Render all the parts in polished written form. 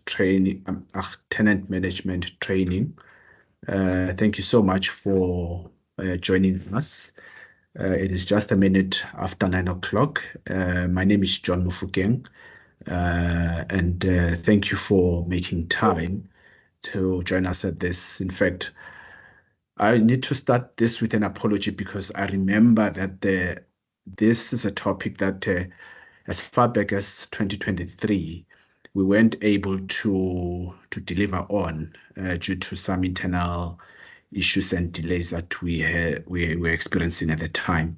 training, tenant management training. Thank you so much for joining us. It is just a minute after 9 o'clock. My name is John Mufukeng, and thank you for making time to join us at this. In fact, I need to start this with an apology because I remember that this is a topic that, as far back as 2023, we weren't able to deliver on due to some internal issues and delays that we were experiencing at the time.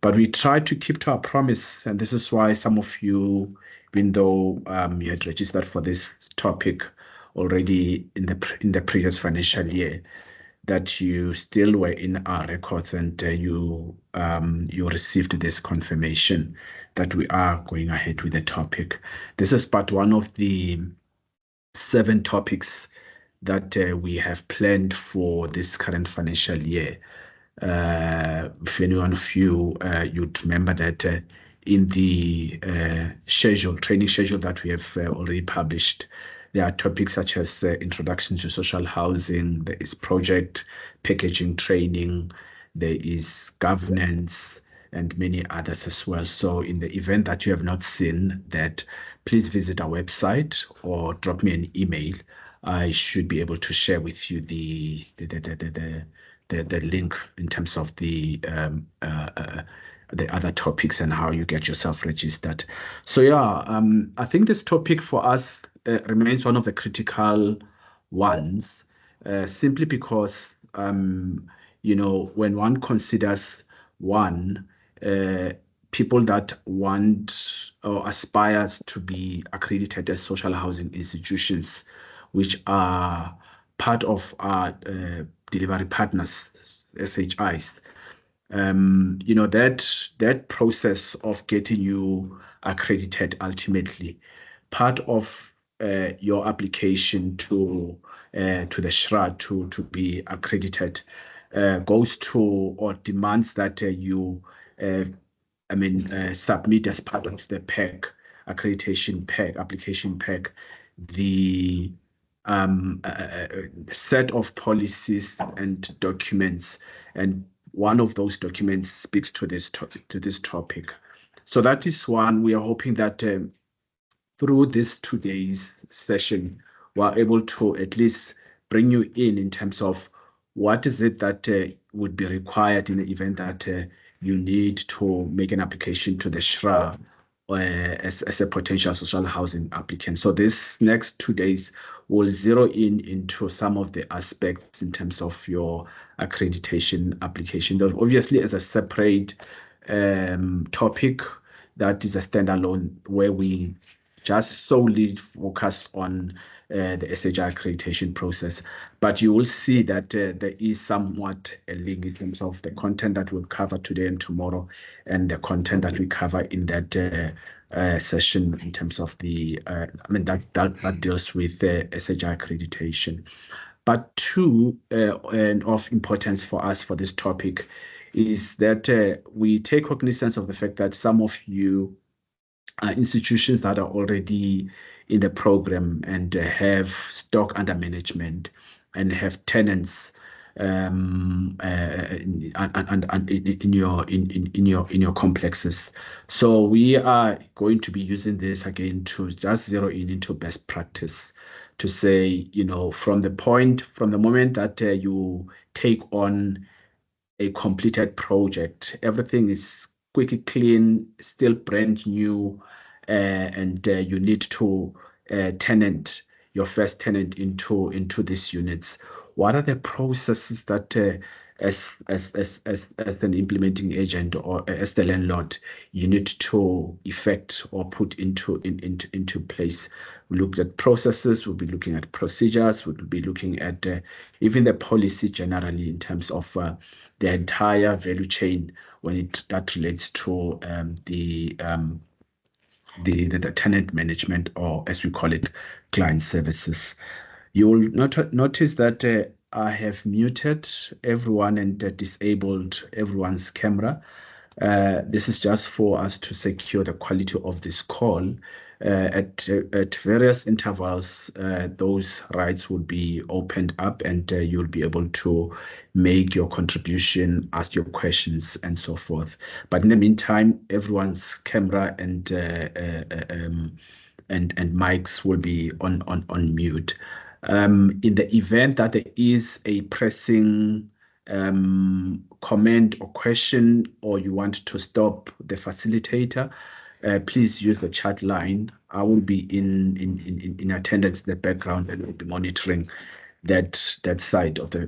But we tried to keep to our promise, and this is why some of you, even though you had registered for this topic already in the previous financial year, that you still were in our records and you received this confirmation that we are going ahead with the topic. This is part one of the 7 topics that we have planned for this current financial year. If any one of you, you'd remember that in the training schedule that we have already published, there are topics such as introduction to social housing, there is project packaging training, there is governance, and many others as well. So in the event that you have not seen that, please visit our website or drop me an email. I should be able to share with you the link in terms of the other topics and how you get yourself registered. So yeah, I think this topic for us remains one of the critical ones, simply because when one considers people that want or aspires to be accredited as social housing institutions, which are part of our delivery partners, SHIs. That process of getting you accredited ultimately, part of your application to the SHRA to be accredited goes to or demands that you submit as part of the pack, accreditation pack, application pack, the set of policies and documents, and one of those documents speaks to this topic. So that is one. We are hoping that through this today's session, we are able to at least bring you in terms of what is it that would be required in the event that you need to make an application to the SHRA as a potential social housing applicant. So this next 2 days will zero into some of the aspects in terms of your accreditation application. There's obviously as a separate topic that is a standalone where we just solely focus on the SHI accreditation process. But you will see that there is somewhat a link in terms of the content that we'll cover today and tomorrow, and the content that we cover in that session in terms of the, that deals with SHI accreditation. But two, and of importance for us for this topic, is that we take cognizance of the fact that some of you institutions that are already in the program and have stock under management and have tenants in your complexes. So we are going to be using this again to just zero into best practice to say, from the moment that you take on a completed project, everything is quickly clean, still brand new, and you need to tenant your first tenant into these units. What are the processes that as an implementing agent or as the landlord you need to effect or put into place? We looked at processes, we'll be looking at procedures, we'll be looking at even the policy generally in terms of the entire value chain when that relates to the tenant management, or as we call it, client services. You will notice that I have muted everyone and disabled everyone's camera. This is just for us to secure the quality of this call. At various intervals, those rights will be opened up and you'll be able to make your contribution, ask your questions, and so forth. But in the meantime, everyone's camera and mics will be on mute. In the event that there is a pressing comment or question, or you want to stop the facilitator, please use the chat line. I will be in attendance in the background and will be monitoring that side of the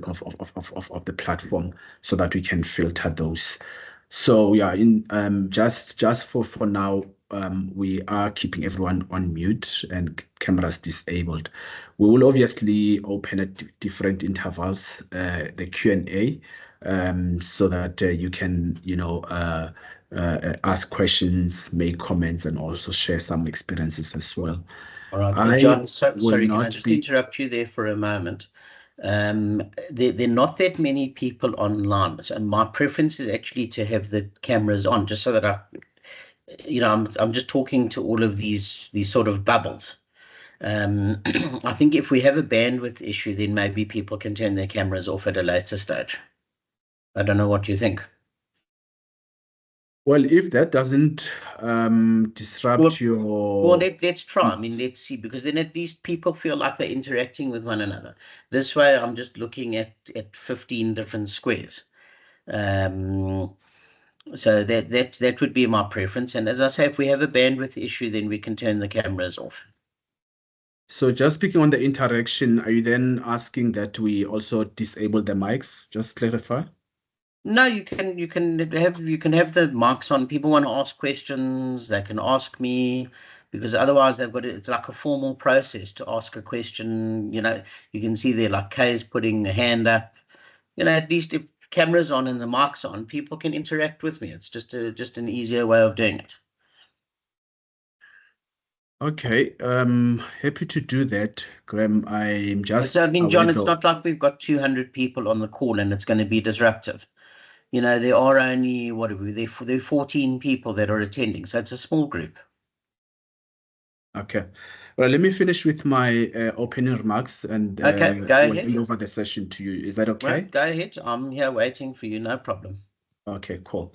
platform so that we can filter those. So yeah, just for now, we are keeping everyone on mute and cameras disabled. We will obviously open at different intervals the Q&A, so that you can, ask questions, make comments, and also share some experiences as well. All right, John, sorry, can I just interrupt you there for a moment? There are not that many people online, and my preference is actually to have the cameras on, just so that I'm just talking to all of these sort of bubbles. I think if we have a bandwidth issue, then maybe people can turn their cameras off at a later stage. I don't know what you think. Well, if that doesn't disrupt your... Well, let's try. I mean, let's see, because then at least people feel like they're interacting with one another. This way, I'm just looking at 15 different squares. So that would be my preference. And as I say, if we have a bandwidth issue, then we can turn the cameras off. So just speaking on the interaction, are you then asking that we also disable the mics? Just clarify. No, you can have the mics on. People want to ask questions, they can ask me, because otherwise it's like a formal process to ask a question. You can see there, like Kay's putting a hand up. At least if camera's on and the mic's on, people can interact with me. It's just an easier way of doing it. Okay, happy to do that, Graham. I'm just... So, John, it's not like we've got 200 people on the call and it's going to be disruptive. There are only, there are 14 people that are attending, so it's a small group. Okay. Well, let me finish with my opening remarks and okay, go ahead. Hand over the session to you. Is that okay? Right, go ahead. I'm here waiting for you. No problem. Okay, cool.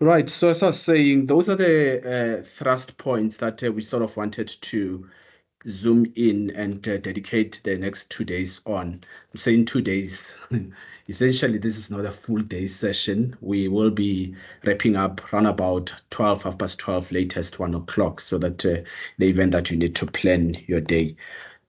Right. So as I was saying, those are the thrust points that we sort of wanted to zoom in and dedicate the next 2 days on. I'm saying 2 days. Essentially, this is not a full day session. We will be wrapping up around about 12, 12:30, latest 1 o'clock, so that the event that you need to plan your day.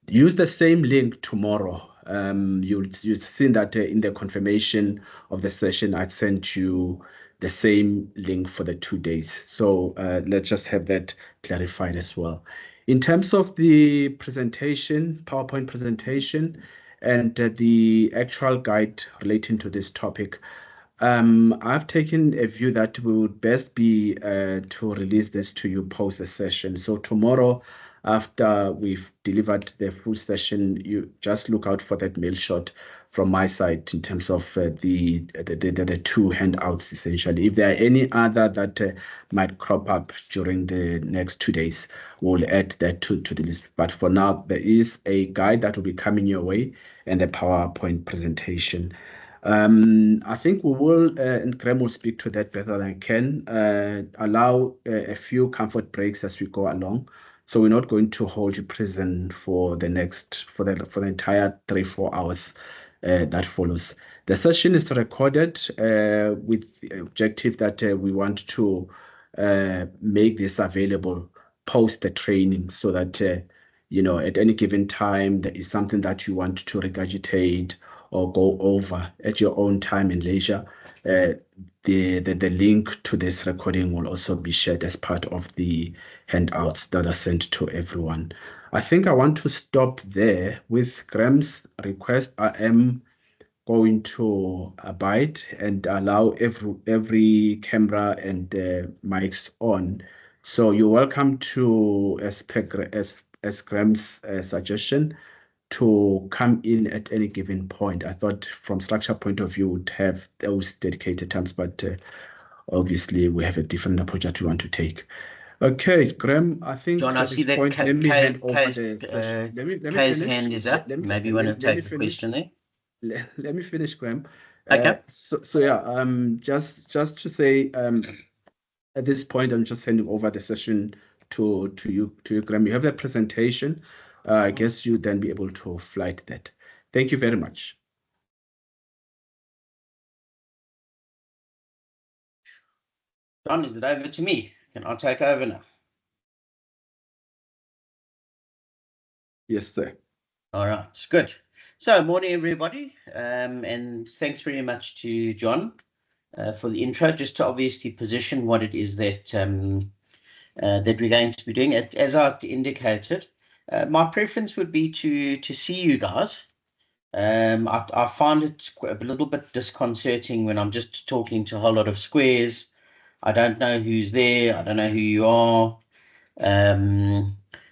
Use the same link tomorrow. You've seen that in the confirmation of the session, I sent you the same link for the 2 days. So let's just have that clarified as well. In terms of the presentation, PowerPoint presentation, and the actual guide relating to this topic, I've taken a view that we would best be to release this to you post the session. So tomorrow, after we've delivered the full session, you just look out for that mail shot from my side in terms of the 2 handouts, essentially. If there are any other that might crop up during the next 2 days, we'll add that to the list. But for now, there is a guide that will be coming your way and a PowerPoint presentation. I think we will, and Graham will speak to that better than I can, allow a few comfort breaks as we go along. So we're not going to hold you prison for the entire 3-4 hours that follows. The session is recorded with the objective that we want to make this available post the training, so that at any given time there is something that you want to regurgitate or go over at your own time and leisure. The link to this recording will also be shared as part of the handouts that are sent to everyone. I think I want to stop there with Graham's request. I am going to abide and allow every camera and mics on. So you're welcome to, as Graham's suggestion, to come in at any given point. I thought from structure point of view, would have those dedicated times, but obviously we have a different approach that we want to take. Okay, Graham, I think John, I see that let me hand over Kay's the session. Let me Kay's finish. hand is up. Maybe you want to take a question there. Let me finish, Graham. Okay. So yeah, just to say, at this point, I'm just handing over the session to you, Graham. You have the presentation. I guess you then be able to flight that. Thank you very much. John, is it over to me? Can I take over now? Yes, sir. All right, good. So, morning, everybody, and thanks very much to John for the intro, just to obviously position what it is that that we're going to be doing. As I indicated, my preference would be to see you guys. I find it a little bit disconcerting when I'm just talking to a whole lot of squares. I don't know who's there. I don't know who you are.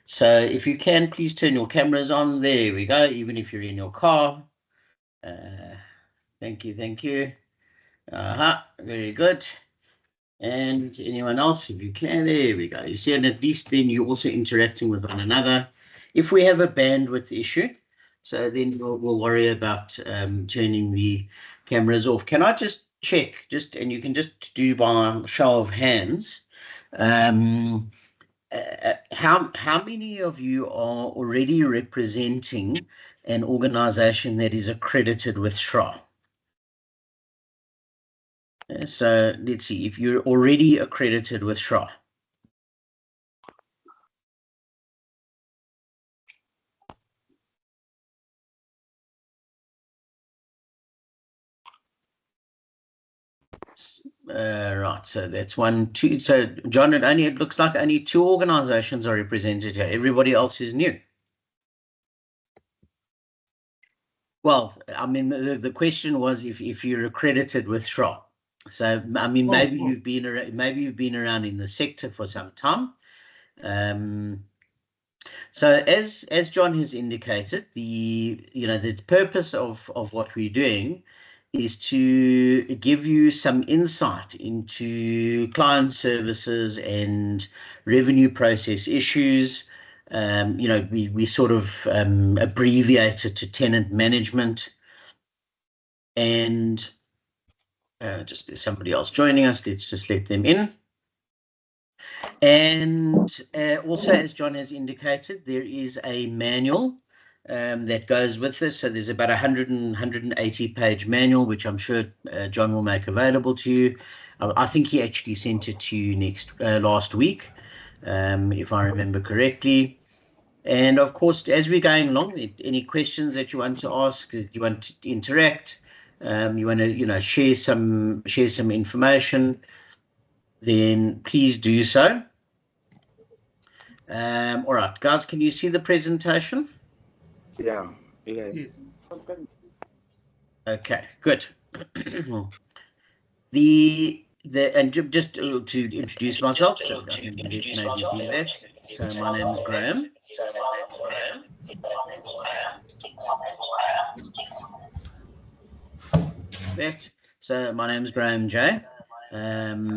So if you can, please turn your cameras on. There we go. Even if you're in your car. Thank you. Thank you. Very good. And anyone else, if you can, there we go. You see, and at least then you're also interacting with one another. If we have a bandwidth issue, so then we'll worry about turning the cameras off. Can I just check, and you can just do by show of hands, how many of you are already representing an organization that is accredited with SHRA? So let's see, if you're already accredited with SHRA. Right, so that's 1, 2. So John, it looks like only 2 organizations are represented here. Everybody else is new. Well, I mean, the question was if you're accredited with SHRA. So I mean, maybe you've been around in the sector for some time. So as John has indicated, the purpose of what we're doing is to give you some insight into client services and revenue process issues. We sort of abbreviate it to tenant management. And just there's somebody else joining us. Let's just let them in. And also, as John has indicated, there is a manual that goes with this. So there's about 180 page manual, which I'm sure John will make available to you. I think he actually sent it to you last week, if I remember correctly. And of course, as we're going along, any questions that you want to ask, you want to interact, you want to share some information, then please do so. All right, guys, can you see the presentation? Yeah. Yes. Okay, good. And just to introduce myself, so I can maybe do that. So my name is Graham. That's that. So my name is Graham J. And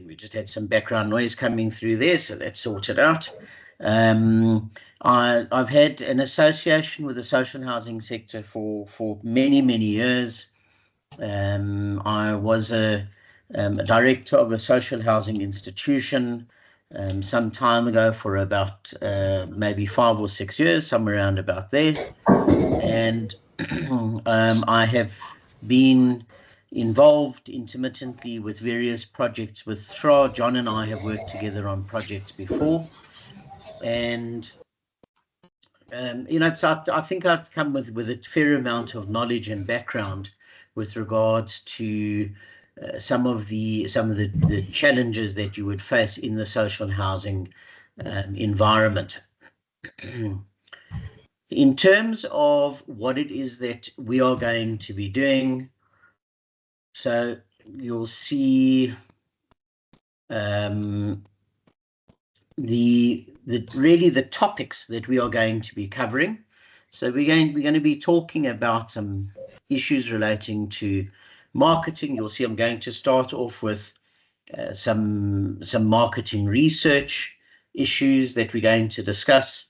we just had some background noise coming through there, so that's sorted out. I've had an association with the social housing sector for many years. I was a director of a social housing institution some time ago for about maybe 5 or 6 years, somewhere around about there. And I have been involved intermittently with various projects with SHRA. John and I have worked together on projects before. And I think I've come with a fair amount of knowledge and background with regards to some of the challenges that you would face in the social housing environment. In terms of what it is that we are going to be doing, so you'll see the really the topics that we are going to be covering. So we're going to be talking about some issues relating to marketing. You'll see I'm going to start off with some marketing research issues that we're going to discuss.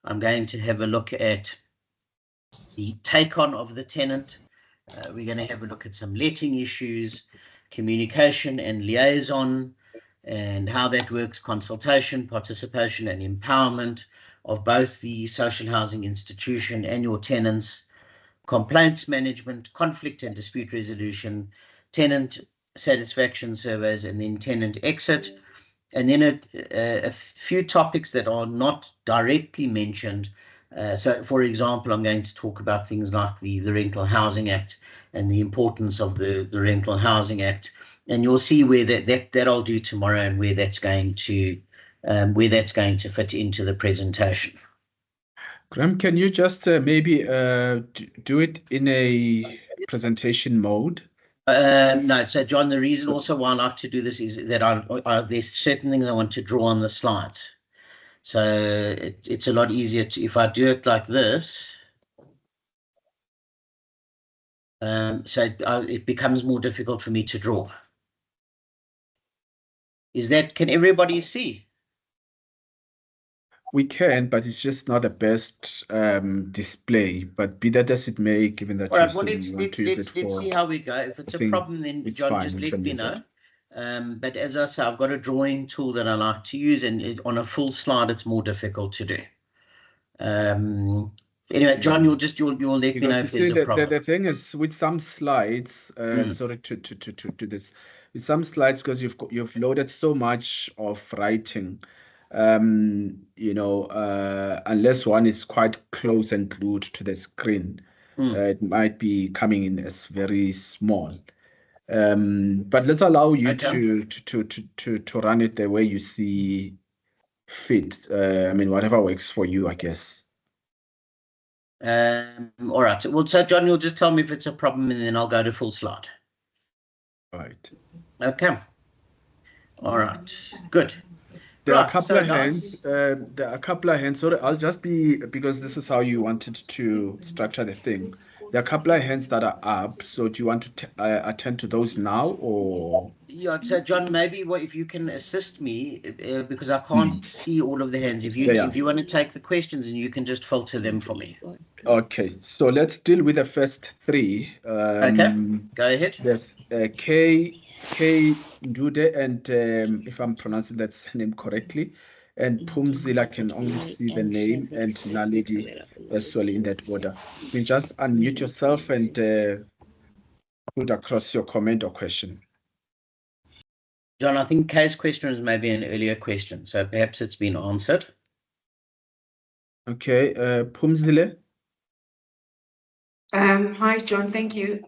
I'm going to have a look at the take-on of the tenant. We're going to have a look at some letting issues, communication and liaison, and how that works, consultation, participation and empowerment of both the social housing institution and your tenants, complaints management, conflict and dispute resolution, tenant satisfaction surveys, and then tenant exit. And then a few topics that are not directly mentioned. So, for example, I'm going to talk about things like the Rental Housing Act and the importance of the Rental Housing Act. And you'll see where that I'll do tomorrow and where that's going to fit into the presentation. Graham, can you just maybe do it in a presentation mode? No, so John, the reason also why I like to do this is that there's certain things I want to draw on the slides. So it's a lot easier if I do it like this. So it becomes more difficult for me to draw. Can everybody see? We can, but it's just not the best display. But be that as it may, given that let's see how we go. If it's a problem, then John, just let me know. But as I say, I've got a drawing tool that I like to use, and on a full slide, it's more difficult to do. Anyway, John, you'll let me know if there's a problem. The thing is, with some slides, sorry to do this, with some slides, because you've loaded so much of writing, unless one is quite close and glued to the screen, it might be coming in as very small. But let's allow you to run it the way you see fit. Whatever works for you, I guess. All right. Well, so John, you'll just tell me if it's a problem, and then I'll go to full slide. All right. Okay. All right. Good. There are a couple of hands. There are a couple of hands. Sorry, I'll just because this is how you wanted to structure the thing. There are a couple of hands that are up. So do you want to attend to those now, or? Yeah. So John, maybe if you can assist me, because I can't see all of the hands. If you want to take the questions, and you can just filter them for me. Okay. So let's deal with the first three. Okay. Go ahead. There's K Ndude, and if I'm pronouncing that name correctly, and Phumzile, can only see the name, and Naledi as well in that order. You just unmute yourself and put across your comment or question. John, I think Kay's question is maybe an earlier question, so perhaps it's been answered. Okay, Phumzile. Hi, John. Thank you.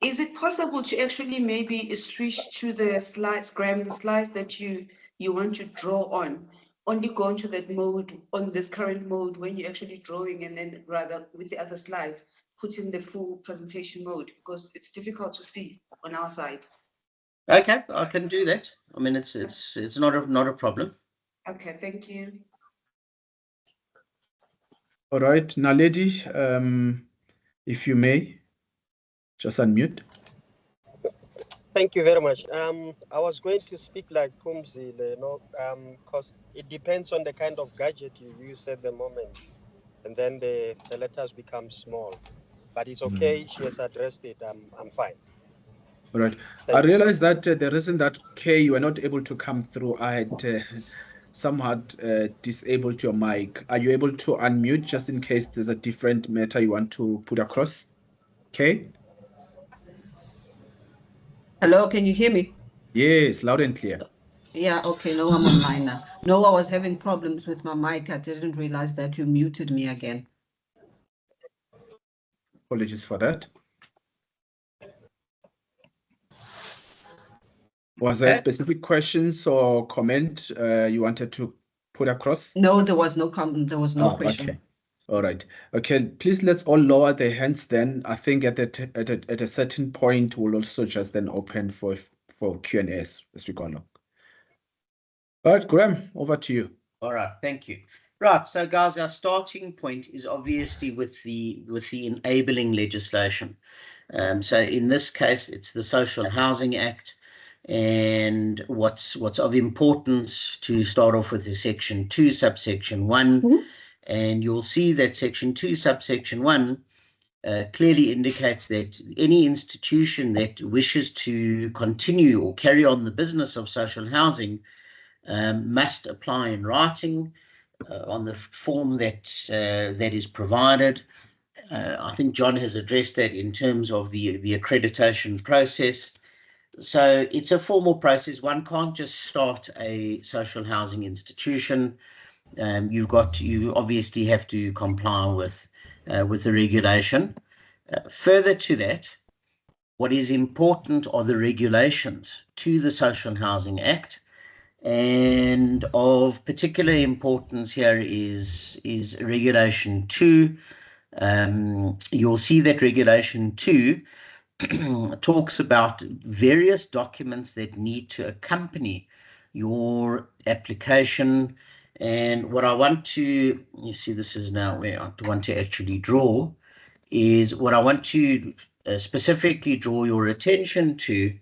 Is it possible to actually maybe switch to the slides, Graham, the slides that you want to draw on, only go into that mode, on this current mode, when you're actually drawing, and then rather with the other slides, put in the full presentation mode, because it's difficult to see on our side. Okay, I can do that. I mean, it's not a problem. Okay, thank you. All right, Naledi, if you may, just unmute. Thank you very much. I was going to speak like Phumzile, because it depends on the kind of gadget you use at the moment, and then the letters become small. But it's okay. She has addressed it. I'm fine. All right. I realized that the reason that K, you were not able to come through, I had somewhat disabled your mic. Are you able to unmute just in case there's a different matter you want to put across? K? Hello, can you hear me? Yes, loud and clear. Yeah, okay, no, I'm online now. No, I was having problems with my mic. I didn't realize that you muted me again. Apologies for that. Was there specific questions or comment you wanted to put across? No, there was no comment. There was no question. Okay. All right. Okay. Please let's all lower the hands. Then I think at a certain point we'll also just then open for Q&As as we go along. All right, Graham, over to you. All right, thank you. Right, so guys, our starting point is obviously with the enabling legislation. So in this case, it's the Social Housing Act, and what's of importance to start off with is Section 2, subsection 1, and you'll see that Section 2, subsection 1 clearly indicates that any institution that wishes to continue or carry on the business of social housing must apply in writing on the form that is provided. I think John has addressed that in terms of the accreditation process. So it's a formal process. One can't just start a social housing institution. You obviously have to comply with the regulation. Further to that, what is important are the regulations to the Social Housing Act. And of particular importance here is Regulation 2. You'll see that Regulation 2 talks about various documents that need to accompany your application. And what I want to, you see, this is now where I want to actually draw, is what I want to specifically draw your attention to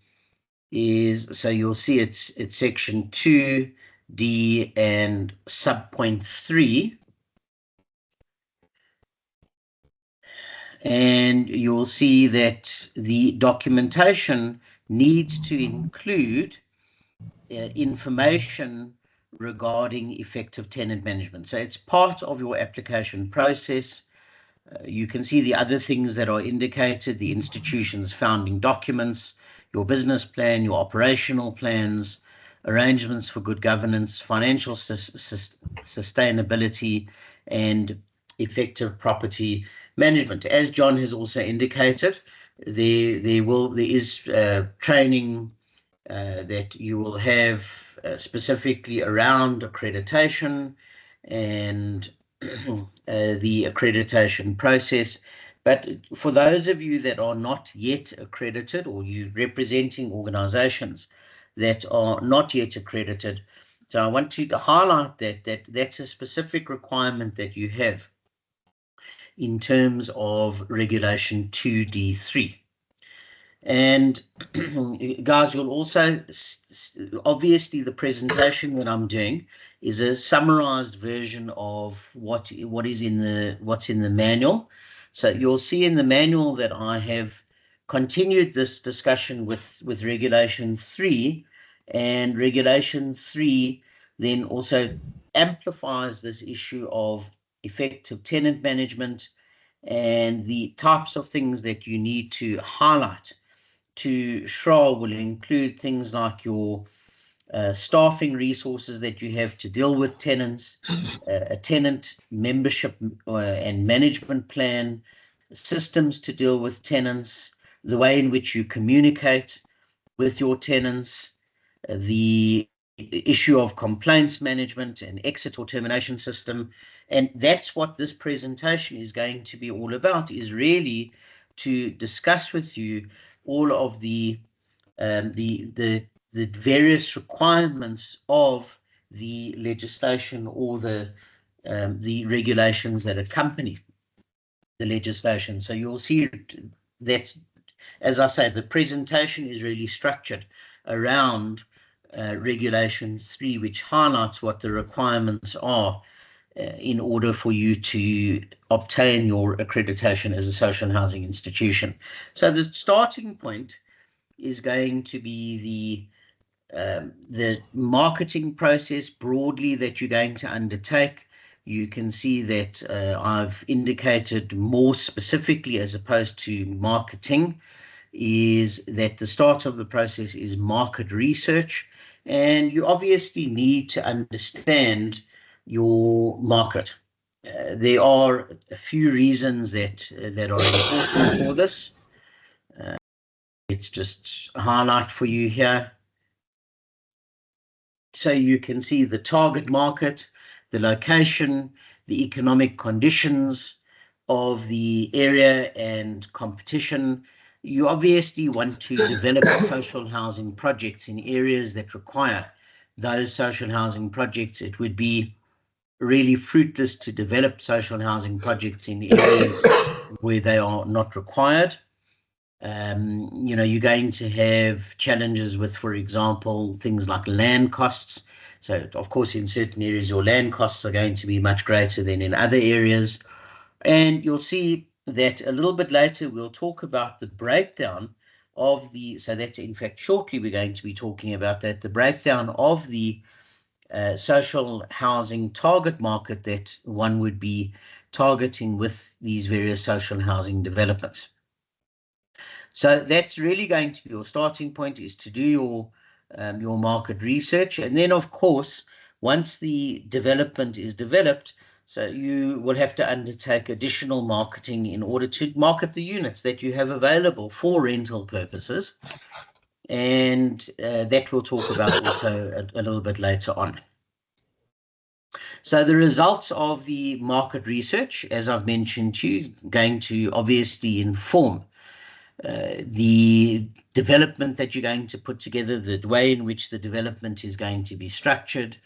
is, so you'll see it's section 2D and subpoint 3. And you'll see that the documentation needs to include information regarding effective tenant management. So it's part of your application process. You can see the other things that are indicated, the institution's founding documents, your business plan, your operational plans, arrangements for good governance, financial sustainability, and effective property management. As John has also indicated, there is training that you will have specifically around accreditation and the accreditation process. But for those of you that are not yet accredited, or you representing organizations that are not yet accredited, so I want to highlight that's a specific requirement that you have in terms of Regulation 2D3. And guys, you'll also, obviously the presentation that I'm doing is a summarized version of what's in the manual. So you'll see in the manual that I have continued this discussion with Regulation 3, and Regulation 3 then also amplifies this issue of effective tenant management and the types of things that you need to highlight. To SHRA will include things like your staffing resources that you have to deal with tenants, a tenant membership and management plan, systems to deal with tenants, the way in which you communicate with your tenants, the issue of complaints management and exit or termination system. And that's what this presentation is going to be all about, is really to discuss with you all of the various requirements of the legislation or the regulations that accompany the legislation. So you'll see that, as I say, the presentation is really structured around Regulation 3, which highlights what the requirements are in order for you to obtain your accreditation as a social housing institution. So the starting point is going to be the marketing process broadly that you're going to undertake. You can see that I've indicated more specifically, as opposed to marketing, is that the start of the process is market research, and you obviously need to understand your market. There are a few reasons that are important for this. Let's just highlight for you here. So you can see the target market, the location, the economic conditions of the area and competition. You obviously want to develop social housing projects in areas that require those social housing projects. It would be really fruitless to develop social housing projects in areas where they are not required. You know, you're going to have challenges with, for example, things like land costs. So, of course, in certain areas, your land costs are going to be much greater than in other areas. And you'll see that a little bit later, we'll talk about the breakdown of the, so that's in fact, shortly, we're going to be talking about that, the breakdown of the social housing target market that one would be targeting with these various social housing developments. So that's really going to be your starting point, is to do your market research. And then, of course, once the development is developed, so you will have to undertake additional marketing in order to market the units that you have available for rental purposes. And that we'll talk about also a little bit later on. So the results of the market research, as I've mentioned to you, going to obviously inform the development that you're going to put together, the way in which the development is going to be structured.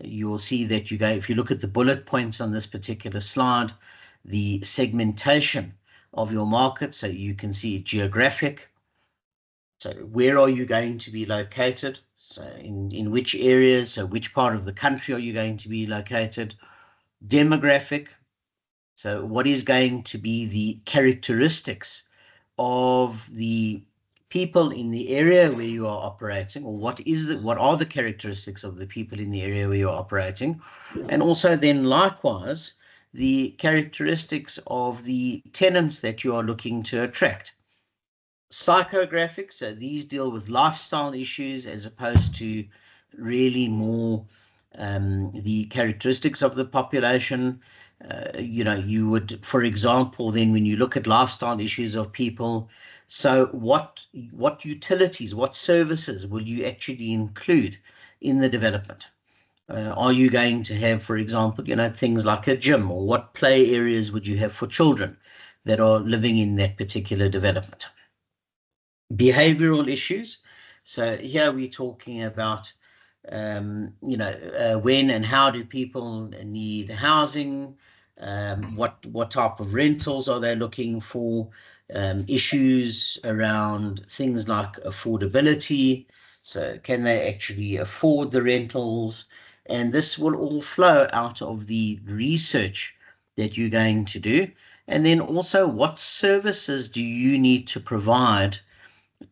You will see that if you look at the bullet points on this particular slide, the segmentation of your market, so you can see geographic. So where are you going to be located? So in which areas, so which part of the country are you going to be located? Demographic, so what is going to be the characteristics of the people in the area where you are operating, or what are the characteristics of the people in the area where you're operating, and also then likewise the characteristics of the tenants that you are looking to attract. Psychographics, so these deal with lifestyle issues as opposed to really more the characteristics of the population. You know, you would, for example, then when you look at lifestyle issues of people, so what utilities, what services will you actually include in the development? Are you going to have, for example, you know, things like a gym, or what play areas would you have for children that are living in that particular development? Behavioral issues. So here we're talking about you know, when and how do people need housing? What type of rentals are they looking for? Issues around things like affordability. So can they actually afford the rentals? And this will all flow out of the research that you're going to do. And then also, what services do you need to provide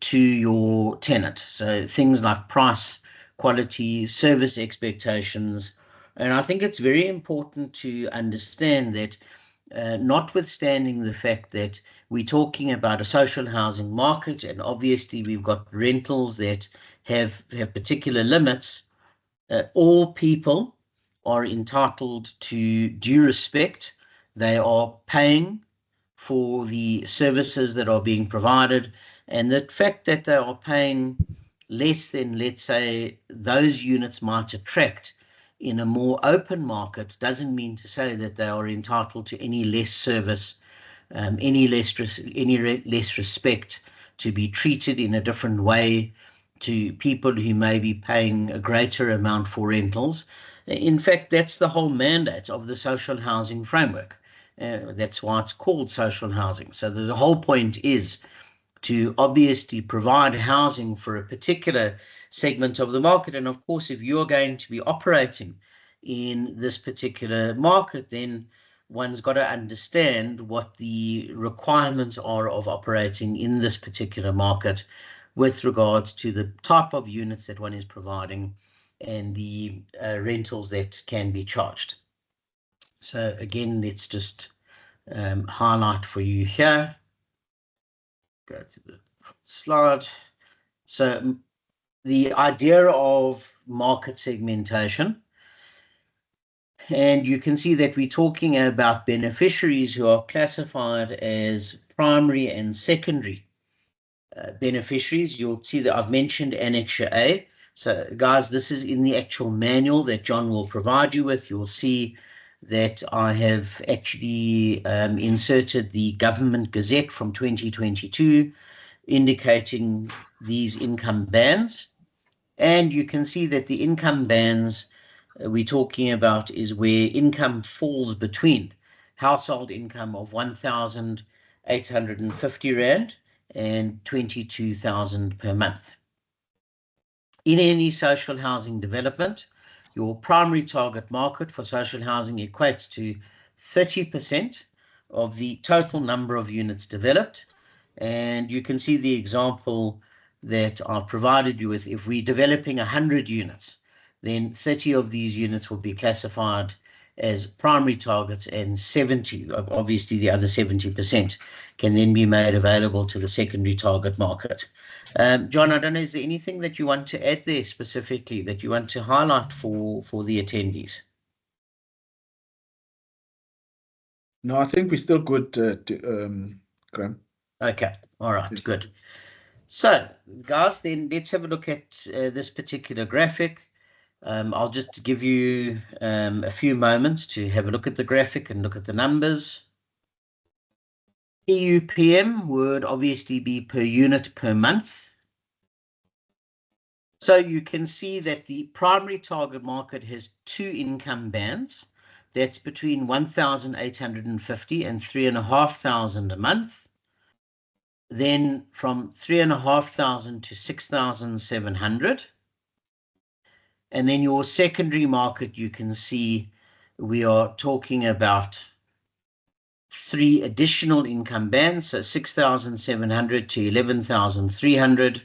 to your tenant? So things like price, quality, service expectations. And I think it's very important to understand that notwithstanding the fact that we're talking about a social housing market, and obviously we've got rentals that have particular limits, all people are entitled to due respect. They are paying for the services that are being provided, and the fact that they are paying less than, let's say, those units might attract in a more open market doesn't mean to say that they are entitled to any less service, any less respect, to be treated in a different way to people who may be paying a greater amount for rentals. In fact, that's the whole mandate of the social housing framework. That's why it's called social housing. So the whole point is to obviously provide housing for a particular segment of the market. And of course, if you're going to be operating in this particular market, then one's got to understand what the requirements are of operating in this particular market with regards to the type of units that one is providing and the rentals that can be charged. So again, let's just highlight for you here. Go to the slide. So the idea of market segmentation, and you can see that we're talking about beneficiaries who are classified as primary and secondary beneficiaries. You'll see that I've mentioned Annexure A. So guys, this is in the actual manual that John will provide you with. You'll see that I have actually inserted the Government Gazette from 2022 indicating these income bands. And you can see that the income bands we're talking about is where income falls between household income of 1,850 Rand and 22,000 per month. In any social housing development, your primary target market for social housing equates to 30% of the total number of units developed. And you can see the example that I've provided you with. If we're developing 100 units, then 30 of these units will be classified as primary targets, and 70, obviously the other 70%, can then be made available to the secondary target market. John, I don't know, is there anything that you want to add there specifically that you want to highlight for the attendees? No, I think we're still good, Graham. Okay, all right, yes. Good. So, guys, then let's have a look at this particular graphic. I'll just give you a few moments to have a look at the graphic and look at the numbers. EUPM would obviously be per unit per month. So you can see that the primary target market has two income bands. That's between 1,850 and 3,500 a month. Then from 3,500 to 6,700. And then your secondary market, you can see we are talking about 3 additional income bands, so 6,700 to 11,300,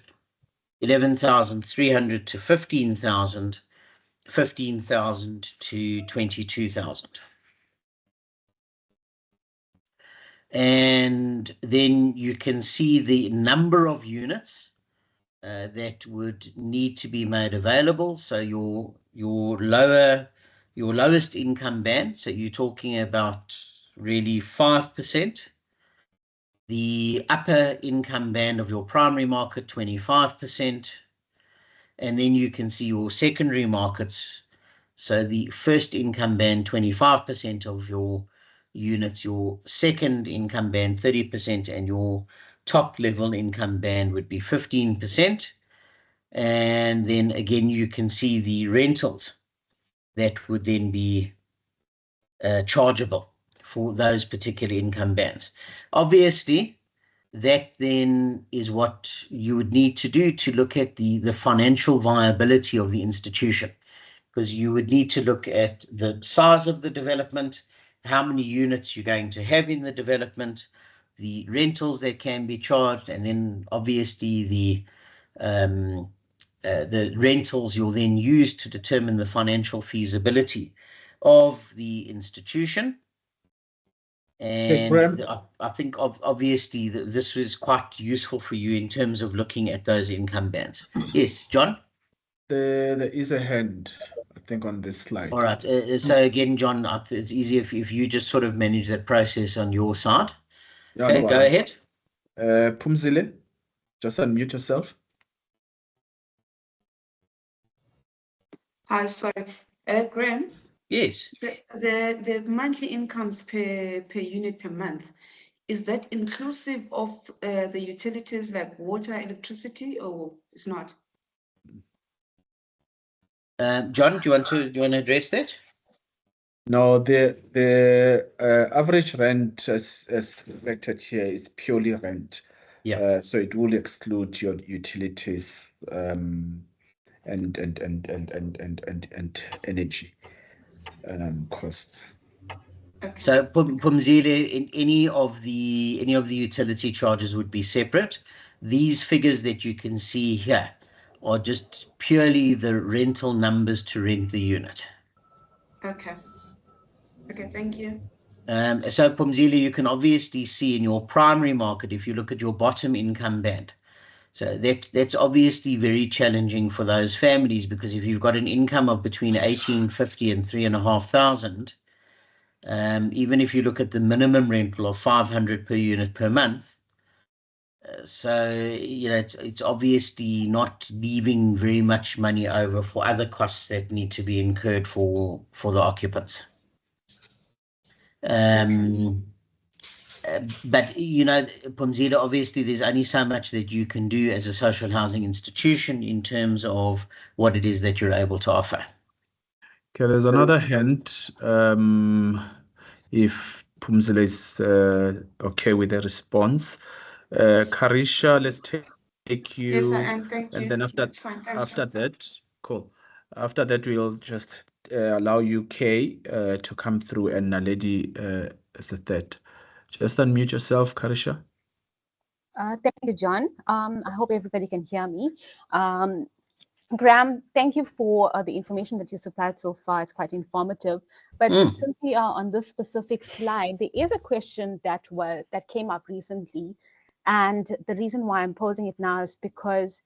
11,300 to 15,000, 15,000 to 22,000. And then you can see the number of units that would need to be made available. So your lowest income band, so you're talking about really 5%. The upper income band of your primary market, 25%. And then you can see your secondary markets. So the first income band, 25% of your units, your second income band, 30%, and your top level income band would be 15%. And then again, you can see the rentals that would then be chargeable for those particular income bands. Obviously, that then is what you would need to do to look at the financial viability of the institution, because you would need to look at the size of the development, how many units you're going to have in the development, the rentals that can be charged, and then obviously the rentals you'll then use to determine the financial feasibility of the institution. And I think obviously this was quite useful for you in terms of looking at those income bands. Yes, John? There is a hand, I think, on this slide. All right. So again, John, it's easier if you just sort of manage that process on your side. Yeah, okay, go ahead. Phumzile, just unmute yourself. Hi, sorry. Graham? Yes. The monthly incomes per unit per month, is that inclusive of the utilities like water, electricity, or it's not? John, do you want to address that? No, the average rent as reflected here is purely rent. Yeah. So it will exclude your utilities and energy costs. Okay. So Phumzile, any of the utility charges would be separate. These figures that you can see here are just purely the rental numbers to rent the unit. Okay. Okay, thank you. So Phumzile, you can obviously see in your primary market, if you look at your bottom income band, so that's obviously very challenging for those families, because if you've got an income of between 1,850 and 3,500, even if you look at the minimum rental of 500 per unit per month, so you know it's obviously not leaving very much money over for other costs that need to be incurred for the occupants. but you know, Phumzile, obviously there's only so much that you can do as a social housing institution in terms of what it is that you're able to offer. Okay, there's another hint. If Phumzile is okay with the response. Karisha, let's take you. Yes, I am. Thank you. And then after, That's fine. Thanks, after John. that, cool. After that, we'll just allow UK to come through and Naledi as the third. Just unmute yourself, Karisha. Thank you, John. I hope everybody can hear me. Graham, thank you for the information that you supplied so far. It's quite informative. But since we are on this specific slide, there is a question that came up recently. And the reason why I'm posing it now is because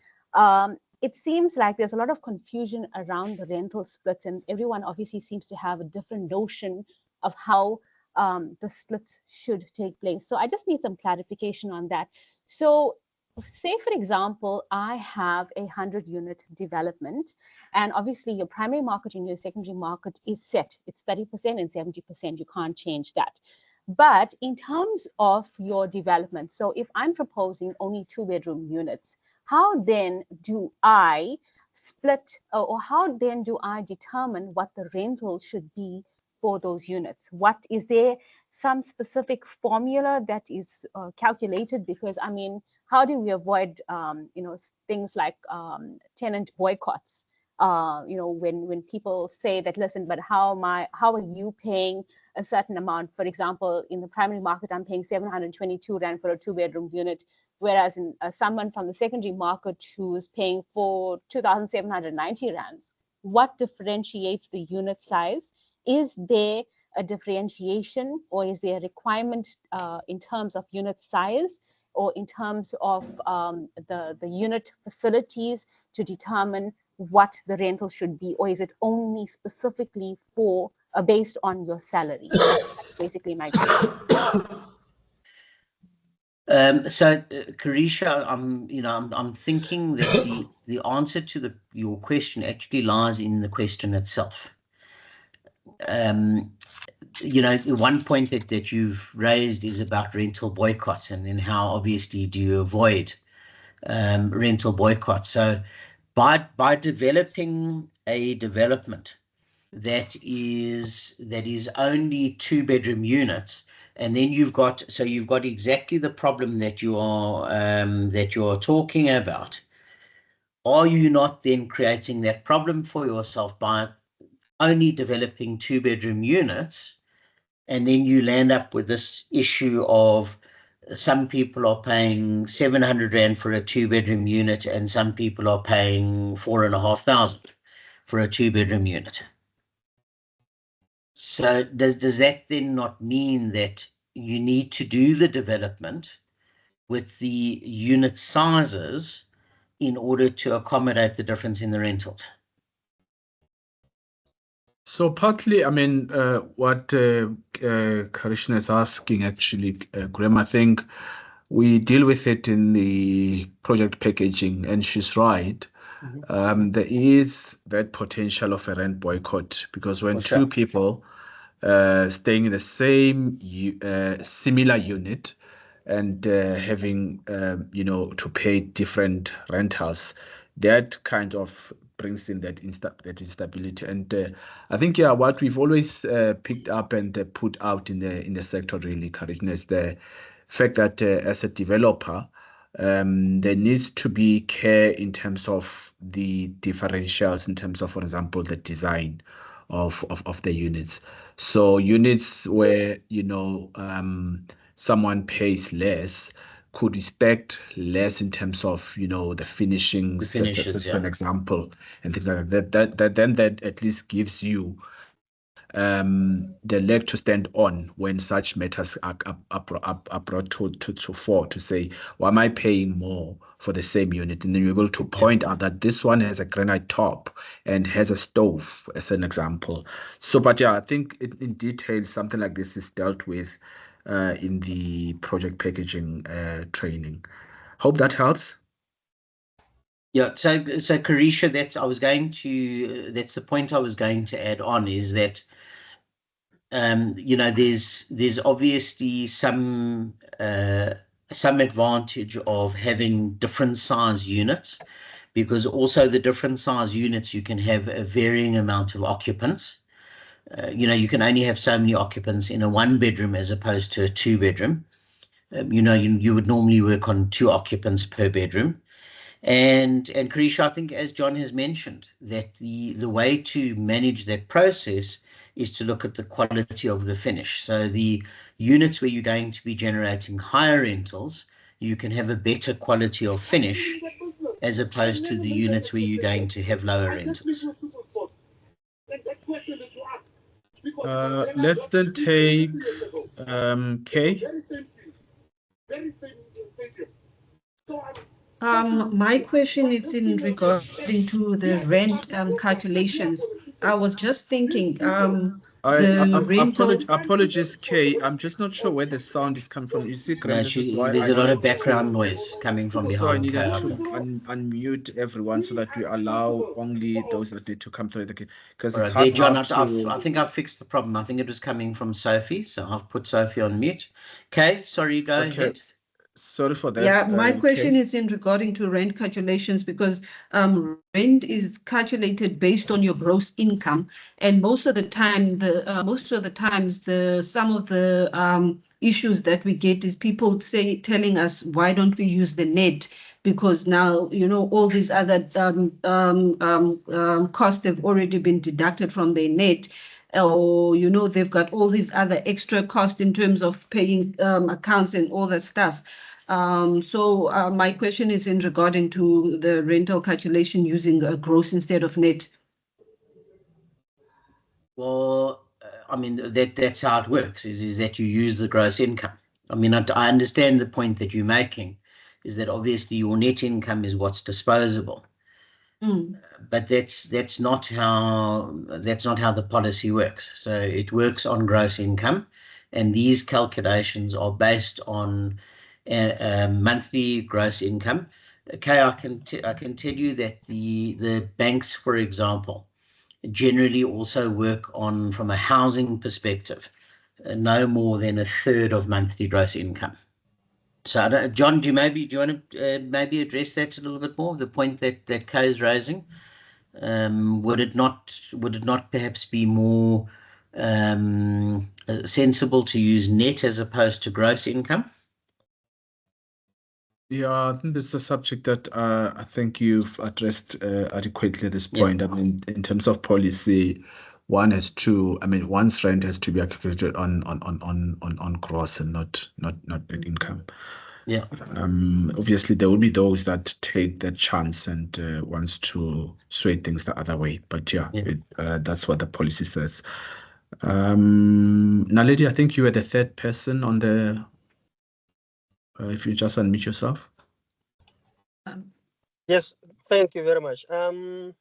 it seems like there's a lot of confusion around the rental split, and everyone obviously seems to have a different notion of how the split should take place. So I just need some clarification on that. So say, for example, I have a 100-unit development, and obviously your primary market and your secondary market is set. It's 30% and 70%. You can't change that. But in terms of your development, so if I'm proposing only 2-bedroom units, how then do I split, or how then do I determine what the rental should be for those units? What is there some specific formula that is calculated? Because I mean, how do we avoid things like tenant boycotts? When people say that, listen, but how are you paying a certain amount? For example, in the primary market, I'm paying 722 Rand for a 2-bedroom unit, whereas in someone from the secondary market who's paying for 2,790 Rands. What differentiates the unit size? Is there a differentiation, or is there a requirement in terms of unit size, or in terms of the unit facilities to determine what the rental should be, or is it only specifically for based on your salary? That's basically my question. Karisha, I'm thinking that the answer to your question actually lies in the question itself. The one point that you've raised is about rental boycotts, and then how obviously do you avoid rental boycotts. So by developing a development that is only 2-bedroom units, and then you've got exactly the problem that you are talking about. Are you not then creating that problem for yourself by only developing 2-bedroom units, and then you land up with this issue of some people are paying 700 Rand for a 2-bedroom unit, and some people are paying 4,500 for a 2-bedroom unit? So does that then not mean that you need to do the development with the unit sizes in order to accommodate the difference in the rentals? So partly, I mean, what Karishna is asking, actually, Graham, I think we deal with it in the project packaging, and she's right. There is that potential of a rent boycott, because when two people staying in the same similar unit and having to pay different rentals, that kind of brings in that instability. And I think what we've always picked up and put out in the sector, really, Karishna, is the fact that as a developer, there needs to be care in terms of the differentials, in terms of, for example, the design of the units. So units where someone pays less could expect less in terms of the finishings, as an example, and things like that. Then that at least gives you the leg to stand on when such matters are brought to fore, to say, why am I paying more for the same unit? And then you're able to point out that this one has a granite top and has a stove, as an example. So, but I think in detail, something like this is dealt with in the project packaging training. Hope that helps. Yeah, so Karisha, that's the point I was going to add on, is that you know, there's obviously some advantage of having different size units, because also the different size units, you can have a varying amount of occupants. You know, you can only have so many occupants in a 1-bedroom as opposed to a 2-bedroom. You know, you would normally work on 2 occupants per bedroom. And Carisha, I think, as John has mentioned, that the way to manage that process is to look at the quality of the finish. So the units where you're going to be generating higher rentals, you can have a better quality of finish as opposed to the units where you're going to have lower rentals. Let's then take Kay. My question is in regarding to the rent calculations. I was just thinking, Apologies, Kay. I'm just not sure where the sound is coming from. You see, Graham, There's a lot of background noise coming from behind. So I needed to unmute everyone so that we allow only those that need to come to the because it's hard. John, I think I've fixed the problem. I think it was coming from Sophie, so I've put Sophie on mute. Kay, sorry, go ahead. Sorry for that. Yeah, my question is in regarding to rent calculations, because rent is calculated based on your gross income, and most of the time, some of the issues that we get is people telling us, why don't we use the net? Because now, you know, all these other costs have already been deducted from their net. Or, you know, they've got all these other extra costs in terms of paying accounts and all that stuff. So my question is in regarding to the rental calculation using a gross instead of net. Well, I mean, that's how it works, is that you use the gross income. I mean, I understand the point that you're making, is that obviously your net income is what's disposable. But that's not how the policy works. So it works on gross income, and these calculations are based on monthly gross income. Okay, I can tell you that the banks, for example, generally also work on, from a housing perspective, no more than 1/3 of monthly gross income. So, John, do you want to maybe address that a little bit more? The point that Kay is raising, would it not perhaps be more sensible to use net as opposed to gross income? Yeah, I think this is a subject that I think you've addressed adequately at this point. Yeah. I mean, in terms of policy, one's rent has to be calculated on gross and not net income. Yeah. Obviously, there will be those that take that chance and wants to sway things the other way. But that's what the policy says. Naledi, I think you were the third person on the. If you just unmute yourself. Yes, thank you very much. I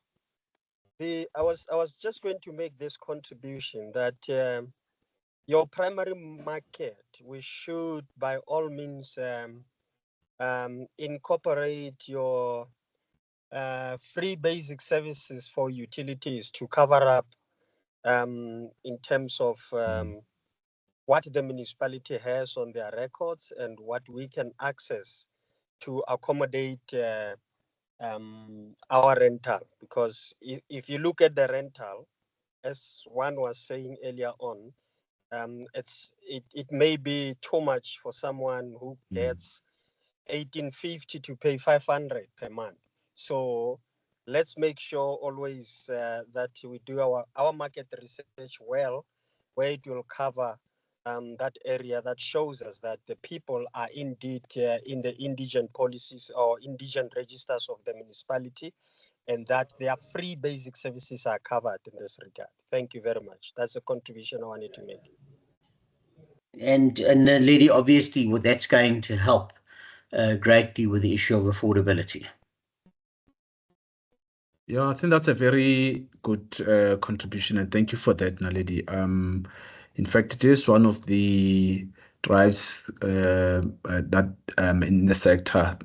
was just going to make this contribution that your primary market, we should by all means incorporate your free basic services for utilities to cover up in terms of what the municipality has on their records and what we can access to accommodate our rental. Because if you look at the rental, as one was saying earlier on, it may be too much for someone who gets 1850 to pay 500 per month. So let's make sure always that we do our market research well, where it will cover that area that shows us that the people are indeed in the indigent policies or indigent registers of the municipality, and that their free basic services are covered in this regard. Thank you very much. That's a contribution I wanted to make. And Lady, obviously, that's going to help greatly with the issue of affordability. Yeah, I think that's a very good contribution, and thank you for that, Naledi. In fact, it is one of the drives that in the sector,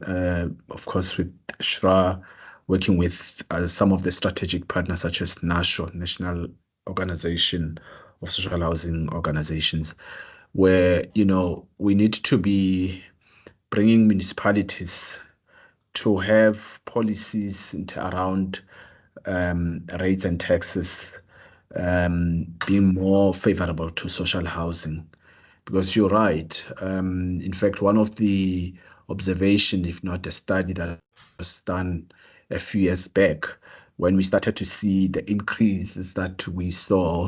of course, with SHRA working with some of the strategic partners such as NASHO, National Organization of social housing organizations, where, you know, we need to be bringing municipalities to have policies around rates and taxes being more favorable to social housing. Because you're right. In fact, one of the observation, if not a study that was done a few years back, when we started to see the increases that we saw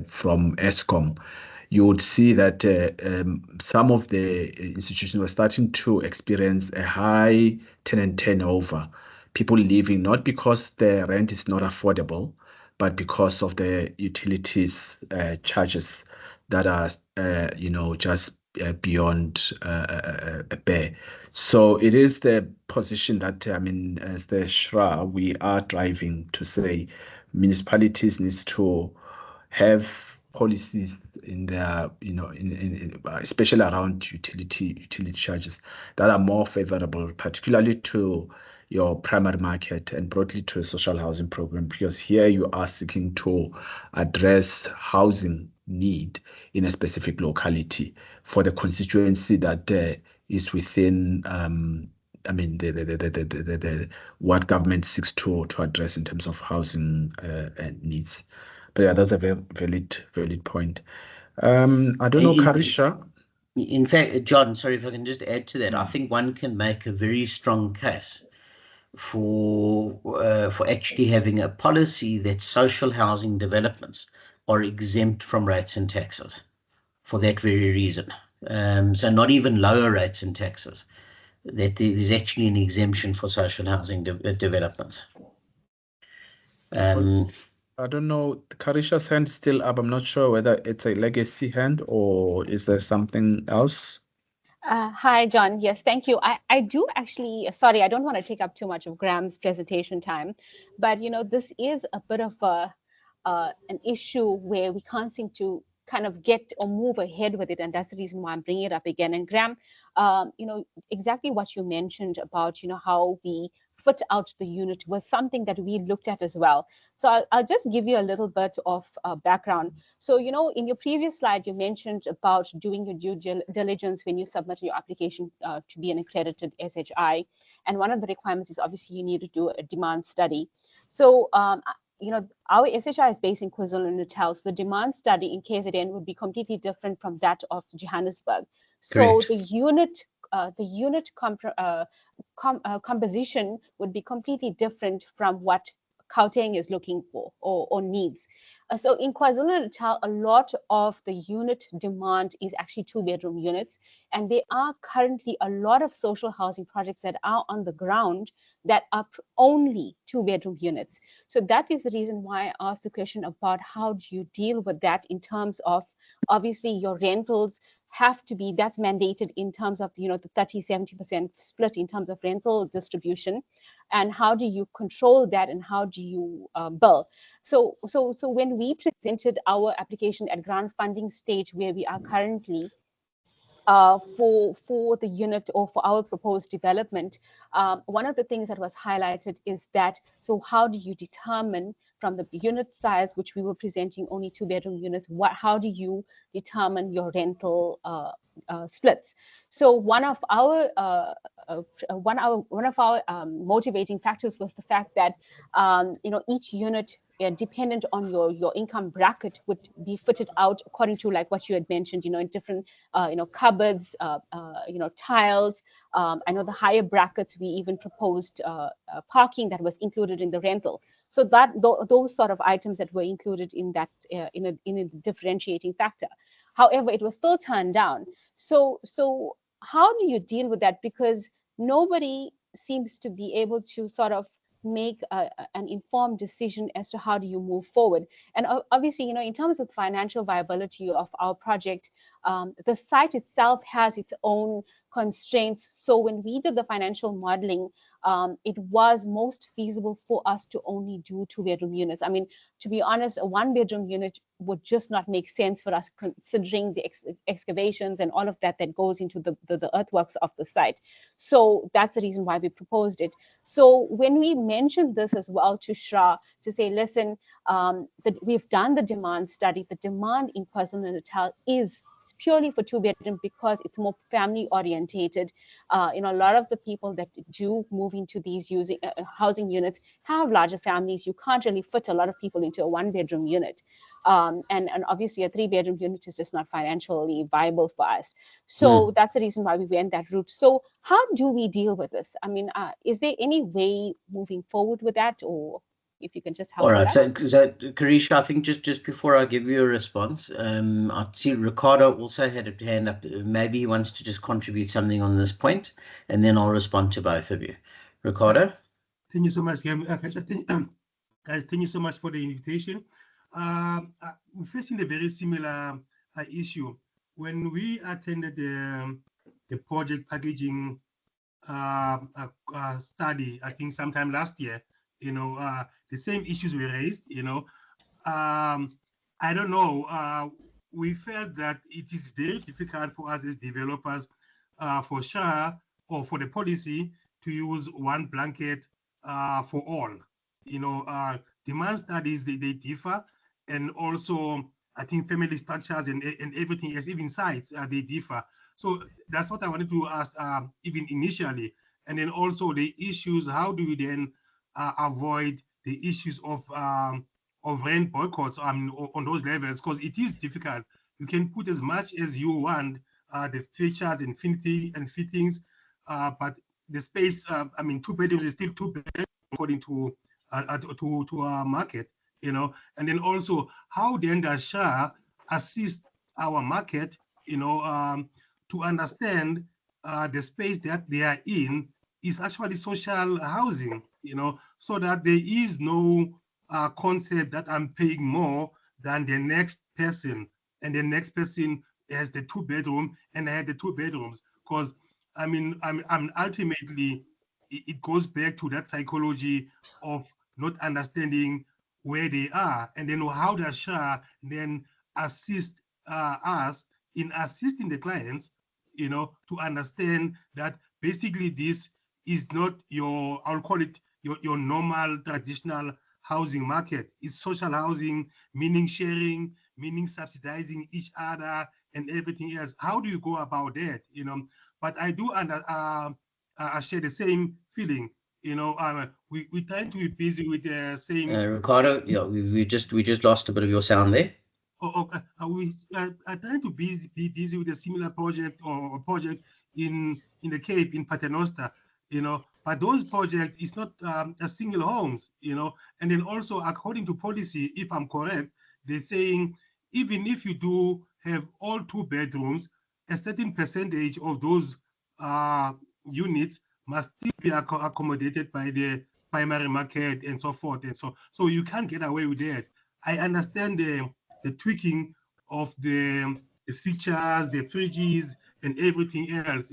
from Eskom, you would see that some of the institutions were starting to experience a high tenant turnover. People leaving not because the rent is not affordable, but because of the utilities charges that are, you know, just beyond bear. So it is the position that, I mean, as the SHRA, we are driving to say municipalities needs to have policies in their, you know, especially around utility charges that are more favorable, particularly to your primary market and broadly to a social housing program, because here you are seeking to address housing need in a specific locality for the constituency that is within I mean the what government seeks to address in terms of housing needs. But yeah, that's a very valid point. I don't know, Karisha. In fact, John, sorry if I can just add to that. I think one can make a very strong case for actually having a policy that social housing developments are exempt from rates and taxes for that very reason. So not even lower rates and taxes, that there's actually an exemption for social housing developments. I don't know, Karisha's hand still up. I'm not sure whether it's a legacy hand or is there something else? Hi, John. Yes, thank you. I do actually, sorry, I don't want to take up too much of Graham's presentation time, but, you know, this is a bit of an issue where we can't seem to kind of get or move ahead with it. And that's the reason why I'm bringing it up again. And Graham, you know, exactly what you mentioned about, you know, how we fit out the unit was something that we looked at as well. So I'll just give you a little bit of background. So, you know, in your previous slide, you mentioned about doing your due diligence when you submit your application to be an accredited SHI. And one of the requirements is obviously you need to do a demand study. So, you know, our SHI is based in KwaZulu-Natal, so the demand study in KZN would be completely different from that of Johannesburg. So Correct. the unit composition would be completely different from what Gauteng is looking for or needs. So in KwaZulu-Natal, a lot of the unit demand is actually 2-bedroom units. And there are currently a lot of social housing projects that are on the ground that are only 2-bedroom units. So that is the reason why I asked the question about how do you deal with that in terms of, obviously, your rentals have to be, that's mandated in terms of, you know, the 30-70% split in terms of rental distribution, and how do you control that and how do you bill? So when we presented our application at grant funding stage, where we are currently for the unit or for our proposed development, one of the things that was highlighted is that, so how do you determine from the unit size, which we were presenting only 2-bedroom units, how do you determine your rental splits? So one of our motivating factors was the fact that you know, each unit, dependent on your income bracket, would be fitted out according to, like what you had mentioned, you know, in different you know, cupboards, you know, tiles. I know the higher brackets, we even proposed parking that was included in the rental. So that those sort of items that were included in that in a differentiating factor. However, it was still turned down. So how do you deal with that? Because nobody seems to be able to sort of make an informed decision as to how do you move forward. And obviously, you know, in terms of financial viability of our project, the site itself has its own constraints. So when we did the financial modeling, it was most feasible for us to only do 2-bedroom units. I mean, to be honest, a 1-bedroom unit would just not make sense for us, considering the excavations and all of that goes into the earthworks of the site. So that's the reason why we proposed it. So when we mentioned this as well to SHRA, to say, listen, that we've done the demand study, the demand in KwaZulu-Natal is purely for 2-bedroom because it's more family orientated. A lot of the people that do move into these housing units have larger families. You can't really fit a lot of people into a 1-bedroom unit. And obviously a 3-bedroom unit is just not financially viable for us. So that's the reason why we went that route. So how do we deal with this? I mean, is there any way moving forward with that, or if you can just help? All right, so Carisha, I think just before I give you a response, I see Ricardo also had a hand up. Maybe he wants to just contribute something on this point, and then I'll respond to both of you. Ricardo? Thank you so much, guys. Thank you so much for the invitation. We're facing a very similar issue. When we attended the project packaging study, I think sometime last year, the same issues were raised, I don't know, we felt that it is very difficult for us as developers, for SHRA or for the policy to use one blanket for all. Demand studies, they differ, and also I think family structures and everything else, even sites, they differ. So that's what I wanted to ask even initially. And then also the issues, how do we then avoid the issues of rent boycotts on those levels? Because it is difficult. You can put as much as you want, the features and fittings, but the space, 2 bedrooms is still 2 bedrooms according to our market, and then also how then does SHRA assist our market, to understand the space that they are in is actually social housing, so that there is no concept that I'm paying more than the next person, and the next person has the 2-bedroom and I have the 2 bedrooms. Because I'm ultimately it goes back to that psychology of not understanding where they are, and then how does SHRA then assist us in assisting the clients, to understand that basically this is not your, I'll call it your normal traditional housing market. It's social housing, meaning sharing, meaning subsidizing each other and everything else. How do you go about that? But I do I share the same feeling. We tend to be busy with the same. Ricardo, yeah, we just lost a bit of your sound there. We are trying to be busy with a similar project or a project in the Cape, in Paternoster, but those projects is not a single homes, and then also according to policy, if I'm correct, they're saying even if you do have all 2 bedrooms, a certain percentage of those units must still be accommodated by the primary market and so forth, and so you can't get away with that. I understand the tweaking of the features, the fridges, and everything else,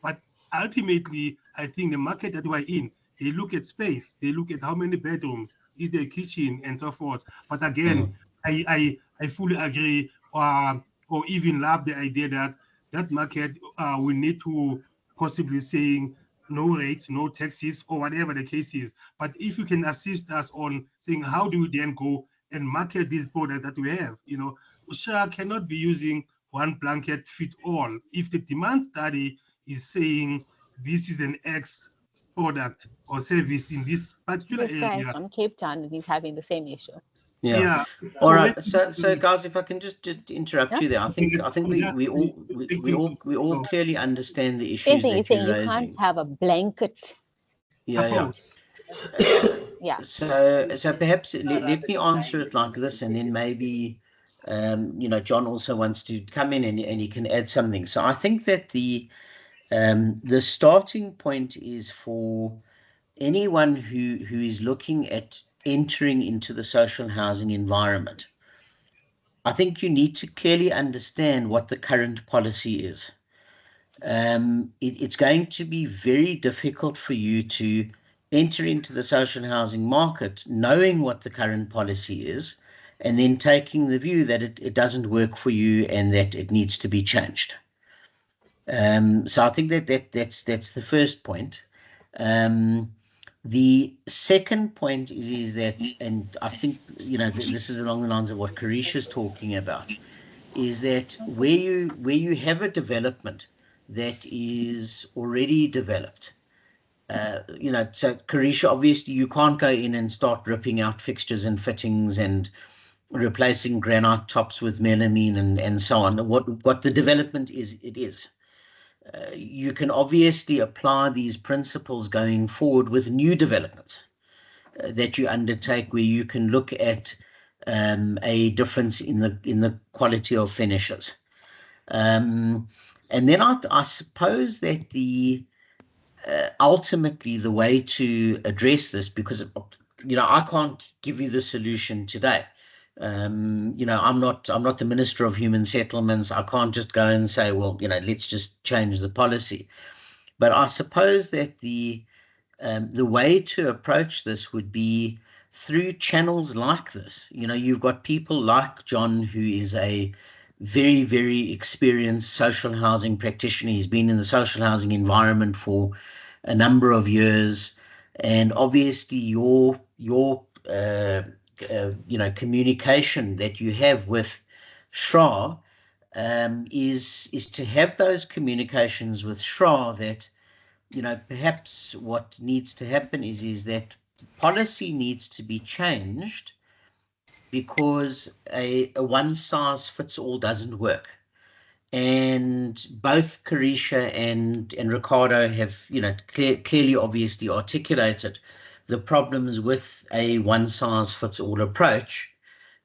but ultimately, I think the market that we're in, they look at space, they look at how many bedrooms, is there a kitchen, and so forth. But again, I fully agree, or even love the idea that market we need to possibly saying no rates, no taxes, or whatever the case is. But if you can assist us on saying how do we then go and market these products that we have, SHRA cannot be using one blanket fit all. If the demand study is saying this is an X product or service in this particular area. This guy is from Cape Town and he's having the same issue. Yeah. All right. So guys, if I can just interrupt you there, I think we all clearly understand the issues that you're raising. You can't have a blanket. Yeah. Yeah. So perhaps let me answer it like this, and then maybe John also wants to come in and he can add something. So I think that the starting point is for anyone who is looking at entering into the social housing environment. I think you need to clearly understand what the current policy is. it's going to be very difficult for you to enter into the social housing market knowing what the current policy is, and then taking the view that it doesn't work for you and that it needs to be changed. So I think that's the first point. The second point is that, and I think, you know, this is along the lines of what Carisha is talking about, is that where you have a development that is already developed, you know, so Carisha, obviously you can't go in and start ripping out fixtures and fittings and replacing granite tops with melamine and so on. What the development is, it is. You can obviously apply these principles going forward with new developments that you undertake, where you can look at a difference in the quality of finishes. And then I suppose that the ultimately the way to address this, because, you know, I can't give you the solution today. You know, I'm not the Minister of Human Settlements. I can't just go and say, well, you know, let's just change the policy. But I suppose that the way to approach this would be through channels like this. You know, you've got people like John, who is a very, very experienced social housing practitioner. He's been in the social housing environment for a number of years, and obviously your you know, communication that you have with SHRA is to have those communications with SHRA that, you know, perhaps what needs to happen is that policy needs to be changed, because a one-size-fits-all doesn't work. And both Carisha and Ricardo have, you know, clearly obviously articulated the problems with a one-size-fits-all approach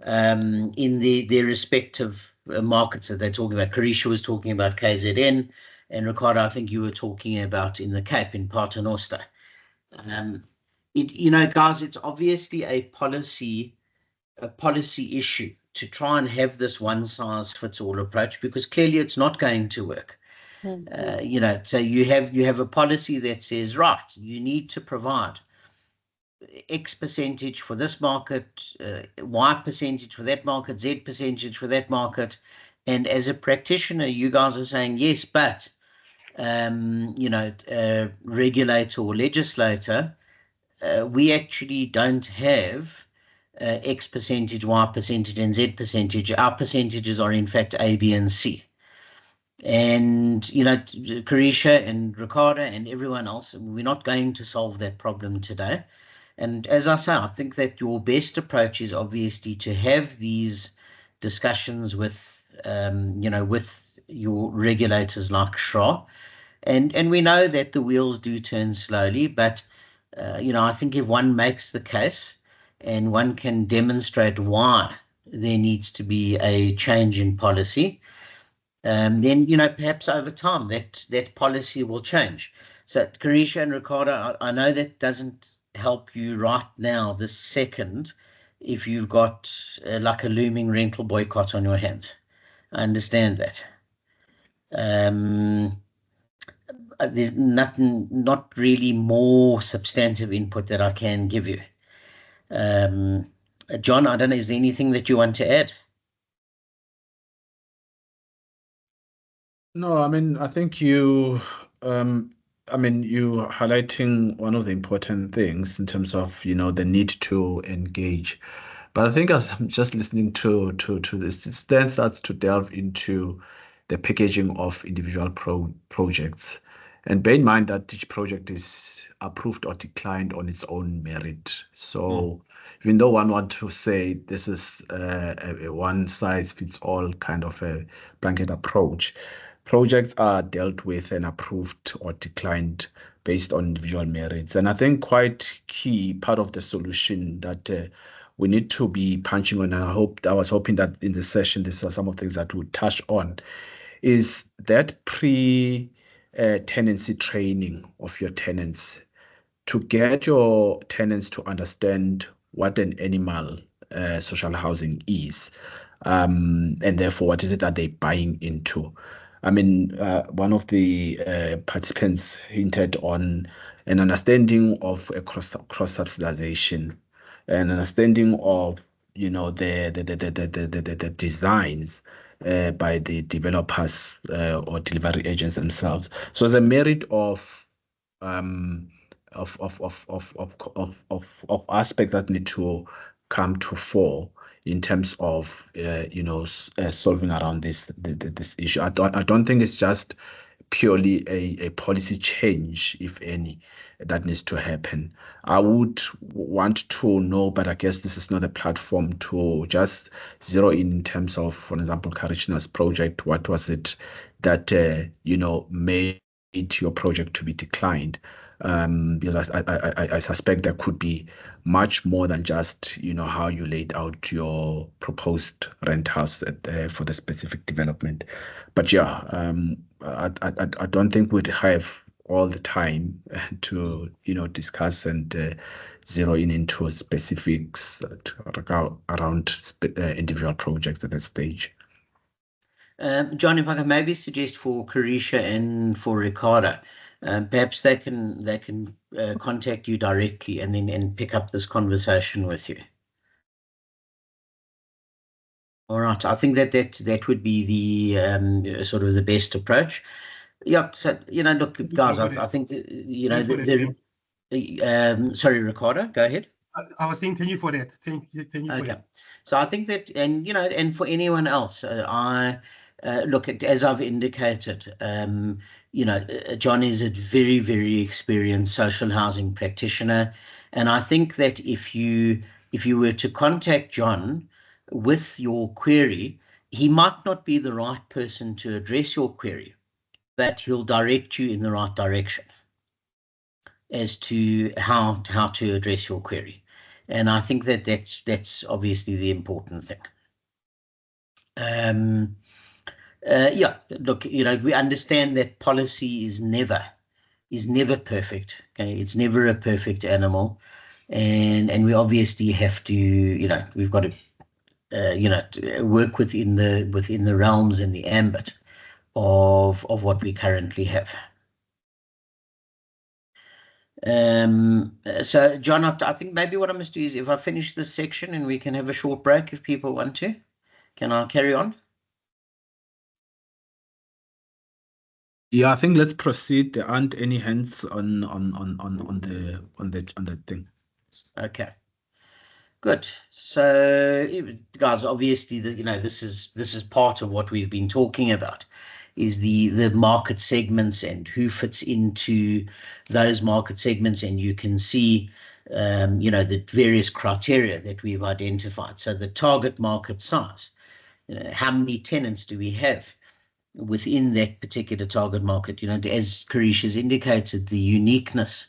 in their respective markets that they're talking about. Carisha was talking about KZN, and Ricardo, I think you were talking about in the Cape, in Paternoster. You know, guys, it's obviously a policy issue to try and have this one-size-fits-all approach, because clearly it's not going to work. You know, so you have a policy that says, right, you need to provide X percentage for this market, Y percentage for that market, Z percentage for that market. And as a practitioner, you guys are saying, yes, but, you know, regulator or legislator, we actually don't have X percentage, Y percentage, and Z percentage. Our percentages are in fact A, B, and C. And, you know, Carisha and Ricardo and everyone else, we're not going to solve that problem today. And as I say, I think that your best approach is obviously to have these discussions with, you know, with your regulators like SHRA. And we know that the wheels do turn slowly, but, you know, I think if one makes the case and one can demonstrate why there needs to be a change in policy, then, you know, perhaps over time that policy will change. So Carisha and Ricardo, I know that doesn't help you right now, this second, if you've got like a looming rental boycott on your hands. I understand that. There's not really more substantive input that I can give you. John, I don't know, is there anything that you want to add? No, I mean, I think you highlighting one of the important things in terms of, you know, the need to engage. But I think as I'm just listening to this, it then starts to delve into the packaging of individual projects. And bear in mind that each project is approved or declined on its own merit. So even though one wants to say this is a one-size-fits-all kind of a blanket approach, projects are dealt with and approved or declined based on individual merits. And I think quite key part of the solution that we need to be punching on, and I was hoping that in this session, these are some of the things that we'll touch on, is that tenancy training of your tenants, to get your tenants to understand what an animal social housing is, and therefore what is it that they're buying into. I mean, one of the participants hinted on an understanding of a cross subsidization, an understanding of the designs by the developers or delivery agents themselves. So the merit of aspects that need to come to fore in terms of solving around this issue. I don't think it's just purely a policy change, if any, that needs to happen. I would want to know, but I guess this is not a platform to just zero in terms of, for example, Karishna's project. What was it that made your project to be declined? Because I suspect there could be much more than just how you laid out your proposed rent house for the specific development. But yeah, I don't think we'd have all the time to discuss and zero in into specifics around individual projects at this stage. John, if I can maybe suggest for Carisha and for Ricardo, perhaps they can contact you directly and pick up this conversation with you. All right, I think that would be the sort of the best approach. Yeah, so look, guys, I think sorry, Ricardo, go ahead. I was saying, thank you for that. Thank you for that. So I think that, and for anyone else, look, as I've indicated, John is a very, very experienced social housing practitioner, and I think that if you were to contact John with your query, he might not be the right person to address your query, but he'll direct you in the right direction as to how to address your query. And I think that that's obviously the important thing. Yeah, look, we understand that policy is never perfect. Okay, it's never a perfect animal, and we obviously have to, we've got to, to work within the realms and the ambit of what we currently have. So John, I think maybe what I must do is, if I finish this section and we can have a short break if people want to, can I carry on? Yeah, I think let's proceed. There aren't any hands on the thing. Okay, good. So guys, obviously this is part of what we've been talking about, is the market segments and who fits into those market segments. And you can see the various criteria that we've identified. So the target market size, how many tenants do we have within that particular target market? As Karish has indicated, the uniqueness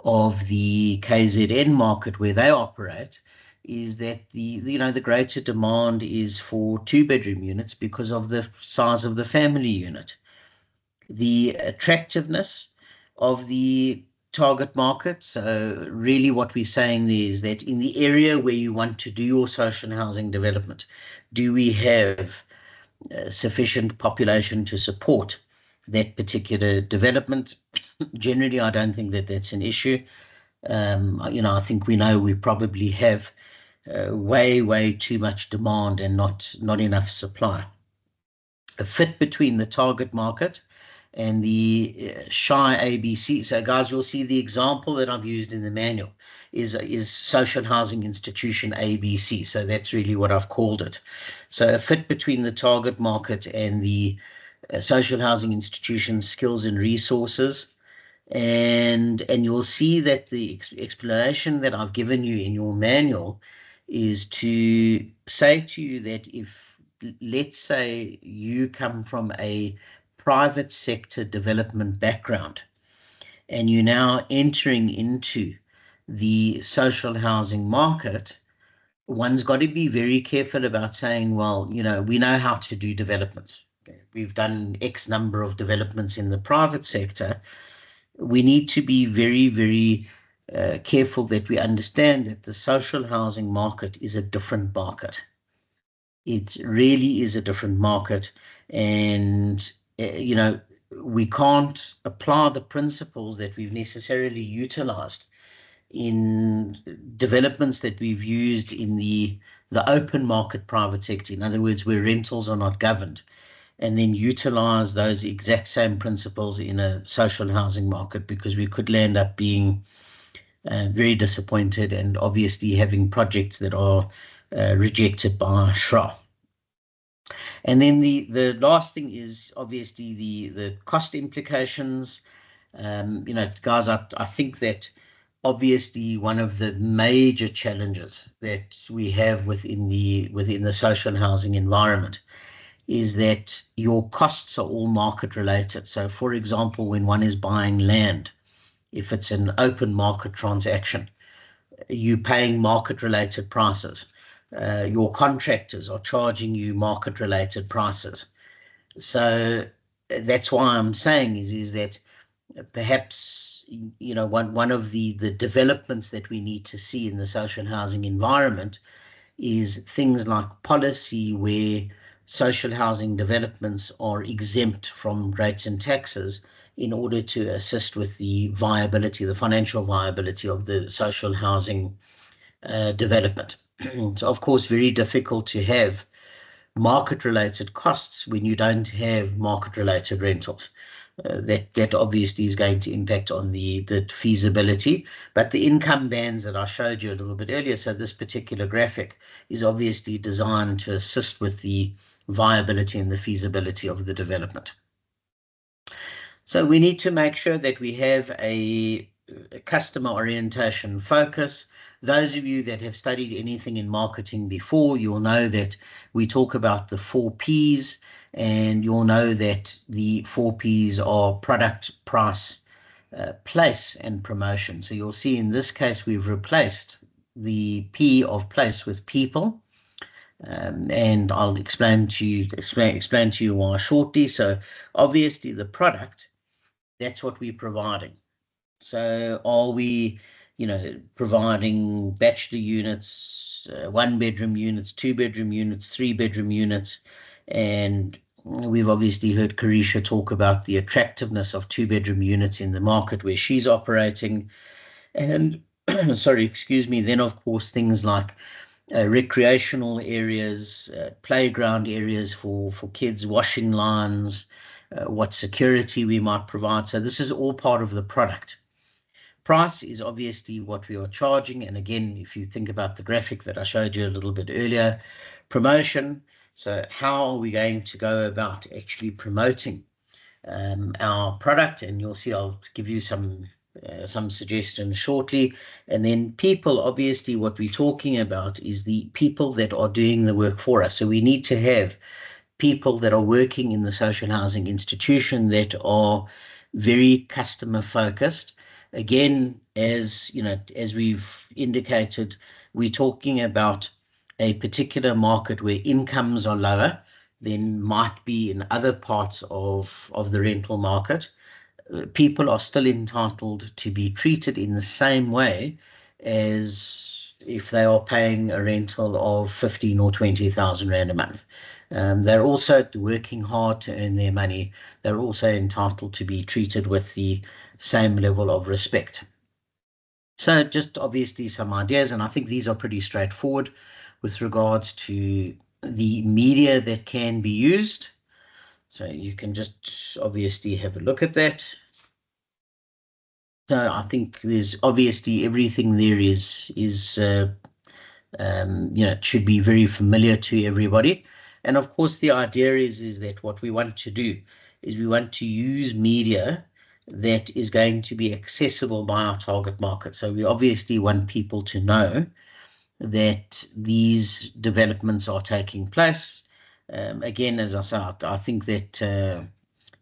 of the KZN market where they operate is that the greater demand is for 2-bedroom units because of the size of the family unit. The attractiveness of the target market. So really what we're saying there is that in the area where you want to do your social housing development, do we have sufficient population to support that particular development? Generally, I don't think that that's an issue. I think we probably have way too much demand and not enough supply. A fit between the target market and the SHI ABC. So guys, you'll see the example that I've used in the manual is social housing institution ABC. So that's really what I've called it. So a fit between the target market and the social housing institution skills and resources. And you'll see that the explanation that I've given you in your manual is to say to you that if, let's say, you come from a private sector development background and you're now entering into the social housing market, one's got to be very careful about saying, well, we know how to do developments. Okay, we've done X number of developments in the private sector. We need to be very, very careful that we understand that the social housing market is a different market. It really is a different market. And you know, we can't apply the principles that we've necessarily utilized in developments that we've used in the open market private sector, in other words, where rentals are not governed, and then utilize those exact same principles in a social housing market, because we could land up being very disappointed and obviously having projects that are rejected by SHRA. And then the last thing is obviously the cost implications. You know, guys, I think that obviously one of the major challenges that we have within the social housing environment is that your costs are all market related. So for example, when one is buying land, if it's an open market transaction, you're paying market related prices. Your contractors are charging you market related prices. So that's why I'm saying is that perhaps, you know, one of the developments that we need to see in the social housing environment is things like policy where social housing developments are exempt from rates and taxes in order to assist with the viability, the financial viability of the social housing development. It's of course very difficult to have market-related costs when you don't have market-related rentals. That obviously is going to impact on the feasibility, but the income bands that I showed you a little bit earlier, so this particular graphic is obviously designed to assist with the viability and the feasibility of the development. So we need to make sure that we have a customer orientation focus. Those of you that have studied anything in marketing before, you'll know that we talk about the 4 Ps, and you'll know that the 4 Ps are product, price, place, and promotion. So you'll see in this case, we've replaced the P of place with people. And I'll explain to you why shortly. So obviously the product, that's what we're providing. So are we, you know, providing bachelor units, 1-bedroom units, 2-bedroom units, 3-bedroom units? And we've obviously heard Carisha talk about the attractiveness of 2-bedroom units in the market where she's operating. And sorry, excuse me, then of course things like recreational areas, playground areas for kids, washing lines, what security we might provide. So this is all part of the product. Price is obviously what we are charging. And again, if you think about the graphic that I showed you a little bit earlier, promotion. So how are we going to go about actually promoting our product? And you'll see I'll give you some suggestions shortly. And then people, obviously what we're talking about is the people that are doing the work for us. So we need to have people that are working in the social housing institution that are very customer focused. Again, as you know, as we've indicated, we're talking about a particular market where incomes are lower than might be in other parts of the rental market. People are still entitled to be treated in the same way as if they are paying a rental of 15 or 20,000 Rand a month. They're also working hard to earn their money. They're also entitled to be treated with the same level of respect. So just obviously some ideas, and I think these are pretty straightforward with regards to the media that can be used. So you can just obviously have a look at that. So I think there's obviously everything there is you know, it should be very familiar to everybody. And of course, the idea is that what we want to do is we want to use media that is going to be accessible by our target market. So we obviously want people to know that these developments are taking place. Again, as I said, I think that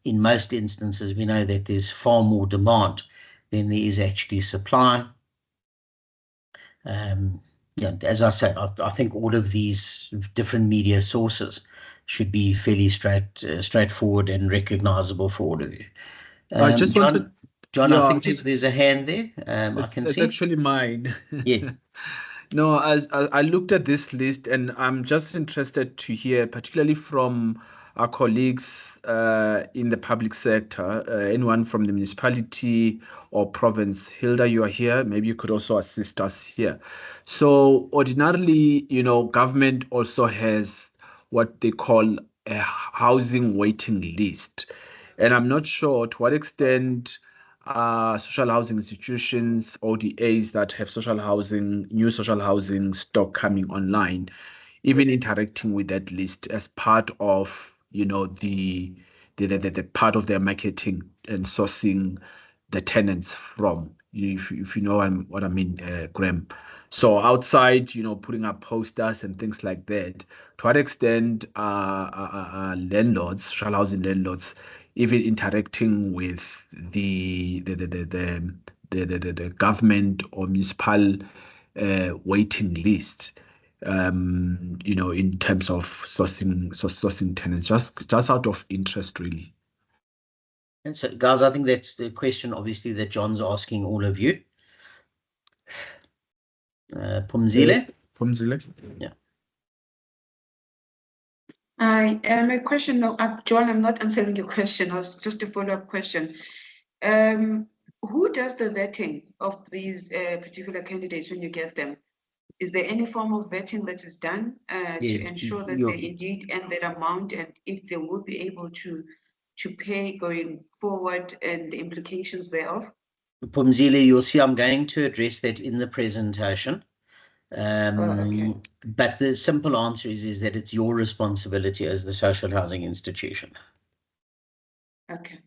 in most instances, we know that there's far more demand than there is actually supply. Yeah, as I said, I think all of these different media sources should be fairly straightforward and recognizable for all of you. I just John, yeah, I think there's a hand there. I can see. It's actually mine. Yeah. No, as I looked at this list, and I'm just interested to hear, particularly from our colleagues in the public sector, anyone from the municipality or province. Hilda, you are here. Maybe you could also assist us here. So ordinarily, government also has what they call a housing waiting list. And I'm not sure to what extent social housing institutions, ODAs that have new social housing stock coming online, even interacting with that list as part of the part of their marketing and sourcing the tenants from, if you know what I mean, Graham. So outside, putting up posters and things like that, to what extent are landlords, social housing landlords, even interacting with the government or municipal waiting list, in terms of sourcing tenants, just out of interest, really. And so, guys, I think that's the question, obviously, that John's asking all of you. Phumzile? Phumzile? Yeah. My question, no, John, I'm not answering your question. It was just a follow-up question. Who does the vetting of these particular candidates when you get them? Is there any form of vetting that is done to ensure that they indeed earn that amount, and if they will be able to pay going forward and the implications thereof? Phumzile, you'll see I'm going to address that in the presentation. Okay. But the simple answer is that it's your responsibility as the social housing institution. Okay.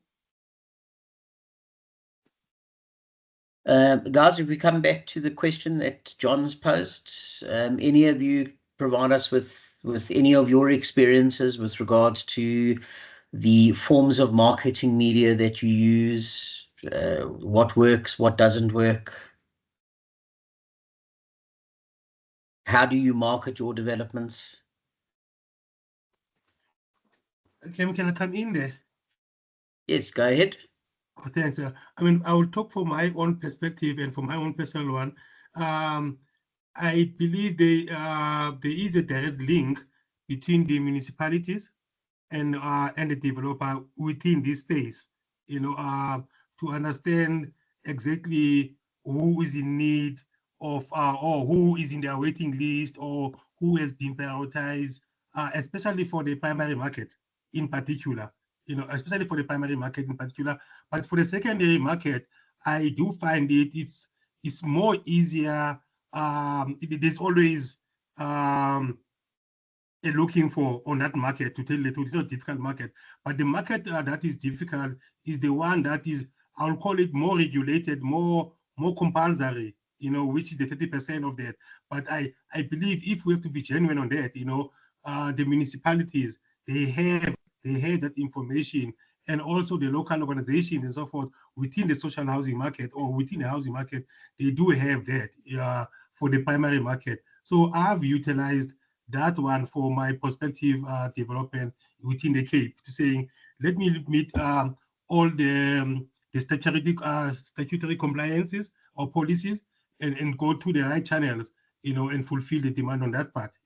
Guys, if we come back to the question that John's posed, any of you provide us with any of your experiences with regards to the forms of marketing media that you use, what works, what doesn't work? How do you market your developments? Can I come in there? Yes, go ahead. Oh, thanks. I mean, I will talk from my own perspective and from my own personal one. I believe there is a direct link between the municipalities and the developer within this space, to understand exactly who is in need of, or who is in their waiting list, or who has been prioritized, especially for the primary market in particular, especially for the primary market in particular. But for the secondary market, I do find it's more easier. There's always looking for on that market, to tell the truth. It's not a difficult market, but the market that is difficult is the one that is, I'll call it, more regulated, more compulsory, which is the 30% of that. But I believe, if we have to be genuine on that, the municipalities, they have that information, and also the local organization and so forth within the social housing market or within the housing market, they do have that for the primary market. So I've utilized that one for my prospective development within the Cape, to saying, let me meet all the statutory compliances or policies, and go to the right channels, and fulfill the demand on that part,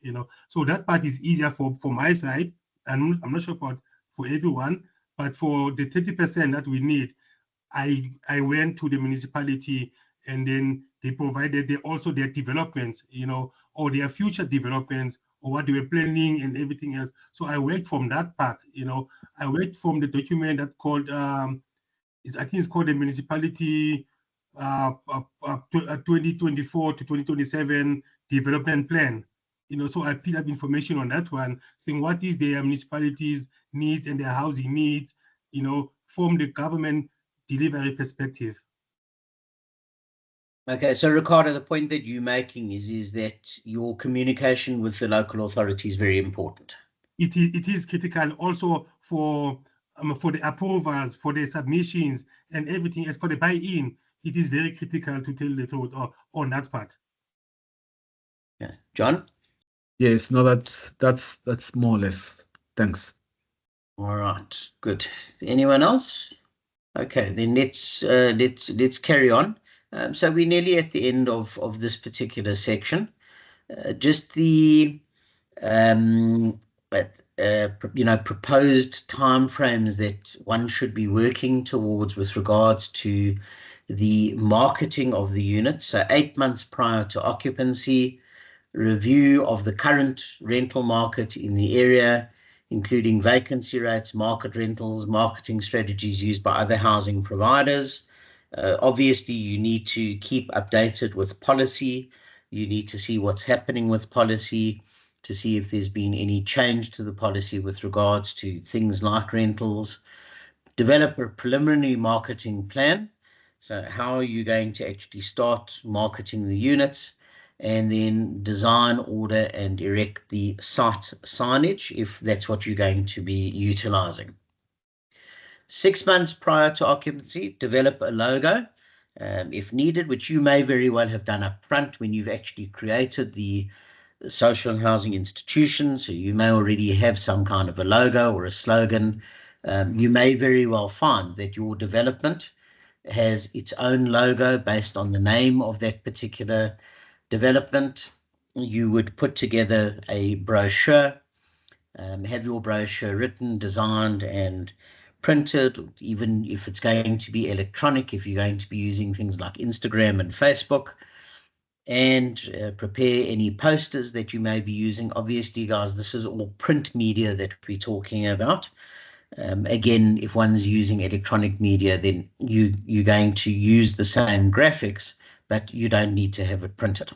So that part is easier for my side, and I'm not sure about for everyone, but for the 30% that we need, I went to the municipality, and then they provided also their developments, or their future developments, or what they were planning and everything else. So I worked from that part, I worked from the document that called, I think it's called the Municipality 2024 to 2027 Development Plan. So I picked up information on that one, saying what is their municipalities' needs and their housing needs, from the government delivery perspective. Okay, so Ricardo, the point that you're making is that your communication with the local authority is very important. It is critical also for the approvals, for the submissions, and everything else, for the buy-in. It is very critical, to tell the truth, on that part. Yeah, John. Yes, no, that's more or less. Thanks. All right, good. Anyone else? Okay, then let's carry on. So we're nearly at the end of this particular section. Just the proposed timeframes that one should be working towards with regards to the marketing of the unit. So 8 months prior to occupancy, review of the current rental market in the area, including vacancy rates, market rentals, marketing strategies used by other housing providers. Obviously, you need to keep updated with policy. You need to see what's happening with policy, to see if there's been any change to the policy with regards to things like rentals. Develop a preliminary marketing plan. So how are you going to actually start marketing the units? And then design, order, and erect the site signage, if that's what you're going to be utilizing. 6 months prior to occupancy, develop a logo, if needed, which you may very well have done up front when you've actually created the social housing institution. So you may already have some kind of a logo or a slogan. You may very well find that your development has its own logo based on the name of that particular development. You would put together a brochure, have your brochure written, designed, and printed, even if it's going to be electronic, if you're going to be using things like Instagram and Facebook, and prepare any posters that you may be using. Obviously, guys, this is all print media that we're talking about. Again, if one's using electronic media, then you're going to use the same graphics, but you don't need to have it printed.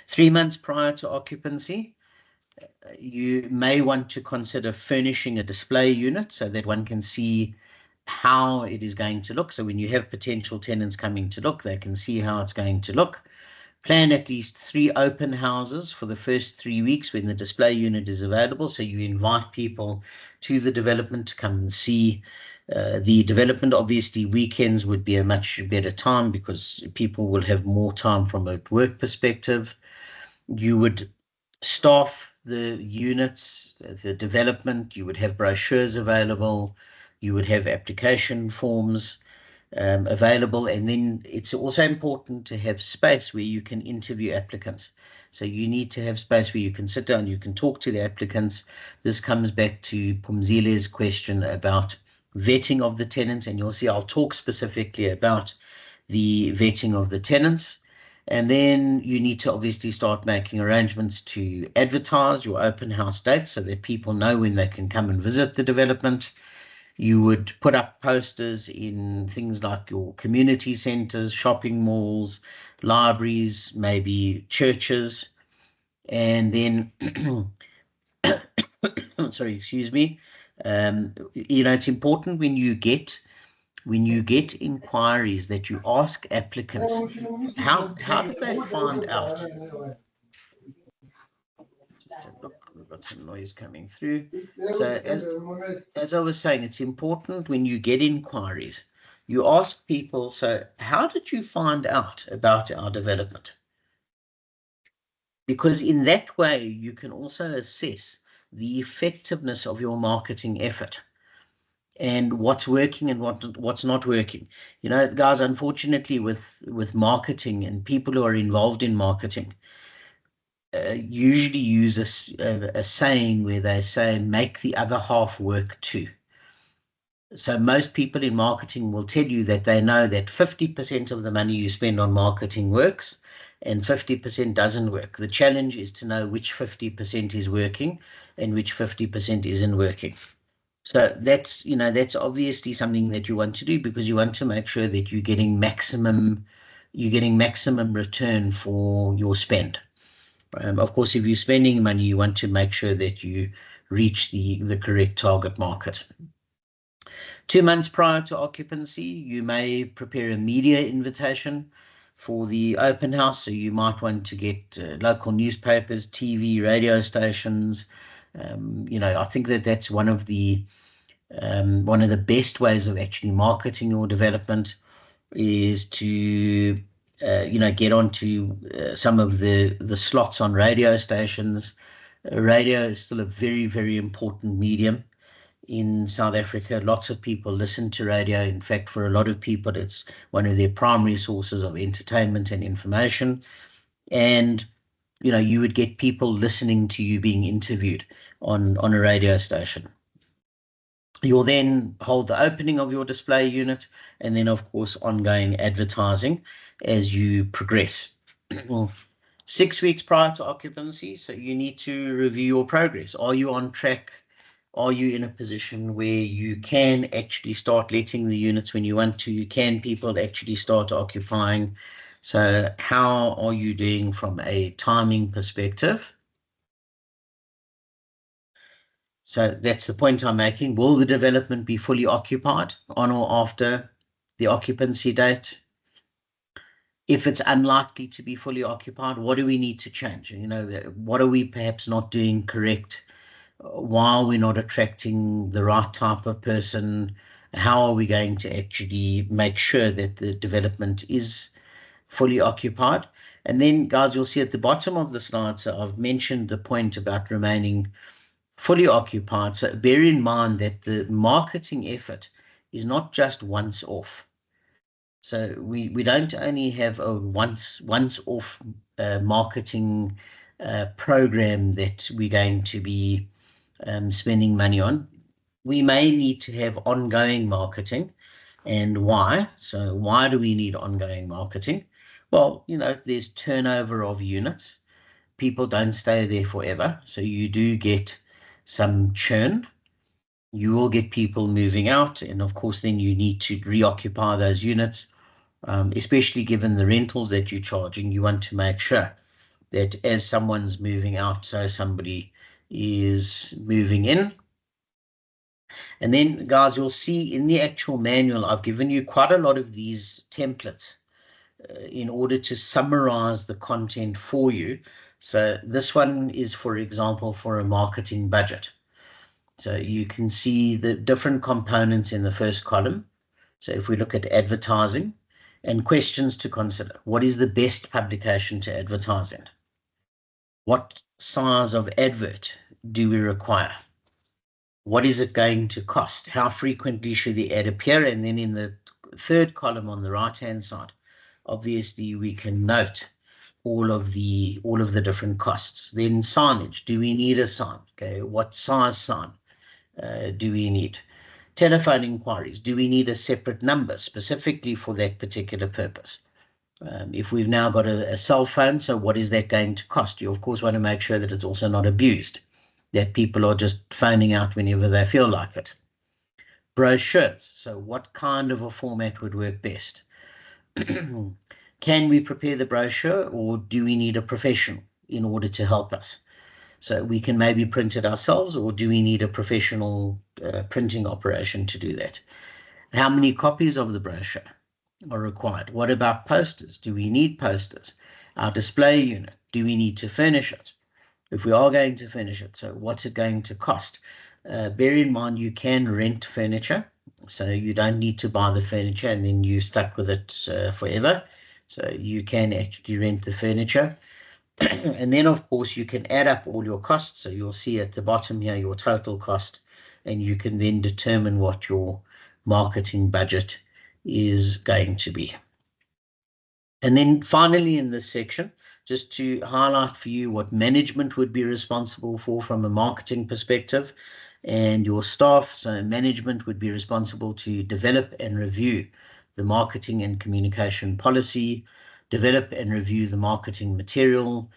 3 months prior to occupancy, you may want to consider furnishing a display unit so that one can see how it is going to look. So when you have potential tenants coming to look, they can see how it's going to look. Plan at least 3 open houses for the first 3 weeks when the display unit is available. So you invite people to the development to come and see the development. Obviously, weekends would be a much better time because people will have more time from a work perspective. You would staff the units, the development. You would have brochures available. You would have application forms available. And then it's also important to have space where you can interview applicants. So you need to have space where you can sit down, you can talk to the applicants. This comes back to Pumzile's question about vetting of the tenants, and you'll see I'll talk specifically about the vetting of the tenants. And then you need to obviously start making arrangements to advertise your open house dates so that people know when they can come and visit the development. You would put up posters in things like your community centers, shopping malls, libraries, maybe churches. And then, sorry, excuse me. It's important when you get inquiries that you ask applicants, how did they find out? Look, we've got some noise coming through. So as I was saying, it's important when you get inquiries, you ask people, so how did you find out about our development? Because in that way, you can also assess the effectiveness of your marketing effort and what's working and what's not working. You know, guys, unfortunately with marketing and people who are involved in marketing, usually use a saying where they say, make the other half work too. So most people in marketing will tell you that they know that 50% of the money you spend on marketing works and 50% doesn't work. The challenge is to know which 50% is working and which 50% isn't working. So that's obviously something that you want to do, because you want to make sure that you're getting maximum return for your spend. Of course, if you're spending money, you want to make sure that you reach the correct target market. 2 months prior to occupancy, you may prepare a media invitation for the open house. So you might want to get local newspapers, TV, radio stations. I think that's one of the best ways of actually marketing your development is to get onto some of the slots on radio stations. Radio is still a very, very important medium in South Africa. Lots of people listen to radio. In fact, for a lot of people, it's one of their primary sources of entertainment and information. And you know, you would get people listening to you being interviewed on a radio station. You'll then hold the opening of your display unit, and then, of course, ongoing advertising as you progress. 6 weeks prior to occupancy, so you need to review your progress. Are you on track? Are you in a position where you can actually start letting the units when you want to? Can people actually start occupying? So how are you doing from a timing perspective? So that's the point I'm making. Will the development be fully occupied on or after the occupancy date? If it's unlikely to be fully occupied, what do we need to change? You know, what are we perhaps not doing correct? Why are we not attracting the right type of person? How are we going to actually make sure that the development is fully occupied? And then, guys, you'll see at the bottom of the slide, so I've mentioned the point about remaining fully occupied. So bear in mind that the marketing effort is not just once off. So we don't only have a once off marketing program that we're going to be spending money on. We may need to have ongoing marketing. And why? So why do we need ongoing marketing? Well, you know, there's turnover of units. People don't stay there forever. So you do get some churn. You will get people moving out. And of course, then you need to reoccupy those units, especially given the rentals that you're charging. You want to make sure that as someone's moving out, so somebody is moving in. And then, guys, you'll see in the actual manual, I've given you quite a lot of these templates in order to summarize the content for you. So this one is, for example, for a marketing budget. So you can see the different components in the first column. So if we look at advertising and questions to consider, what is the best publication to advertise in? What size of advert do we require? What is it going to cost? How frequently should the ad appear? And then in the third column on the right-hand side, obviously we can note all of the different costs. Then signage, do we need a sign? Okay, what size sign do we need? Telephone inquiries, do we need a separate number specifically for that particular purpose? If we've now got a cell phone, so what is that going to cost? You, of course, want to make sure that it's also not abused, that people are just phoning out whenever they feel like it. Brochures, so what kind of a format would work best? Can we prepare the brochure, or do we need a professional in order to help us? So we can maybe print it ourselves, or do we need a professional printing operation to do that? How many copies of the brochure are required? What about posters? Do we need posters? Our display unit, do we need to furnish it? If we are going to furnish it, so what's it going to cost? Bear in mind, you can rent furniture, so you don't need to buy the furniture and then you're stuck with it forever. So you can actually rent the furniture. And then, of course, you can add up all your costs. So you'll see at the bottom here your total cost, and you can then determine what your marketing budget is going to be. And then finally in this section, just to highlight for you what management would be responsible for from a marketing perspective, and your staff. So management would be responsible to develop and review the marketing and communication policy, develop and review the marketing material,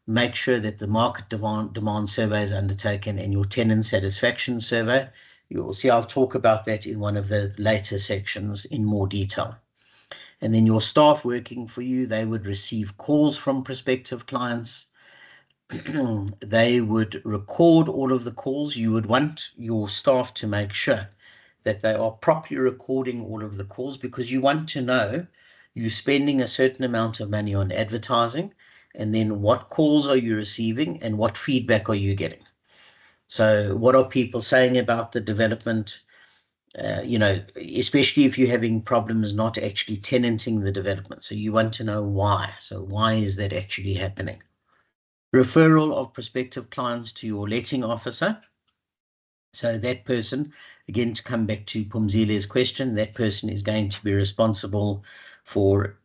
make sure that the market demand survey is undertaken, and your tenant satisfaction survey. You will see I'll talk about that in one of the later sections in more detail. And then your staff working for you, they would receive calls from prospective clients. They would record all of the calls. You would want your staff to make sure that they are properly recording all of the calls, because you want to know you're spending a certain amount of money on advertising, and then what calls are you receiving and what feedback are you getting? So what are people saying about the development? You know, especially if you're having problems not actually tenanting the development. So you want to know why. So why is that actually happening? Referral of prospective clients to your letting officer. So that person, again, to come back to Pumzile's question, that person is going to be responsible for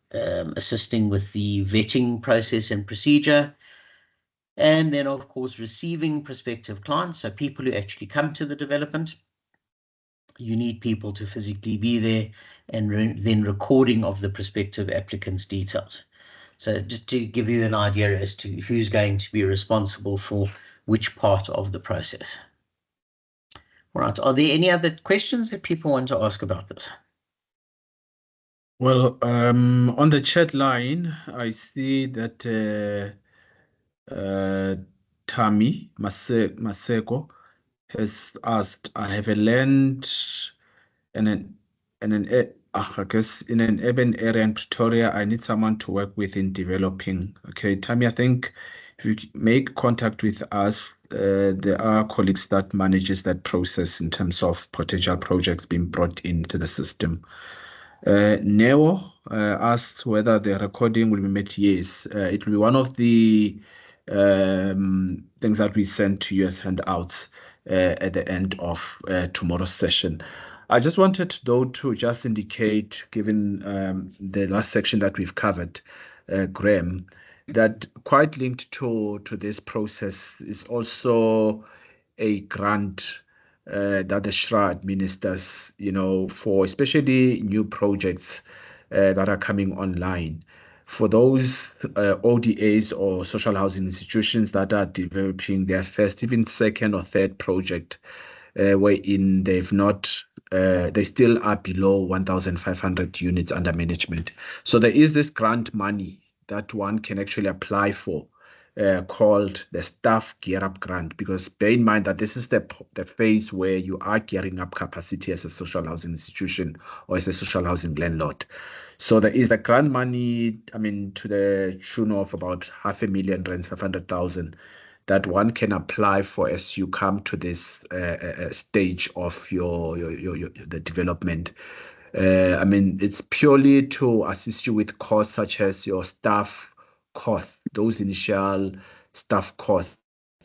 assisting with the vetting process and procedure. And then, of course, receiving prospective clients, so people who actually come to the development. You need people to physically be there, and then recording of the prospective applicants' details. So just to give you an idea as to who's going to be responsible for which part of the process. All right, are there any other questions that people want to ask about this? Well, on the chat line, I see that Tami Maseko has asked, I have a land I guess in an urban area in Pretoria. I need someone to work with in developing. Okay, Tami, I think if you make contact with us, there are colleagues that manages that process in terms of potential projects being brought into the system. Neo asked whether the recording will be made. Yes, it will be one of the things that we send to you as handouts at the end of tomorrow's session. I just wanted, though, to just indicate, given the last section that we've covered, Graham, that quite linked to this process is also a grant that the SHRA administers, for especially new projects that are coming online. For those ODAs or social housing institutions that are developing their first, even second or third project, wherein they still are below 1,500 units under management. So there is this grant money that one can actually apply for, called the Staff Gear Up Grant, because bear in mind that this is the phase where you are gearing up capacity as a social housing institution or as a social housing landlord. So there is the grant money, to the tune of about R500,000, 500,000, that one can apply for as you come to this stage of the development. It's purely to assist you with costs such as your staff costs, those initial staff costs,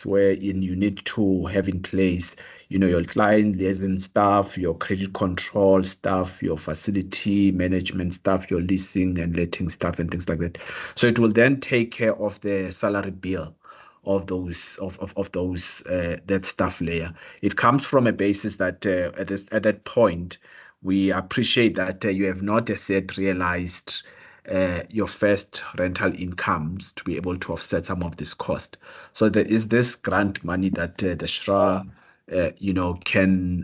wherein you need to have in place, your client liaison staff, your credit control staff, your facility management staff, your leasing and letting staff, and things like that. So it will then take care of the salary bill of those that staff layer. It comes from a basis that at that point we appreciate that you have not as yet realized your first rental incomes to be able to offset some of this cost. So there is this grant money that the SHRA can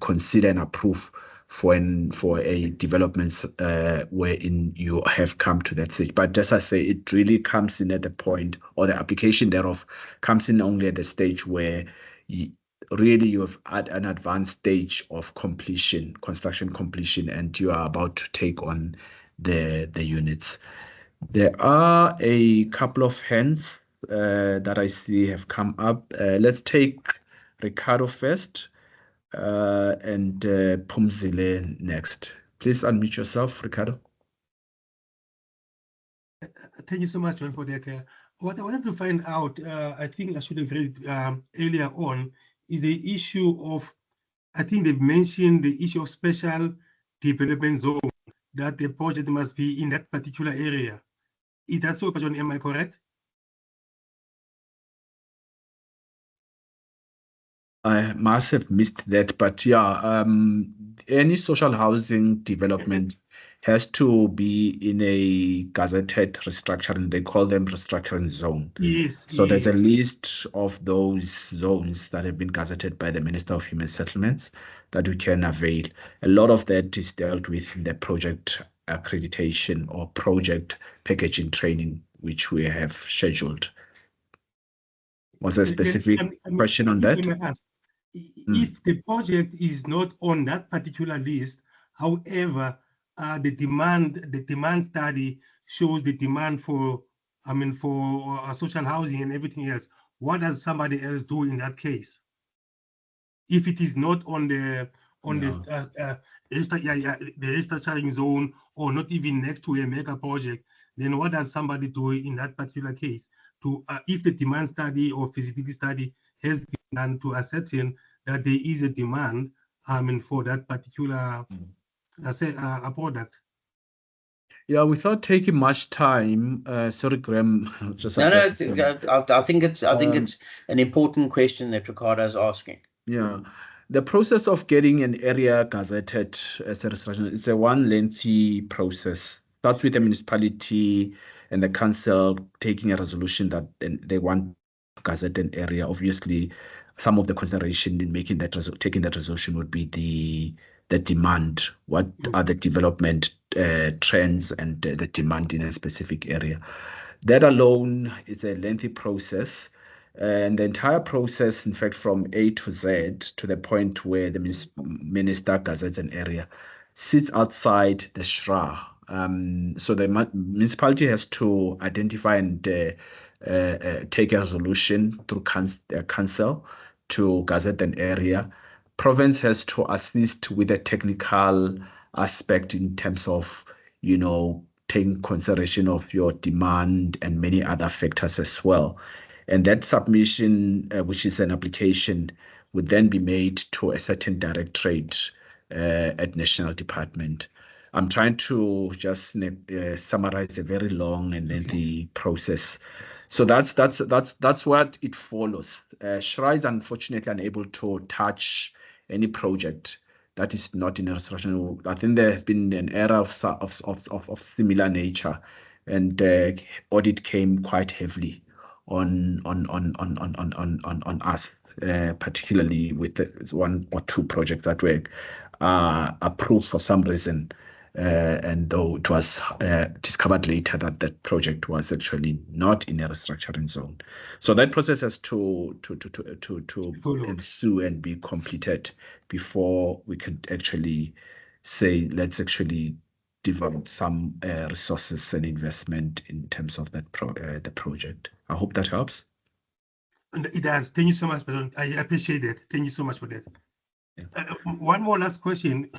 consider and approve for a development wherein you have come to that stage. But just as I say, it really comes in at the point, or the application thereof comes in only at the stage where you have at an advanced stage of construction completion, and you are about to take on the units. There are a couple of hands that I see have come up. Let's take Ricardo first, and Phumzile next. Please unmute yourself, Ricardo. Thank you so much, John, for that. What I wanted to find out, I think I should have raised earlier on, is the issue of, I think they've mentioned the issue of special development zone, that the project must be in that particular area. Is that so, John? Am I correct? I must have missed that, but yeah, any social housing development has to be in a gazetted restructuring. They call them restructuring zone. Yes. So there's a list of those zones that have been gazetted by the Minister of Human Settlements that we can avail. A lot of that is dealt with in the project accreditation or project packaging training, which we have scheduled. Was there a specific question on that? If the project is not on that particular list, however, the demand study shows the demand for social housing and everything else, what does somebody else do in that case? If it is not on the restructuring zone, or not even next to a mega project, then what does somebody do in that particular case? If the demand study or feasibility study has been done to ascertain that there is a demand for that particular a product. Yeah, without taking much time, sorry, Graham, just No, adjusting. I think it's an important question that Ricardo is asking. Yeah, the process of getting an area gazetted as a restriction is a one lengthy process. Starts with the municipality and the council taking a resolution that they want to gazette an area. Obviously, some of the consideration in making that taking that resolution would be the demand. What are the development trends and the demand in a specific area? That alone is a lengthy process. And the entire process, in fact, from A to Z to the point where the minister gazettes an area, sits outside the SHRA. So the municipality has to identify and take a resolution through council to gazette an area. Province has to assist with the technical aspect in terms of, taking consideration of your demand and many other factors as well. And that submission, which is an application, would then be made to a certain directorate at National Department. I'm trying to just summarize a very long and lengthy process. So that's what it follows. SHRA is unfortunately unable to touch any project that is not in a restriction. I think there has been an era of similar nature, and audit came quite heavily on us, particularly with the one or two projects that were approved for some reason, and though it was discovered later that that project was actually not in a restructuring zone. So that process has to ensue and be completed before we could actually say, let's actually devote some resources and investment in terms of that the project. I hope that helps. And it does. Thank you so much, President. I appreciate it. Thank you so much for that. Yeah. One more last question,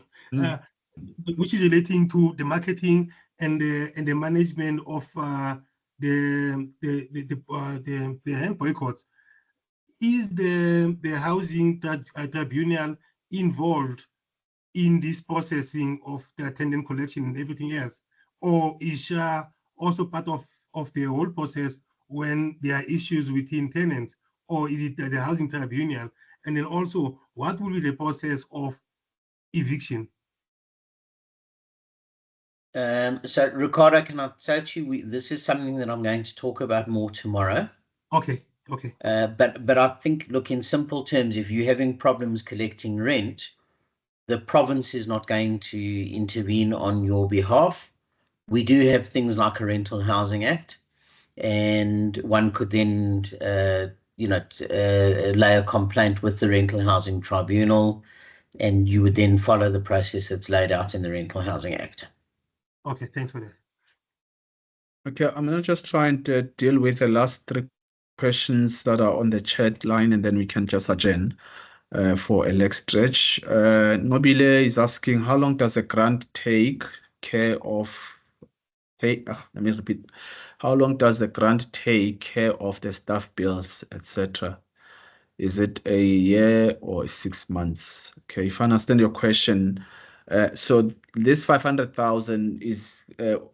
which is relating to the marketing and the management of the rent boycotts. Is the housing tribunal involved in this processing of the attendant collection and everything else, or is SHRA also part of the whole process when there are issues within tenants, or is it the housing tribunal? And then also, what will be the process of eviction? So Ricardo, can I say to you, this is something that I'm going to talk about more tomorrow. Okay. But I think, look, in simple terms, if you're having problems collecting rent, the province is not going to intervene on your behalf. We do have things like a Rental Housing Act, and one could then, lay a complaint with the Rental Housing Tribunal, and you would then follow the process that's laid out in the Rental Housing Act. Okay, thanks for that. Okay, I'm going to just try and deal with the last three questions that are on the chat line, and then we can just adjourn for a leg stretch. Nobile is asking, how long does a grant take care of? Let me repeat. How long does the grant take care of the staff bills, etc.? Is it a year or 6 months? Okay, if I understand your question, so this 500,000 is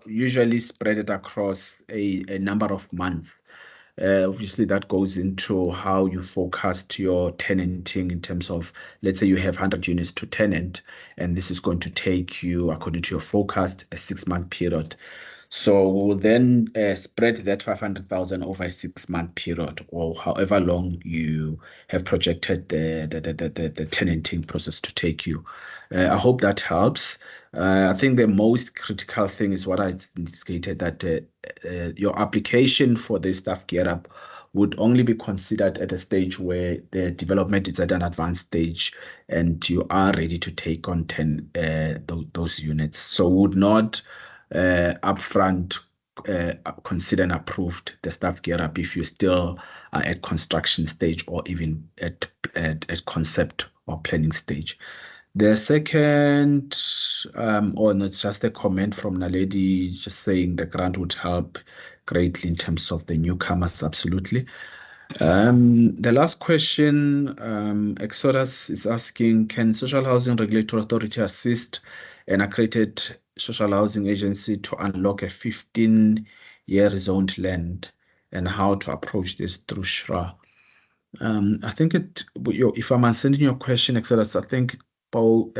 usually spread across a number of months. Obviously, that goes into how you forecast your tenanting in terms of, let's say you have 100 units to tenant, and this is going to take you, according to your forecast, a 6-month period. So we'll then spread that 500,000 over a 6-month period, or however long you have projected the tenanting process to take you. I hope that helps. I think the most critical thing is what I indicated, that your application for the staff gear up would only be considered at a stage where the development is at an advanced stage and you are ready to take on 10 those units. So would not upfront consider and approved the staff gear up if you still are at construction stage or even at concept or planning stage. The second, or not just a comment from Naledi, just saying the grant would help greatly in terms of the newcomers, absolutely. The last question, Exodus is asking, can Social Housing Regulatory Authority assist an accredited social housing agency to unlock a 15-year zoned land and how to approach this through SHRA. I think if I'm answering your question, Exodus, I think Paul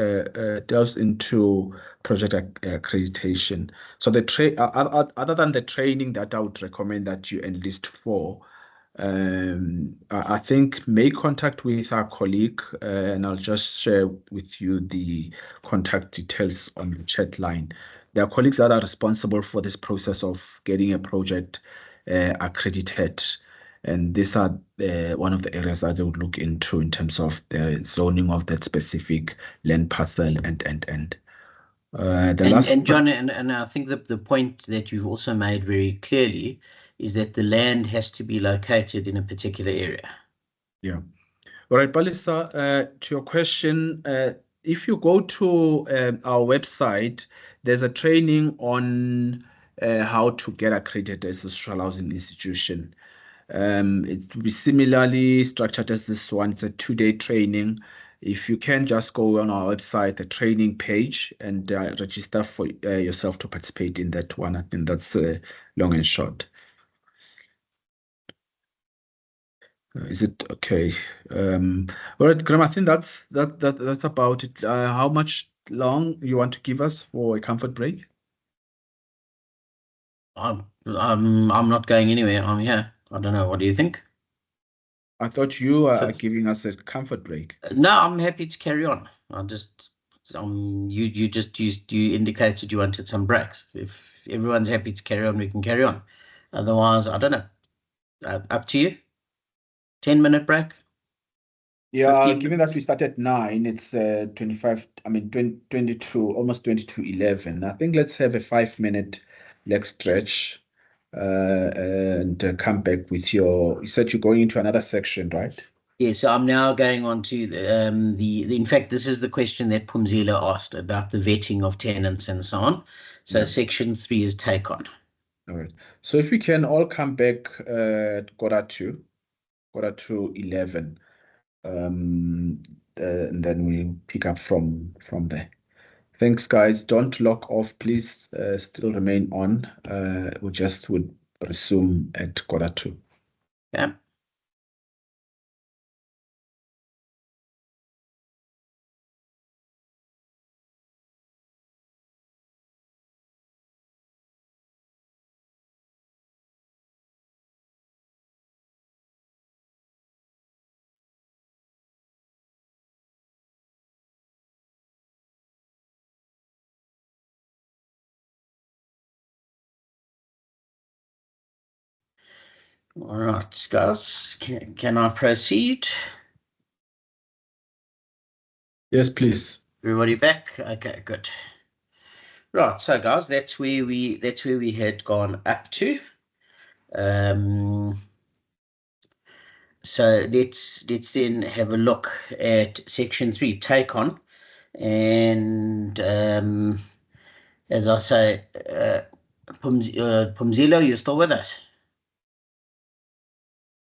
delves into project accreditation. So other than the training that I would recommend that you enlist for, I think make contact with our colleague, and I'll just share with you the contact details on the chat line. There are colleagues that are responsible for this process of getting a project accredited. And these are one of the areas that they would look into in terms of the zoning of that specific land parcel and. John, and I think the point that you've also made very clearly is that the land has to be located in a particular area. Yeah. All right, Palisa, to your question, if you go to our website, there's a training on how to get accredited as a social housing institution. It will be similarly structured as this one. It's a 2-day training. If you can just go on our website, the training page, and register for yourself to participate in that one. I think that's long and short. Is it okay? All right, Graham, I think that's about it. How much long you want to give us for a comfort break? I'm not going anywhere. I'm here. I don't know. What do you think? I thought you are giving us a comfort break. No, I'm happy to carry on. I just you indicated you wanted some breaks. If everyone's happy to carry on, we can carry on. Otherwise, I don't know. Up to you. 10-minute break. Yeah, given that we started 9, it's 22, almost 22:11. I think let's have a 5-minute leg stretch and come back with you said you're going into another section, right? Yes, I'm now going on to the in fact, this is the question that Phumzile asked about the vetting of tenants and so on. So section 3 is take on. All right. So if we can all come back at quarter to 11, and then we'll pick up from there. Thanks, guys. Don't log off, please. Still remain on. We just would resume at quarter to. Yeah. All right, guys, can I proceed? Yes, please. Everybody back? Okay, good. Right, so guys, that's where we had gone up to. So let's then have a look at section 3, take on, and as I say, Phumzile, you're still with us?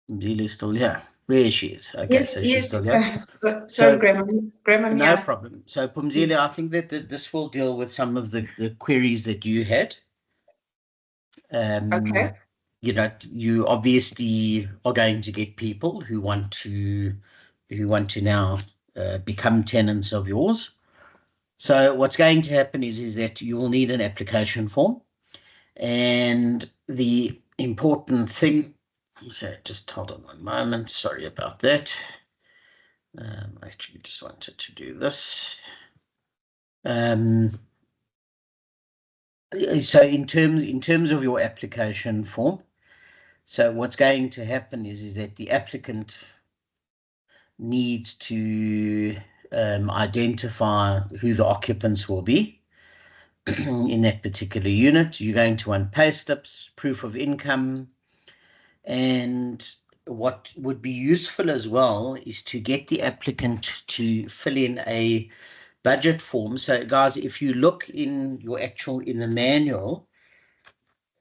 Phumzile is still here. There she is. Okay, yes, so yes, she's still here. Sorry, Graham, no problem. So Phumzile, I think that this will deal with some of the queries that you had. Okay. You know, you obviously are going to get people who want to now become tenants of yours. So what's going to happen is that you will need an application form, and the important thing. So just hold on one moment. Sorry about that. I actually just wanted to do this. So in terms of your application form, so what's going to happen is that the applicant needs to identify who the occupants will be in that particular unit. You're going to want pay slips, proof of income, and what would be useful as well is to get the applicant to fill in a budget form. So guys, if you look in the manual,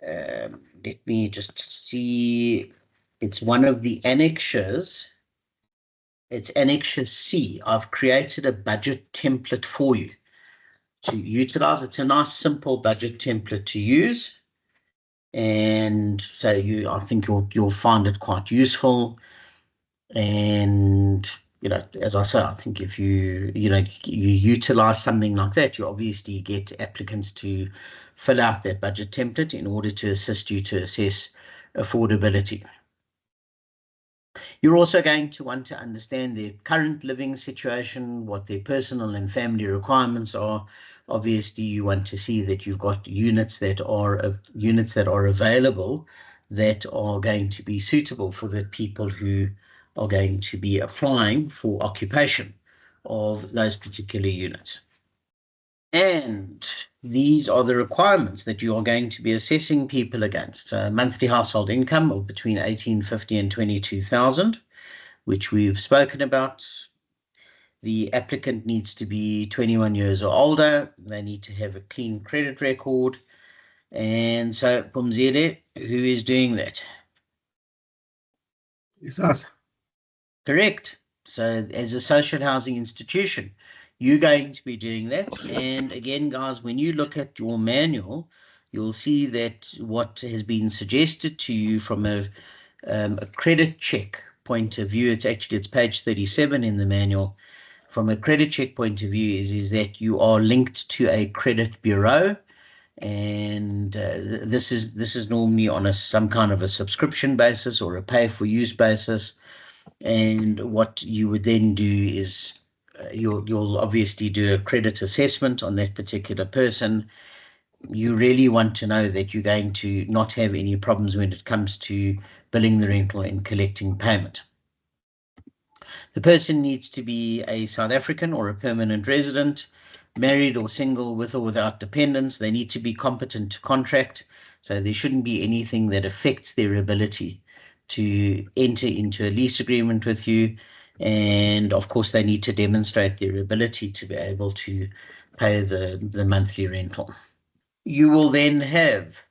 let me just see, it's one of the annexures. It's annexure C. I've created a budget template for you. utilize. It's a nice, simple budget template to use. And so I think you'll find it quite useful. And, as I say, I think if you utilize something like that, you obviously get applicants to fill out that budget template in order to assist you to assess affordability. You're also going to want to understand their current living situation, what their personal and family requirements are. Obviously, you want to see that you've got units that are available that are going to be suitable for the people who are going to be applying for occupation of those particular units. And these are the requirements that you are going to be assessing people against. Monthly household income of between 1850 and 22,000, which we've spoken about. The applicant needs to be 21 years or older. They need to have a clean credit record. And so, Phumzile, who is doing that? It's us. Correct. So as a social housing institution, you're going to be doing that. And again, guys, when you look at your manual, you'll see that what has been suggested to you from a credit check point of view, it's page 37 in the manual. From a credit check point of view is that you are linked to a credit bureau. And this is normally on some kind of a subscription basis or a pay-for-use basis. And what you would then do is you'll obviously do a credit assessment on that particular person. You really want to know that you're going to not have any problems when it comes to billing the rental and collecting payment. The person needs to be a South African or a permanent resident, married or single, with or without dependents. They need to be competent to contract, so there shouldn't be anything that affects their ability to enter into a lease agreement with you. And of course, they need to demonstrate their ability to be able to pay the monthly rental. You will then have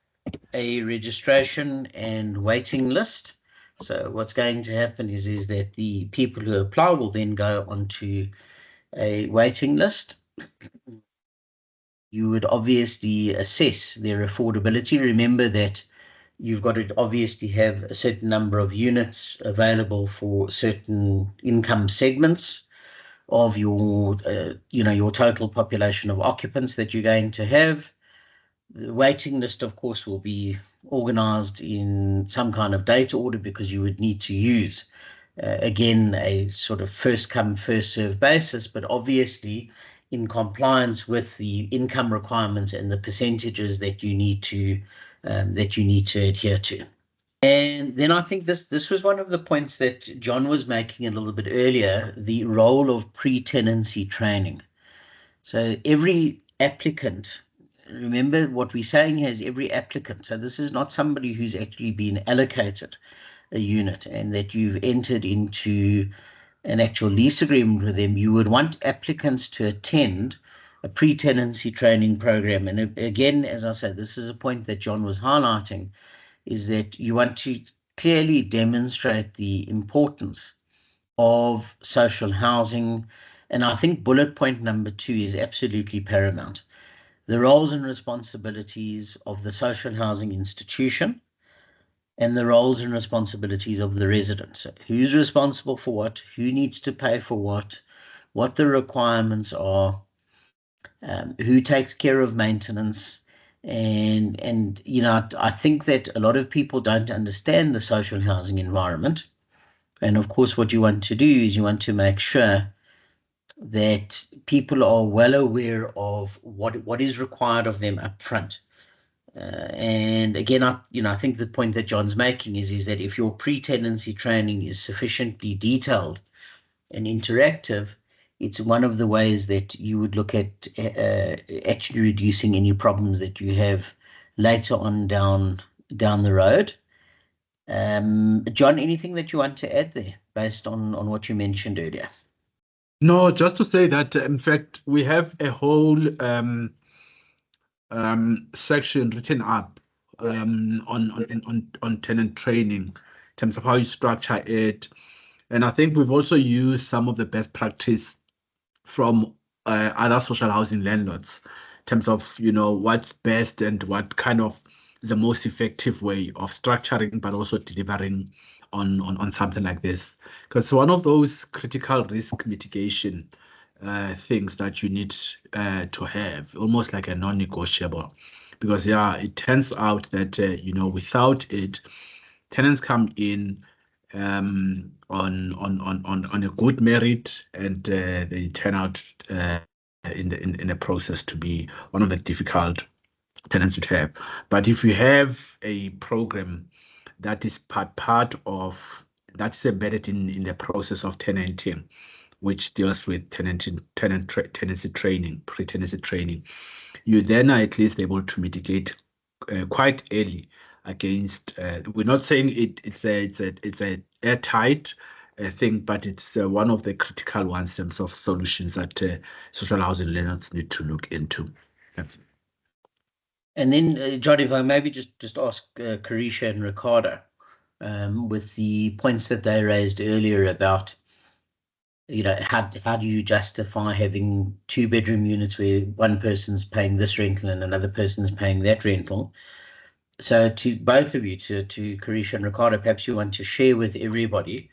a registration and waiting list. So what's going to happen is that the people who apply will then go onto a waiting list. You would obviously assess their affordability. Remember that you've got to obviously have a certain number of units available for certain income segments of your, your total population of occupants that you're going to have. The waiting list, of course, will be organized in some kind of date order because you would need to use, again, a sort of first come, first served basis, but obviously in compliance with the income requirements and the percentages that you need to adhere to. And then I think this was one of the points that John was making a little bit earlier, the role of pre-tenancy training. So every applicant, remember what we're saying here is every applicant. So this is not somebody who's actually been allocated a unit and that you've entered into an actual lease agreement with them. You would want applicants to attend a pre-tenancy training program. And again, as I said, this is a point that John was highlighting, is that you want to clearly demonstrate the importance of social housing. And I think bullet point number 2 is absolutely paramount. The roles and responsibilities of the social housing institution and the roles and responsibilities of the residents. So who's responsible for what, who needs to pay for what the requirements are, who takes care of maintenance. And I think that a lot of people don't understand the social housing environment. And of course, what you want to do is you want to make sure that people are well aware of what is required of them up front. And again, I think the point that John's making is that if your pre-tenancy training is sufficiently detailed and interactive, it's one of the ways that you would look at actually reducing any problems that you have later on down the road. John, anything that you want to add there based on what you mentioned earlier? No, just to say that, in fact, we have a whole section written up on tenant training in terms of how you structure it. And I think we've also used some of the best practice from other social housing landlords in terms of, what's best and what kind of the most effective way of structuring, but also delivering on something like this. Because one of those critical risk mitigation things that you need to have, almost like a non-negotiable. Because, it turns out that, without it, tenants come in on a good merit, and they turn out in the process to be one of the difficult tenants to have. But if you have a program that is part of that's embedded in the process of tenanting, which deals with tenancy training, pre-tenancy training, you then are at least able to mitigate quite early against. We're not saying it's a airtight thing, but it's one of the critical ones in terms of solutions that social housing landlords need to look into. That's it. And then, John, if I maybe just ask Carisha and Ricardo, with the points that they raised earlier about, how do you justify having 2-bedroom units where one person's paying this rental and another person's paying that rental? So to both of you, to Carisha and Ricardo, perhaps you want to share with everybody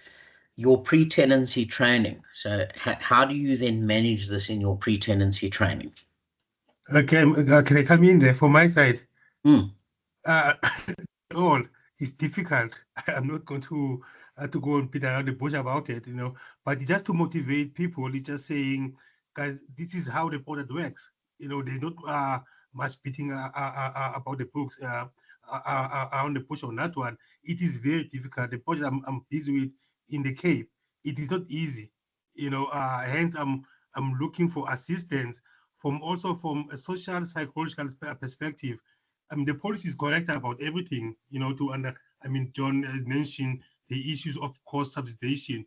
your pre-tenancy training. So how do you then manage this in your pre-tenancy training? Okay, can I come in there for my side? All is difficult. I'm not going to go and beat around the bush about it, but just to motivate people, it's just saying, guys, this is how the product works. There's not much beating about the books around the bush on that one. It is very difficult. The project I'm busy with in the Cape, it is not easy. Hence I'm looking for assistance from a social psychological perspective. The policy is correct about everything, John has mentioned the issues of cost subsidization.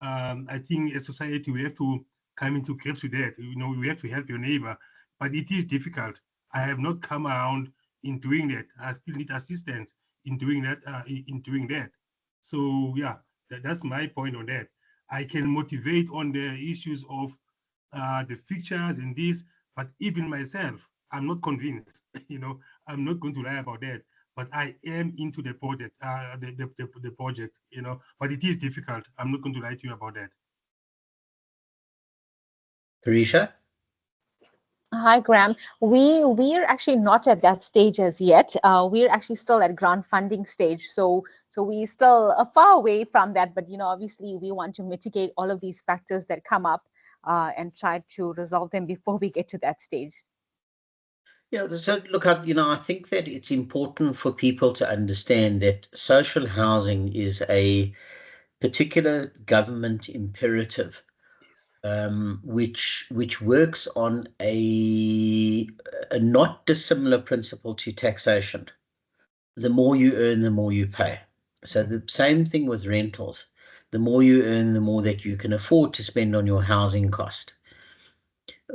I think as society, we have to come into grips with that. We have to help your neighbor, but it is difficult. I have not come around in doing that. I still need assistance in doing that. So yeah, that's my point on that. I can motivate on the issues of the features and this, but even myself, I'm not convinced. I'm not going to lie about that. But I am into the project, the project. But it is difficult. I'm not going to lie to you about that. Carisha? Hi, Graham. We're actually not at that stage as yet. We're actually still at grant funding stage. So we're still far away from that. But, obviously, we want to mitigate all of these factors that come up and try to resolve them before we get to that stage. Yeah, so look, I think that it's important for people to understand that social housing is a particular government imperative, which works on a not dissimilar principle to taxation. The more you earn, the more you pay. So the same thing with rentals. The more you earn, the more that you can afford to spend on your housing cost.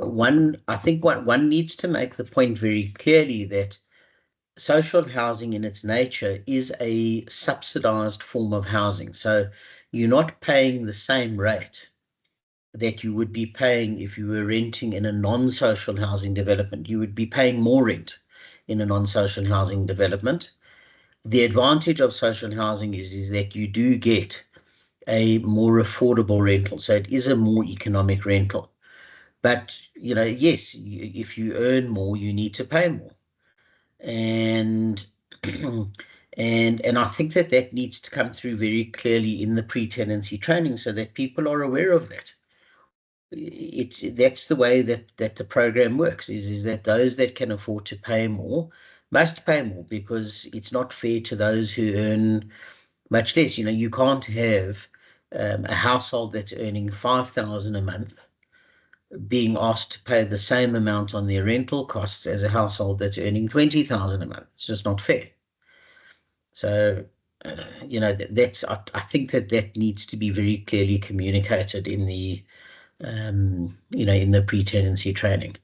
I think one needs to make the point very clearly that social housing in its nature is a subsidized form of housing. So you're not paying the same rate that you would be paying if you were renting in a non-social housing development. You would be paying more rent in a non-social housing development. The advantage of social housing is that you do get a more affordable rental. So it is a more economic rental. But, yes, if you earn more, you need to pay more. And I think that needs to come through very clearly in the pre-tenancy training so that people are aware of that. That's the way that the program works, is that those that can afford to pay more must pay more, because it's not fair to those who earn much less. You can't have a household that's earning 5,000 a month being asked to pay the same amount on their rental costs as a household that's earning 20,000 a month. It's just not fair. So, I think that needs to be very clearly communicated in the, in the pre-tenancy training.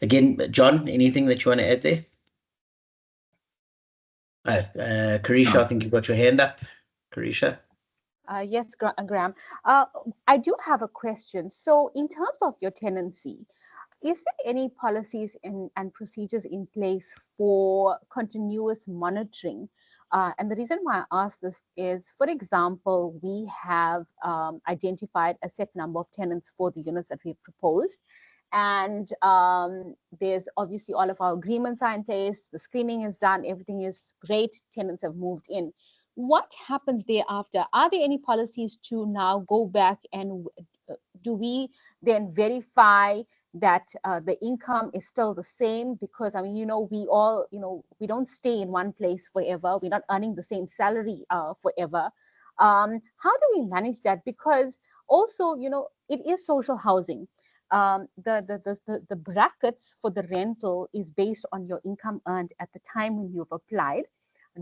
Again, John, anything that you want to add there? Carisha, no. I think you've got your hand up. Carisha? Yes, Graham. I do have a question. So in terms of your tenancy, Is there any policies and procedures in place for continuous monitoring? And the reason why I ask this is, for example, we have identified a set number of tenants for the units that we've proposed. And there's obviously all of our agreements are in place, the screening is done, everything is great, tenants have moved in. What happens thereafter? Are there any policies to now go back and do we then verify that the income is still the same? Because I mean, we all, we don't stay in one place forever. We're not earning the same salary forever. How do we manage that? Because also, it is social housing. The brackets for the rental is based on your income earned at the time when you've applied.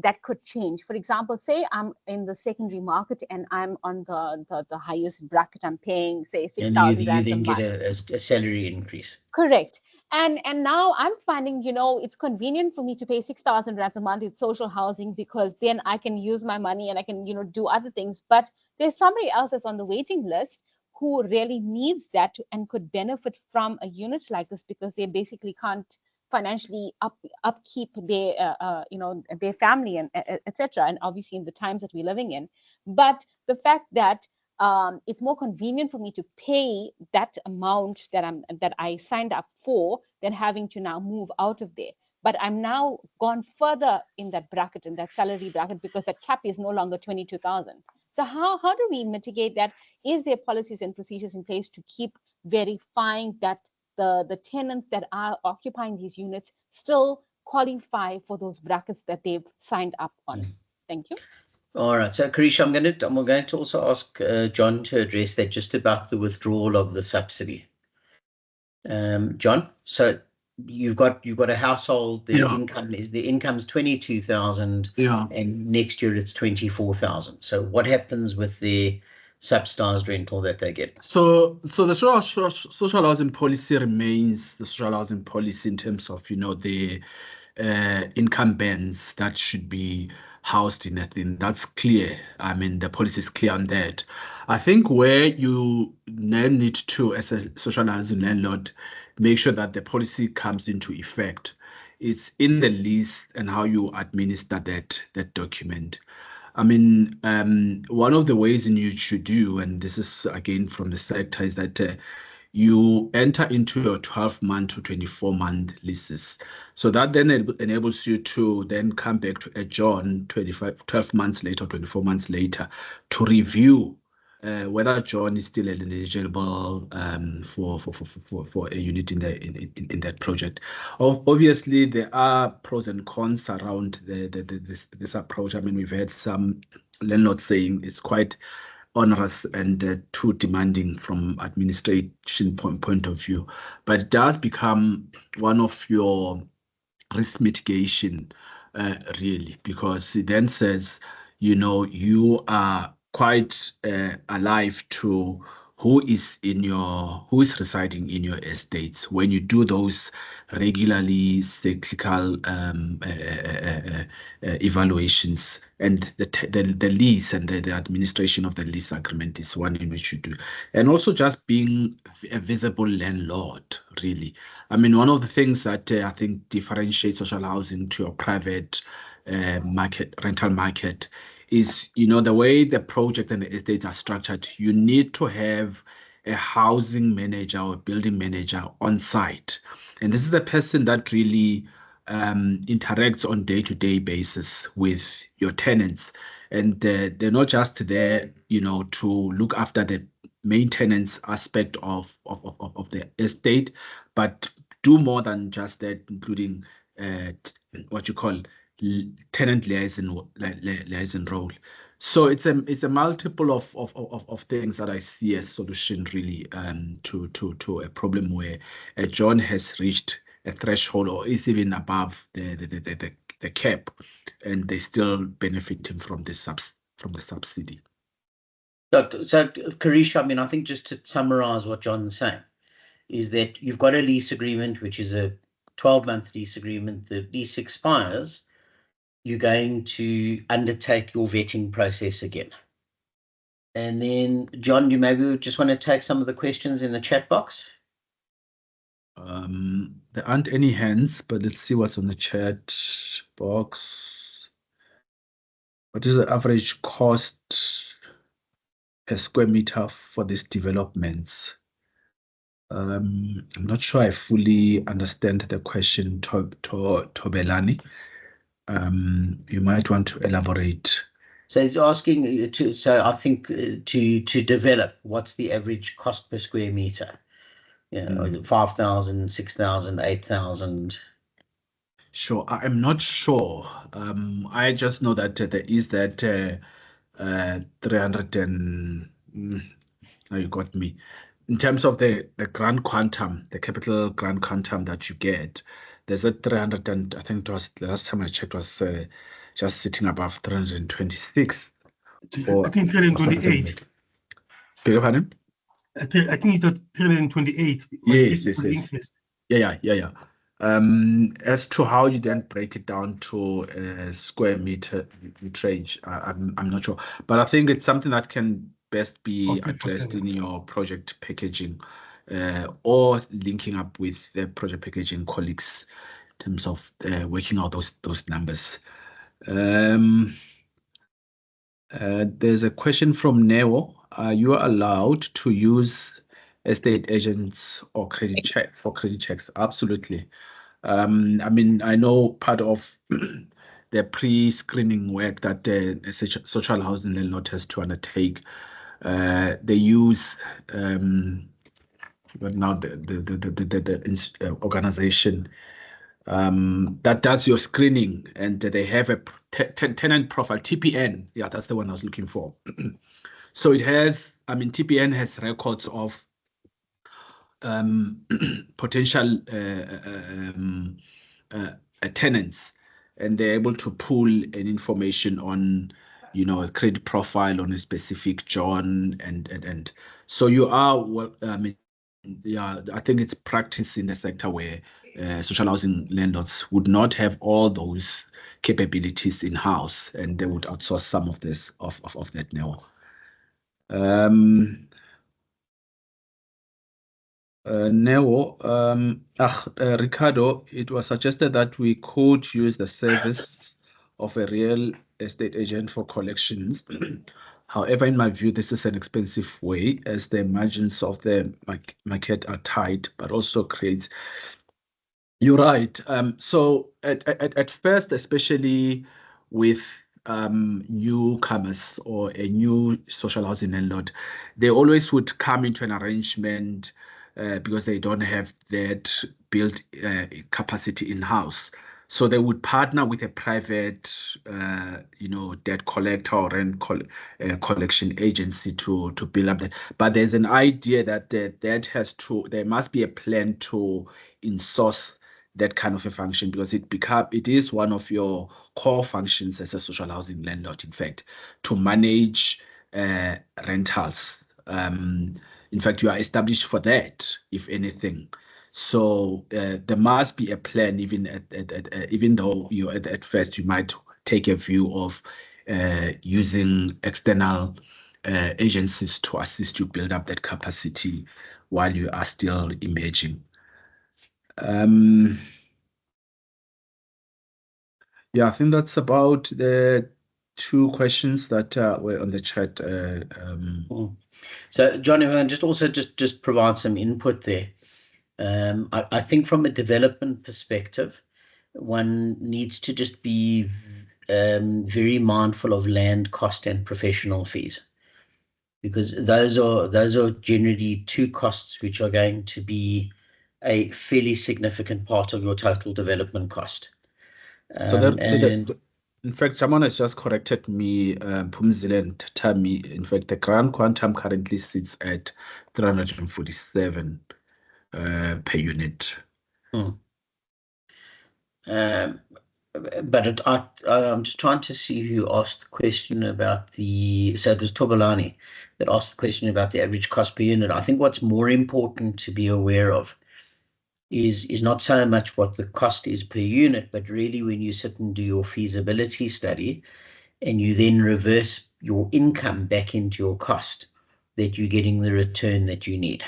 That could change. For example, say I'm in the secondary market and I'm on the highest bracket. I'm paying, say, 6,000 rand a month. You then get a salary increase. Correct. And now I'm finding, it's convenient for me to pay 6,000 rands a month in social housing, because then I can use my money and I can, do other things. But there's somebody else that's on the waiting list who really needs that and could benefit from a unit like this, because they basically can't financially upkeep their their family and etc. And obviously in the times that we're living in, but the fact that it's more convenient for me to pay that amount that I signed up for than having to now move out of there. But I'm now gone further in that bracket, in that salary bracket, because that cap is no longer 22,000. So how do we mitigate that? Is there policies and procedures in place to keep verifying that the tenants that are occupying these units still qualify for those brackets that they've signed up on? Thank you. All right. So, Carisha, I'm going to also ask John to address that, just about the withdrawal of the subsidy. John, so you've got a household. The income's 22,000. Yeah. And next year it's 24,000. So what happens with the subsidized rental that they get? So the social housing policy remains the social housing policy in terms of the income bands that should be housed in a thing. That's clear. I mean, the policy is clear on that. I think where you then need to, as a social housing landlord, make sure that the policy comes into effect. It's in the lease and how you administer that document. I mean, one of the ways in which you do, and this is again from the sector, is that you enter into your 12-month to 24-month leases. So that then enables you to then come back to adjourn 12 months later, 24 months later, to review whether John is still eligible for a unit in that project. Obviously, there are pros and cons around this approach. I mean, we've had some landlords saying it's quite onerous and too demanding from administration point of view, but it does become one of your risk mitigation, really, because it then says, you are quite alive to who is residing in your estates when you do those regularly cyclical evaluations. And the lease and the administration of the lease agreement is one in which you do. And also just being a visible landlord, really. I mean, one of the things that I think differentiates social housing to a private rental market is, the way the project and the estates are structured. You need to have a housing manager or a building manager on site. And this is the person that really interacts on day-to-day basis with your tenants. And they're not just there, to look after the maintenance aspect of the estate, but do more than just that, including what you call tenant liaison role. So it's a multiple of things that I see as solution, really, to a problem where John has reached a threshold or is even above the cap, and they still benefiting from the subsidy. So Carisha, I mean, I think just to summarize what John's saying is that you've got a lease agreement, which is a 12-month lease agreement. The lease expires. You're going to undertake your vetting process again. And then, John, you maybe just want to take some of the questions in the chat box? There aren't any hands, but let's see what's on the chat box. What is the average cost per square meter for these developments? I'm not sure I fully understand the question, Tobelani. You might want to elaborate. So he's asking to, so I think to develop, what's the average cost per square meter? Yeah, 5,000, 6,000, 8,000. Sure, I'm not sure. I just know that there is that 300 and now you got me. In terms of the grant quantum, the capital grant quantum that you get, there's a 300 and I think it was the last time I checked was just sitting above 326. I think 328. Beg your pardon? I think it's 328. Yes. Yeah. As to how you then break it down to square meter meterage, I'm not sure, but I think it's something that can best be addressed in your project packaging, or linking up with the project packaging colleagues in terms of working out those numbers. There's a question from Neo. Are you allowed to use estate agents or credit checks? Absolutely. I mean, I know part of the pre-screening work that the social housing landlord has to undertake. They use but now the organization that does your screening, and they have a tenant profile, TPN. Yeah, that's the one I was looking for. So it has, I mean, TPN has records of potential tenants, and they're able to pull an information on, a credit profile on a specific John, and so you are, well, I mean, yeah, I think it's practice in the sector where social housing landlords would not have all those capabilities in house, and they would outsource some of this of that now. Ricardo, it was suggested that we could use the service of a real estate agent for collections. However, in my view, this is an expensive way, as the margins of the market are tight, but also creates. You're right. So at first, especially with newcomers or a new social housing landlord, they always would come into an arrangement because they don't have that built capacity in house. So they would partner with a private, debt collector or rent collection agency to build up that. But there's an idea that there must be a plan to insource that kind of a function, because it is one of your core functions as a social housing landlord, in fact, to manage rentals. In fact, you are established for that, if anything. So there must be a plan, even though at first you might take a view of using external agencies to assist you build up that capacity while you are still emerging. Yeah, I think that's about the two questions that were on the chat. So, John, if I can just provide some input there. I think from a development perspective, one needs to just be very mindful of land cost and professional fees, because those are generally two costs which are going to be a fairly significant part of your total development cost. In fact, someone has just corrected me, Pumzile and Tami. In fact, the grant quantum currently sits at 347 per unit. But I'm just trying to see who asked the question about so it was Tobelani that asked the question about the average cost per unit. I think what's more important to be aware of is not so much what the cost is per unit, but really when you sit and do your feasibility study and you then reverse your income back into your cost, that you're getting the return that you need.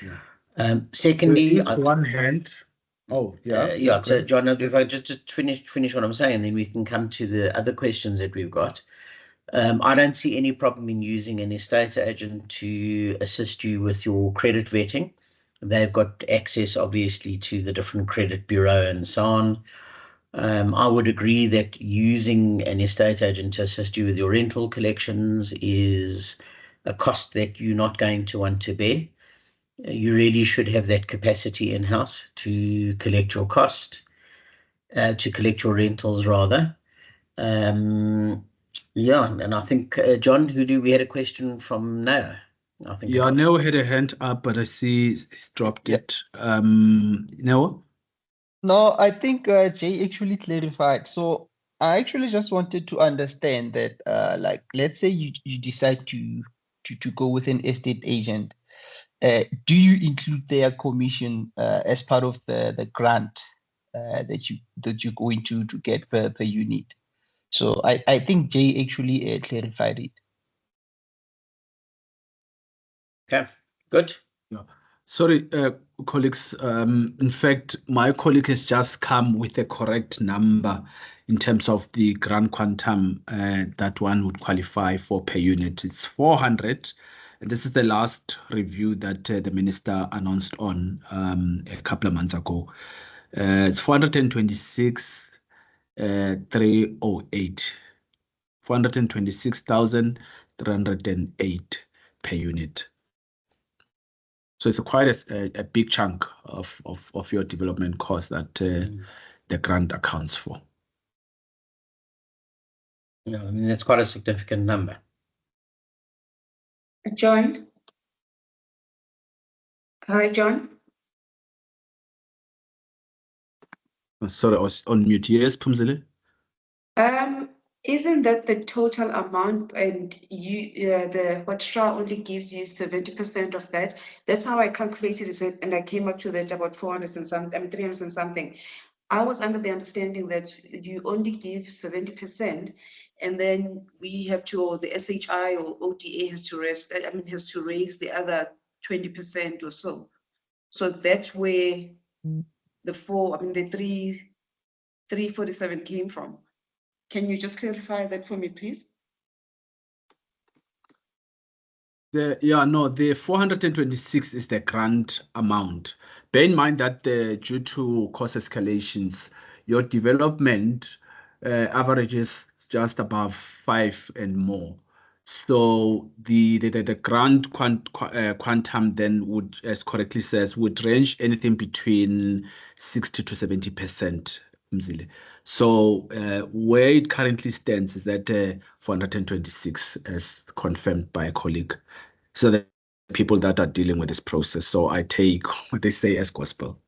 Yeah. Secondly, There is one hand. Oh, yeah. yeah. So, John, if I just finish what I'm saying, then we can come to the other questions that we've got. I don't see any problem in using an estate agent to assist you with your credit vetting. They've got access, obviously, to the different credit bureau and so on. I would agree that using an estate agent to assist you with your rental collections is a cost that you're not going to want to bear. You really should have that capacity in-house to collect your cost, to collect your rentals rather. Yeah, and I think, John, we had a question from Noah, I think. Yeah, Noah had a hand up, but I see he's dropped it. Noah? No, I think Jay actually clarified. So I actually just wanted to understand that, like, let's say you decide to go with an estate agent. Do you include their commission as part of the grant that you're going to get per unit? So I think Jay actually clarified it. Okay, good. Yeah. Sorry, colleagues. In fact, my colleague has just come with a correct number in terms of the grant quantum that one would qualify for per unit. It's 400. And this is the last review that the minister announced on a couple of months ago. It's 426,308. 426,308 per unit. So it's quite a big chunk of your development cost that the grant accounts for. Yeah, I mean, that's quite a significant number. John? Hi, John. Sorry, I was on mute. Yes, Phumzile? Isn't that the total amount, and what SHA only gives you 70% of that? That's how I calculated it, and I came up to that about 400 and something, 300 and something. I was under the understanding that you only give 70%, and then we have to, or the SHI or ODA has to raise the other 20% or so. So that's where the 347 came from. Can you just clarify that for me, please? The 426 is the grant amount. Bear in mind that due to cost escalations, your development averages just above 5 and more. So the grant quantum then would, as correctly says, would range anything between 60 to 70%. So where it currently stands is that 426, as confirmed by a colleague. So the people that are dealing with this process. So I take what they say as gospel.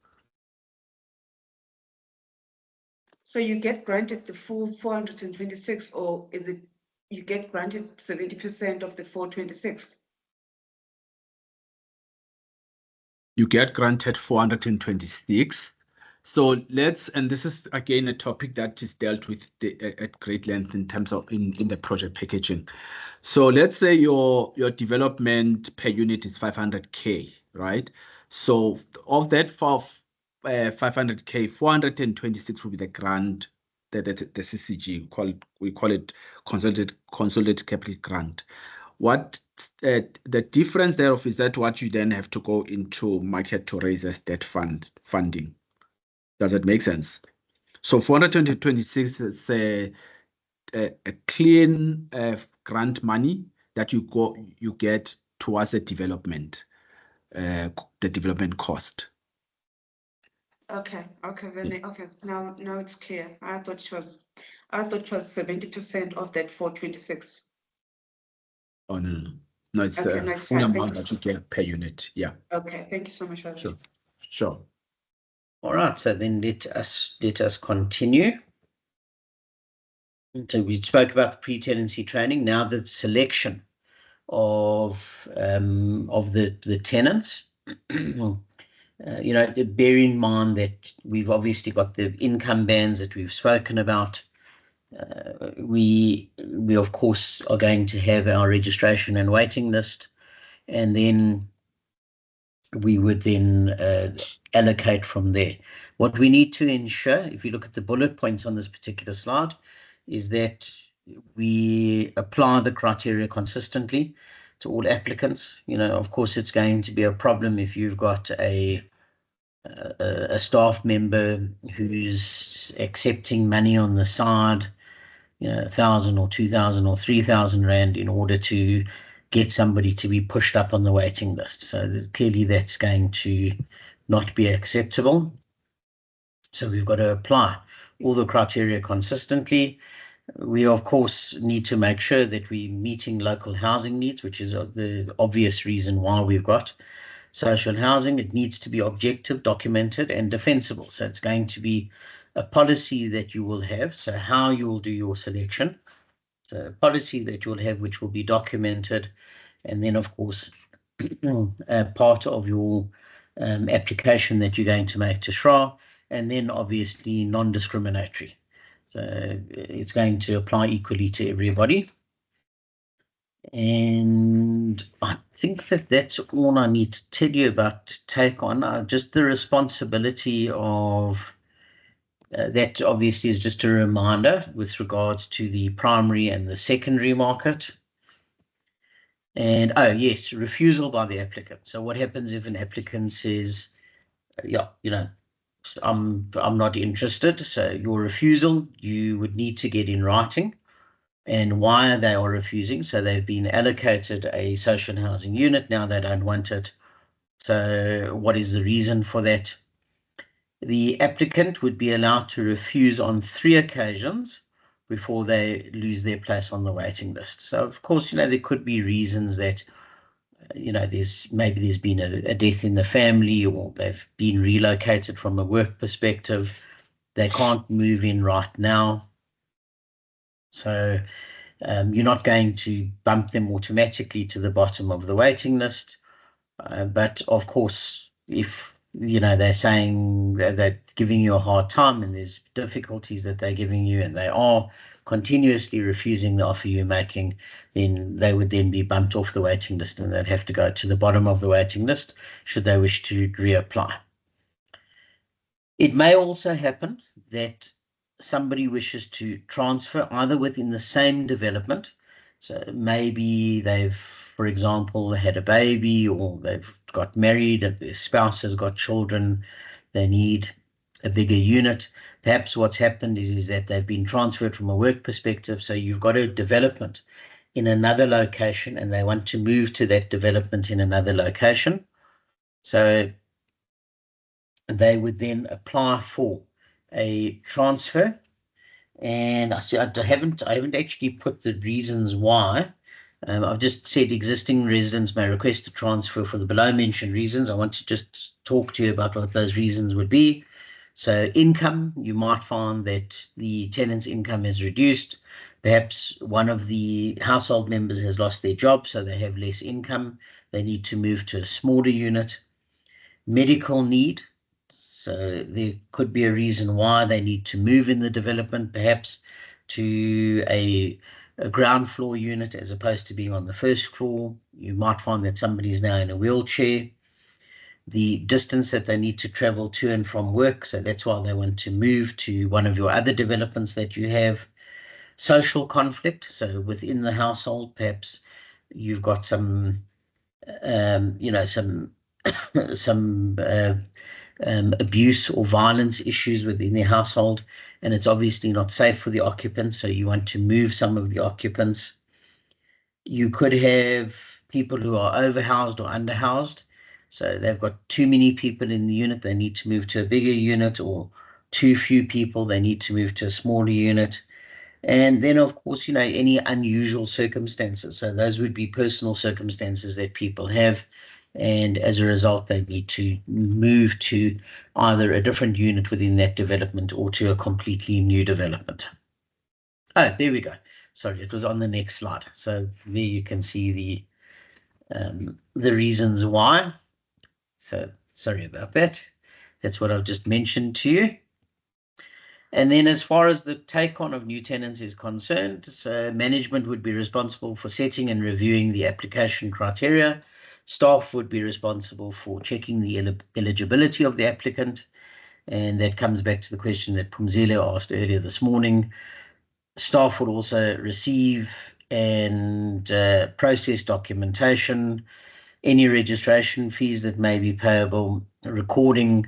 So you get granted the full 426, or is it you get granted 70% of the 426? You get granted 426. So and this is again a topic that is dealt with at great length in terms of in the project packaging. So let's say your development per unit is 500K, right? So of that 500K, 426 will be the grant, the CCG, we call it consolidated capital grant. What the difference thereof is that what you then have to go into market to raise as debt funding. Does it make sense? So 426 is a clean grant money that you get towards the development cost. Okay. Now it's clear. I thought it was 70% of that 426. Oh no, it's okay, the full amount that you get per unit. Yeah. Okay, thank you so much for that. Sure. All right, so then let us continue. So we spoke about the pre-tenancy training. Now the selection of the tenants. Bear in mind that we've obviously got the income bands that we've spoken about. We of course are going to have our registration and waiting list, and then we would then allocate from there. What we need to ensure, if you look at the bullet points on this particular slide, is that we apply the criteria consistently to all applicants. You know, of course, it's going to be a problem if you've got a staff member who's accepting money on the side, you know, 1,000 or 2,000 or 3,000 rand in order to get somebody to be pushed up on the waiting list. So clearly that's going to not be acceptable. So we've got to apply all the criteria consistently. We, of course, need to make sure that we're meeting local housing needs, which is the obvious reason why we've got social housing. It needs to be objective, documented, and defensible. So it's going to be a policy that you will have. So how you will do your selection. So a policy that you'll have, which will be documented. And then, of course, a part of your application that you're going to make to SHRA. And then, obviously, non-discriminatory. So it's going to apply equally to everybody. And I think that that's all I need to tell you about to take on. Just the responsibility of that obviously is just a reminder with regards to the primary and the secondary market. And, oh, yes, refusal by the applicant. So what happens if an applicant says, yeah, you know, I'm not interested. So your refusal, you would need to get in writing and why they are refusing. So they've been allocated a social housing unit. Now they don't want it. So what is the reason for that? The applicant would be allowed to refuse on 3 occasions before they lose their place on the waiting list. So, of course, you know, there could be reasons that, you know, there's been a death in the family, or they've been relocated from a work perspective. They can't move in right now. So you're not going to bump them automatically to the bottom of the waiting list. But of course, if, you know, they're saying that they're giving you a hard time and there's difficulties that they're giving you and they are continuously refusing the offer you're making, then they would then be bumped off the waiting list and they'd have to go to the bottom of the waiting list should they wish to reapply. It may also happen that somebody wishes to transfer either within the same development. So maybe they've, for example, had a baby, or they've got married and their spouse has got children. They need a bigger unit. Perhaps what's happened is that they've been transferred from a work perspective. So you've got a development in another location and they want to move to that development in another location. So they would then apply for a transfer. And I haven't actually put the reasons why. I've just said existing residents may request a transfer for the below mentioned reasons. I want to just talk to you about what those reasons would be. So income, you might find that the tenant's income is reduced. Perhaps one of the household members has lost their job, so they have less income. They need to move to a smaller unit. Medical need. So there could be a reason why they need to move in the development, perhaps to a ground floor unit as opposed to being on the first floor. You might find that somebody's now in a wheelchair. The distance that they need to travel to and from work, so that's why they want to move to one of your other developments that you have. Social conflict, so within the household, perhaps you've got some, you know, some abuse or violence issues within the household, and it's obviously not safe for the occupants, so you want to move some of the occupants. You could have people who are overhoused or underhoused, so they've got too many people in the unit, they need to move to a bigger unit, or too few people, they need to move to a smaller unit. And then, of course, you know, any unusual circumstances, so those would be personal circumstances that people have, and as a result, they need to move to either a different unit within that development or to a completely new development. Oh, there we go. Sorry, it was on the next slide. So there you can see the reasons why. So sorry about that. That's what I've just mentioned to you. And then as far as the take-on of new tenants is concerned, so management would be responsible for setting and reviewing the application criteria. Staff would be responsible for checking the eligibility of the applicant. And that comes back to the question that Phumzile asked earlier this morning. Staff would also receive and process documentation, any registration fees that may be payable, recording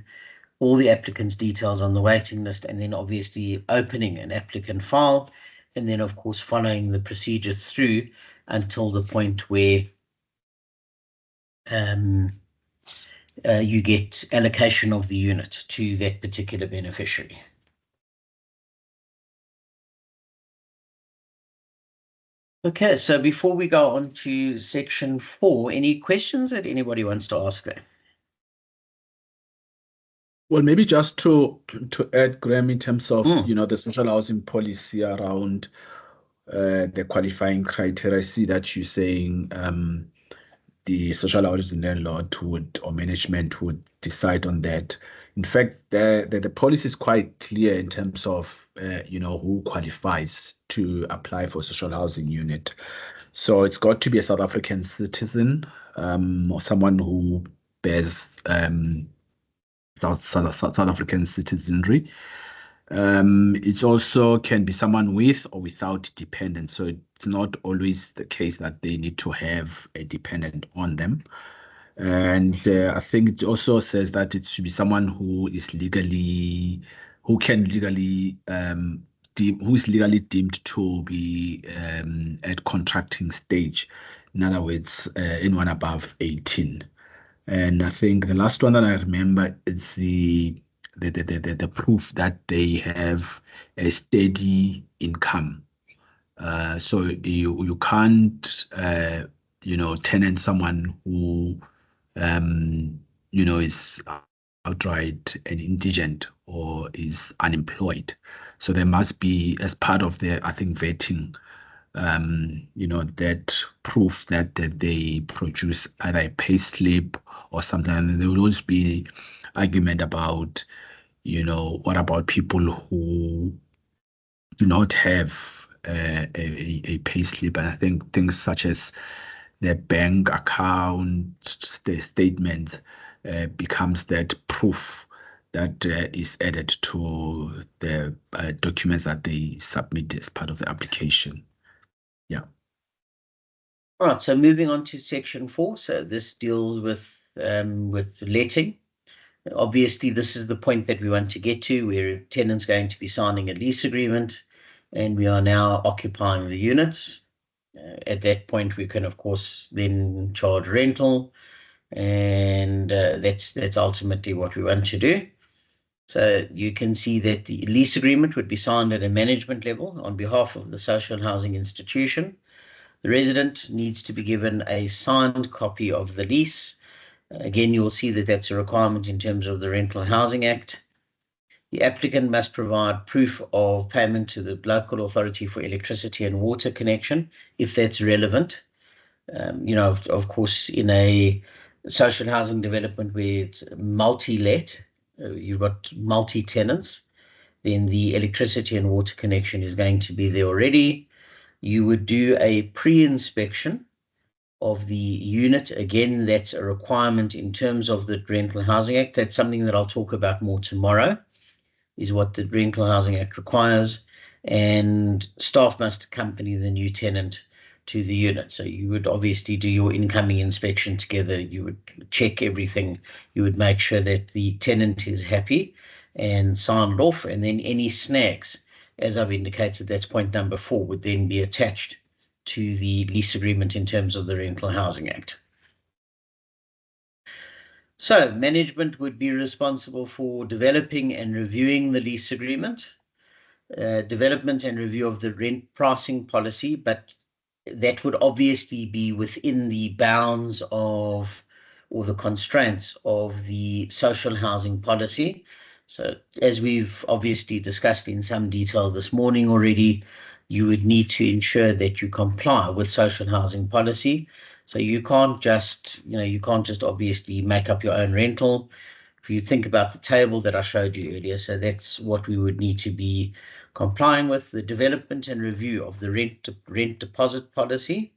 all the applicants' details on the waiting list, and then obviously opening an applicant file, and then of course following the procedure through until the point where you get allocation of the unit to that particular beneficiary. Okay, so before we go on to section 4, any questions that anybody wants to ask there? Well, maybe just to add, Graham, in terms of the social housing policy around the qualifying criteria. I see that you're saying the social housing landlord would or management would decide on that. In fact, the policy is quite clear in terms of who qualifies to apply for a social housing unit. So it's got to be a South African citizen or someone who bears South African citizenry. It also can be someone with or without dependents. So it's not always the case that they need to have a dependent on them. And I think it also says that it should be someone who is legally deemed to be at contracting stage. In other words, anyone above 18. And I think the last one that I remember is the proof that they have a steady income. So you can't tenant someone who is outright an indigent or is unemployed. So there must be, as part of their, I think, vetting, that proof that they produce either a pay slip or something. And there will always be argument about, what about people who do not have a pay slip? And I think things such as their bank account, their statement becomes that proof that is added to the documents that they submit as part of the application. Yeah. All right, so moving on to section 4. So this deals with letting. Obviously, this is the point that we want to get to, where a tenant's going to be signing a lease agreement, and we are now occupying the units. At that point, we can, of course, then charge rental, and that's ultimately what we want to do. So you can see that the lease agreement would be signed at a management level on behalf of the social housing institution. The resident needs to be given a signed copy of the lease. Again, you will see that that's a requirement in terms of the Rental Housing Act. The applicant must provide proof of payment to the local authority for electricity and water connection, if that's relevant. Of course, in a social housing development where it's multi-let, you've got multi-tenants, then the electricity and water connection is going to be there already. You would do a pre-inspection of the unit. Again, that's a requirement in terms of the Rental Housing Act. That's something that I'll talk about more tomorrow, is what the Rental Housing Act requires. And staff must accompany the new tenant to the unit. So you would obviously do your incoming inspection together. You would check everything. You would make sure that the tenant is happy and sign it off. And then any snags, as I've indicated, that's point number 4, would then be attached to the lease agreement in terms of the Rental Housing Act. So management would be responsible for developing and reviewing the lease agreement, development and review of the rent pricing policy, but that would obviously be within the bounds of, or the constraints of, the social housing policy. So as we've obviously discussed in some detail this morning already, you would need to ensure that you comply with social housing policy. So you can't just, obviously make up your own rental. If you think about the table that I showed you earlier, so that's what we would need to be complying with: the development and review of the rent deposit policy,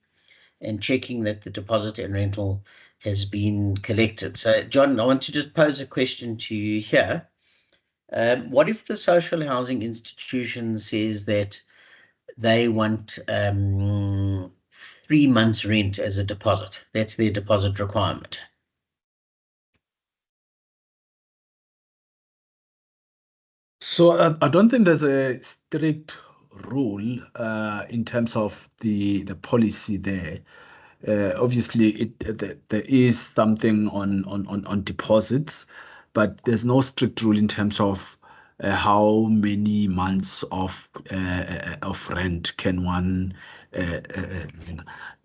and checking that the deposit and rental has been collected. So, John, I want to just pose a question to you here. What if the social housing institution says that they want 3 months rent as a deposit? That's their deposit requirement. So I don't think there's a strict rule in terms of the policy there. Obviously, there is something on deposits, but there's no strict rule in terms of how many months of rent can one. There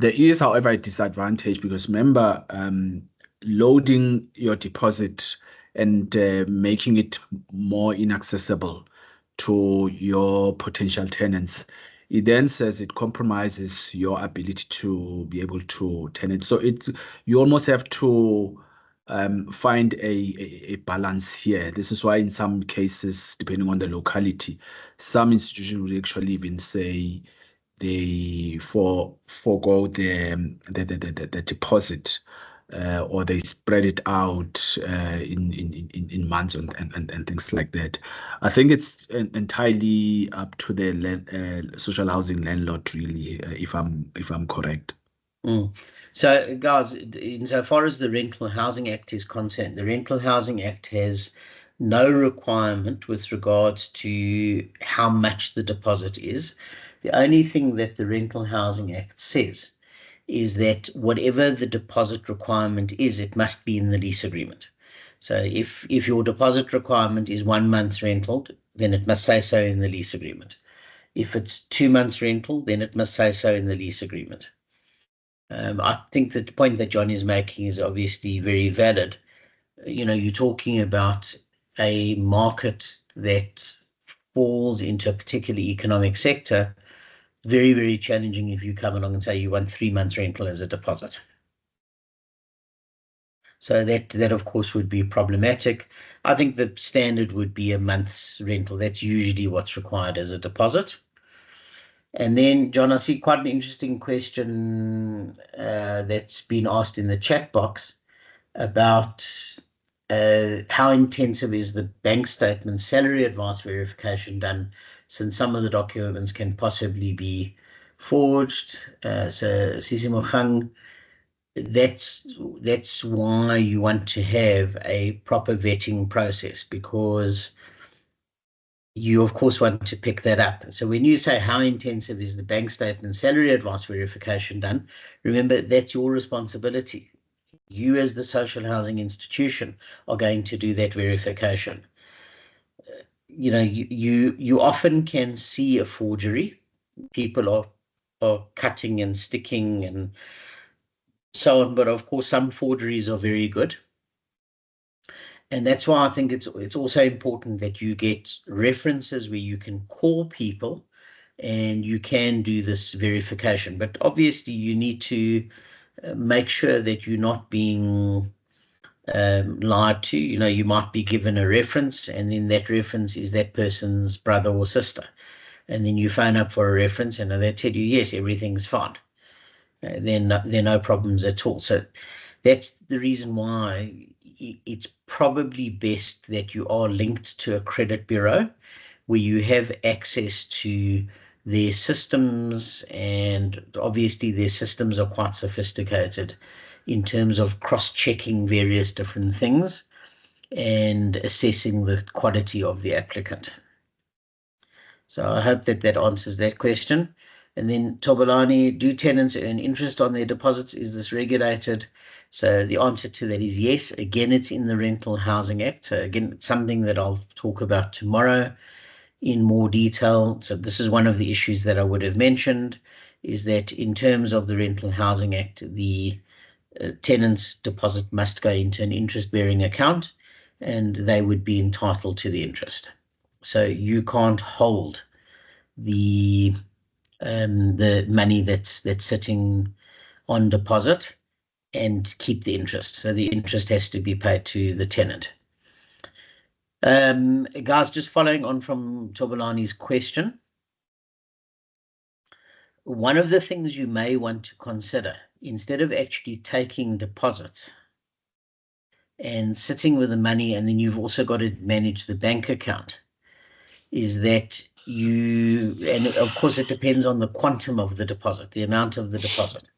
is, however, a disadvantage because remember, loading your deposit and making it more inaccessible to your potential tenants. It then says it compromises your ability to be able to tenant. So you almost have to find a balance here. This is why in some cases, depending on the locality, some institutions would actually even say they forego the deposit. Or they spread it out in months and things like that. I think it's entirely up to the social housing landlord, really, if I'm correct. So, guys, insofar as the Rental Housing Act is concerned, the Rental Housing Act has no requirement with regards to how much the deposit is. The only thing that the Rental Housing Act says is that whatever the deposit requirement is, it must be in the lease agreement. So if your deposit requirement is 1 month's rental, then it must say so in the lease agreement. If it's 2 months rental, then it must say so in the lease agreement. I think that the point that John is making is obviously very valid. You know, you're talking about a market that falls into a particular economic sector. Very, very challenging if you come along and say you want 3 months rental as a deposit. So that of course would be problematic. I think the standard would be a month's rental. That's usually what's required as a deposit. And then, John, I see quite an interesting question that's been asked in the chat box about how intensive is the bank statement salary advance verification done, since some of the documents can possibly be forged. So Sisi Mokhang, that's why you want to have a proper vetting process, because you of course want to pick that up. So when you say how intensive is the bank statement salary advance verification done, remember that's your responsibility. You as the social housing institution are going to do that verification. You know, you often can see a forgery. People are cutting and sticking and so on, but of course some forgeries are very good. And that's why I think it's also important that you get references where you can call people and you can do this verification. But obviously you need to make sure that you're not being lied to. You know, you might be given a reference and then that reference is that person's brother or sister. And then you phone up for a reference and they tell you, yes, everything's fine. Then there are no problems at all. So that's the reason why it's probably best that you are linked to a credit bureau where you have access to their systems, and obviously their systems are quite sophisticated in terms of cross-checking various different things and assessing the quality of the applicant. So I hope that answers that question. And then Tobolani, do tenants earn interest on their deposits? Is this regulated? So the answer to that is yes. Again, it's in the Rental Housing Act. So again, it's something that I'll talk about tomorrow in more detail. So this is one of the issues that I would have mentioned, is that in terms of the Rental Housing Act, the tenant's deposit must go into an interest-bearing account and they would be entitled to the interest. So you can't hold the money that's sitting on deposit and keep the interest. So the interest has to be paid to the tenant. Guys, just following on from Tobolani's question, one of the things you may want to consider instead of actually taking deposits and sitting with the money, and then you've also got to manage the bank account, is that and of course it depends on the quantum of the deposit, the amount of the deposit,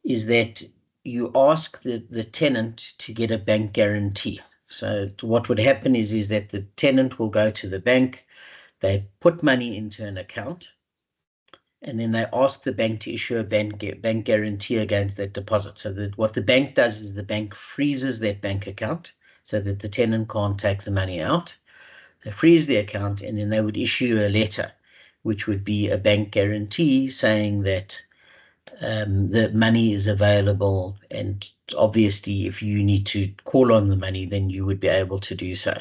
is that you ask the tenant to get a bank guarantee. So what would happen is that the tenant will go to the bank, they put money into an account, and then they ask the bank to issue a bank guarantee against that deposit. So that what the bank does is the bank freezes that bank account so that the tenant can't take the money out. They freeze the account, and then they would issue a letter, which would be a bank guarantee saying that the money is available, and obviously if you need to call on the money, then you would be able to do so.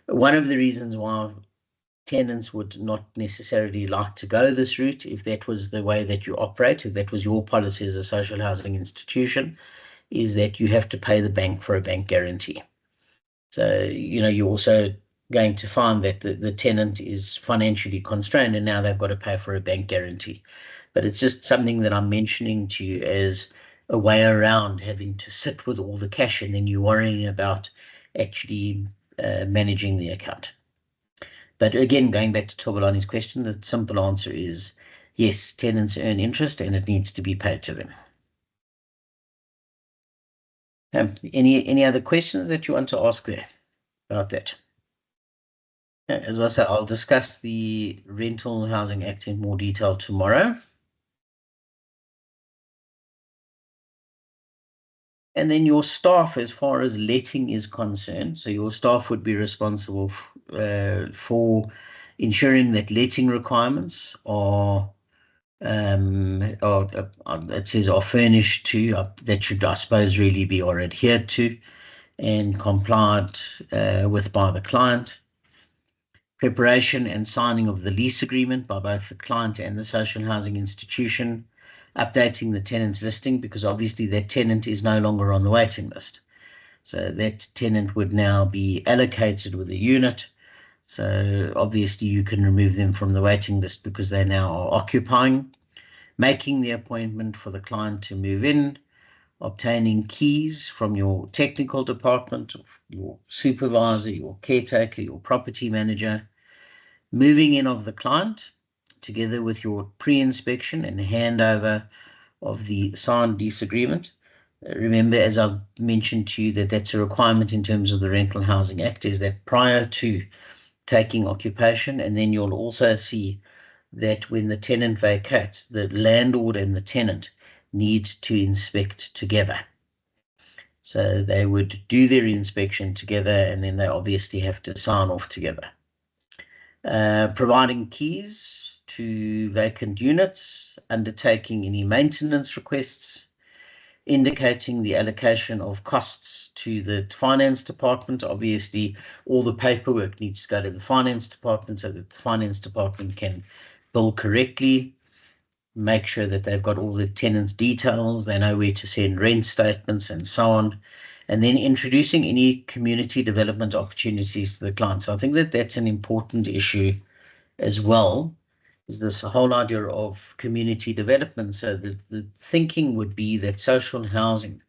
One of the reasons why tenants would not necessarily like to go this route, if that was the way that you operate, if that was your policy as a social housing institution, is that you have to pay the bank for a bank guarantee. So, you're also going to find that the tenant is financially constrained, and now they've got to pay for a bank guarantee. But it's just something that I'm mentioning to you as a way around having to sit with all the cash, and then you're worrying about actually managing the account. But again, going back to Tobelani's question, the simple answer is yes, tenants earn interest and it needs to be paid to them. Any other questions that you want to ask there about that? As I said, I'll discuss the Rental Housing Act in more detail tomorrow. And then your staff, as far as letting is concerned, so your staff would be responsible for ensuring that letting requirements are it says are furnished to, that should, I suppose, really be or adhered to and complied with by the client. Preparation and signing of the lease agreement by both the client and the social housing institution. Updating the tenant's listing, because obviously that tenant is no longer on the waiting list. So that tenant would now be allocated with a unit. So obviously you can remove them from the waiting list because they now are occupying. Making the appointment for the client to move in. Obtaining keys from your technical department, your supervisor, your caretaker, your property manager. Moving in of the client, together with your pre-inspection and handover of the signed lease agreement. Remember, as I've mentioned to you, that that's a requirement in terms of the Rental Housing Act, is that prior to taking occupation, and then you'll also see that when the tenant vacates, the landlord and the tenant need to inspect together. So they would do their inspection together, and then they obviously have to sign off together. Providing keys to vacant units, undertaking any maintenance requests, indicating the allocation of costs to the finance department. Obviously, all the paperwork needs to go to the finance department so that the finance department can bill correctly, make sure that they've got all the tenants' details, they know where to send rent statements and so on, and then introducing any community development opportunities to the client. So I think that that's an important issue as well, is this whole idea of community development. So the thinking would be that social housing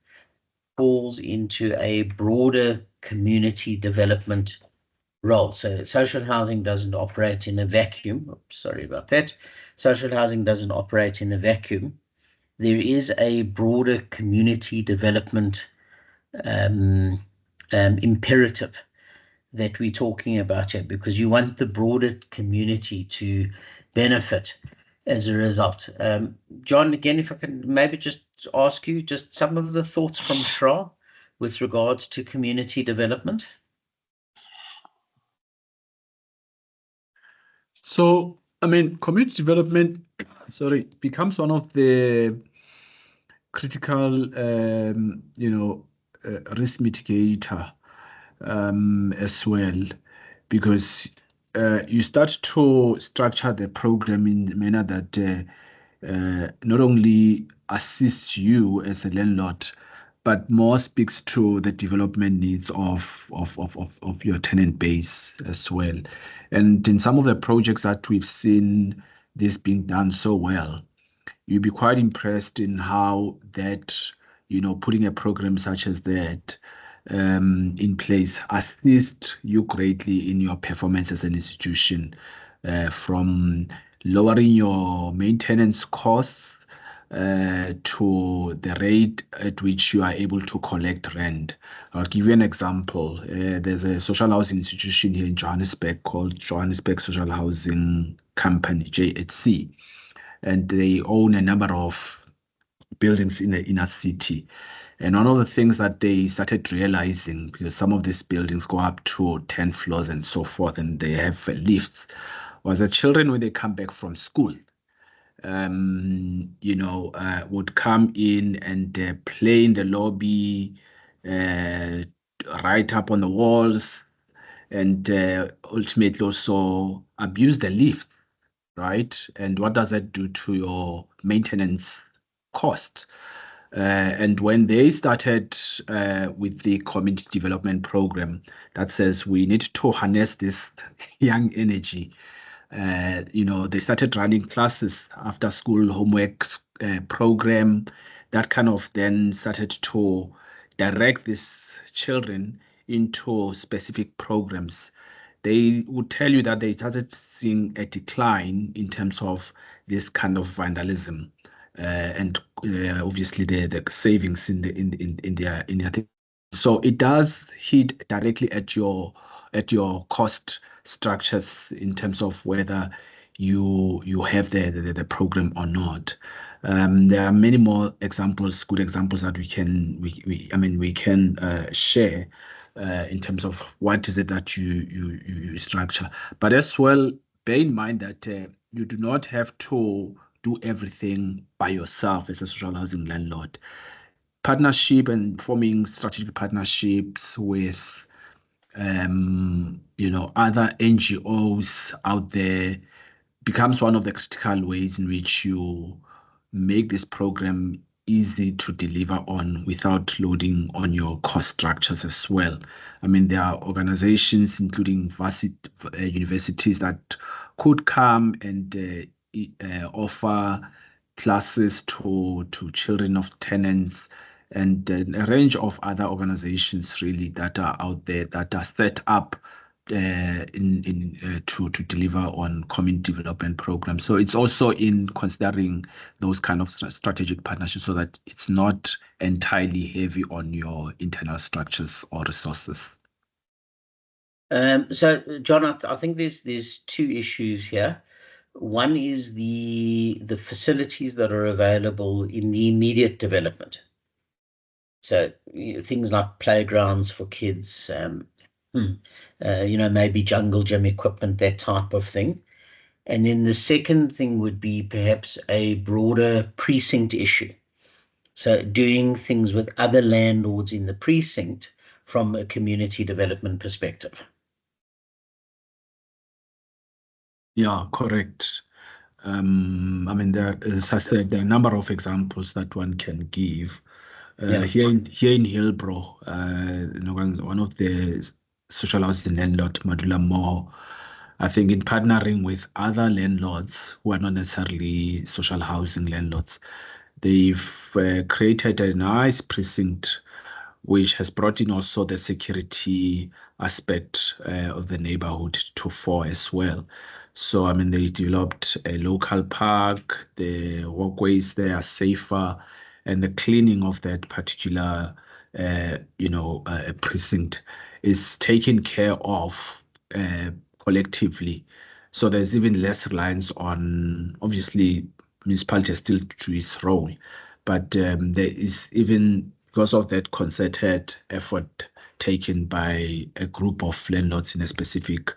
falls into a broader community development role. So social housing doesn't operate in a vacuum. Oops, sorry about that. Social housing doesn't operate in a vacuum. There is a broader community development imperative that we're talking about here, because you want the broader community to benefit as a result. John, again, if I can maybe just ask you just some of the thoughts from Shra with regards to community development. So, I mean, community development, becomes one of the critical, risk mitigator as well, because you start to structure the program in a manner that not only assists you as a landlord, but more speaks to the development needs of your tenant base as well. And in some of the projects that we've seen this being done so well, you'll be quite impressed in how that, putting a program such as that in place assist you greatly in your performance as an institution, from lowering your maintenance costs to the rate at which you are able to collect rent. I'll give you an example. There's a social housing institution here in Johannesburg called Johannesburg Social Housing Company, JHC, and they own a number of buildings in the inner city. And one of the things that they started realizing, because some of these buildings go up to 10 floors and so forth, and they have lifts, was that children, when they come back from school, would come in and play in the lobby, write up on the walls, and ultimately also abuse the lift, right? And what does that do to your maintenance cost? And when they started with the community development program that says we need to harness this young energy, they started running classes, after school homework program, that kind of then started to direct these children into specific programs. They would tell you that they started seeing a decline in terms of this kind of vandalism, and obviously the savings in their thing. So it does hit directly at your cost structures in terms of whether you have the program or not. There are many more examples, good examples that we can share in terms of what is it that you structure. But as well, bear in mind that you do not have to do everything by yourself as a social housing landlord. Partnership and forming strategic partnerships with other NGOs out there becomes one of the critical ways in which you make this program easy to deliver on without loading on your cost structures as well. I mean, there are organizations, including universities, that could come and offer classes to children of tenants, and a range of other organizations really that are out there that are set up to deliver on community development programs. So it's also in considering those kind of strategic partnerships so that it's not entirely heavy on your internal structures or resources. So, John, I think there's two issues here. One is the facilities that are available in the immediate development. So things like playgrounds for kids, maybe jungle gym equipment, that type of thing. And then the second thing would be perhaps a broader precinct issue. So doing things with other landlords in the precinct from a community development perspective. Yeah, correct. There are a number of examples that one can give. Here in Hillbrow, one of the social housing landlord, Madula Moho, I think in partnering with other landlords who are not necessarily social housing landlords, they've created a nice precinct which has brought in also the security aspect of the neighborhood to fore as well. So, they developed a local park, the walkways there are safer, and the cleaning of that particular, precinct is taken care of collectively. So there's even less reliance on, obviously, municipality still to its role, but there is, even because of that concerted effort taken by a group of landlords in a specific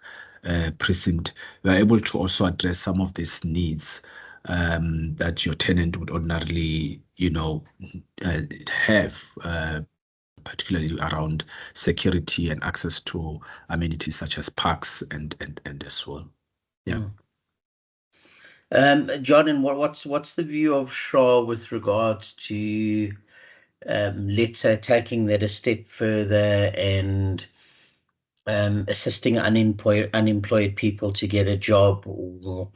precinct, we are able to also address some of these needs that your tenant would ordinarily, have, particularly around security and access to amenities such as parks and as well. Yeah. John, and what's the view of SHA with regards to, let's say, taking that a step further and assisting unemployed people to get a job, or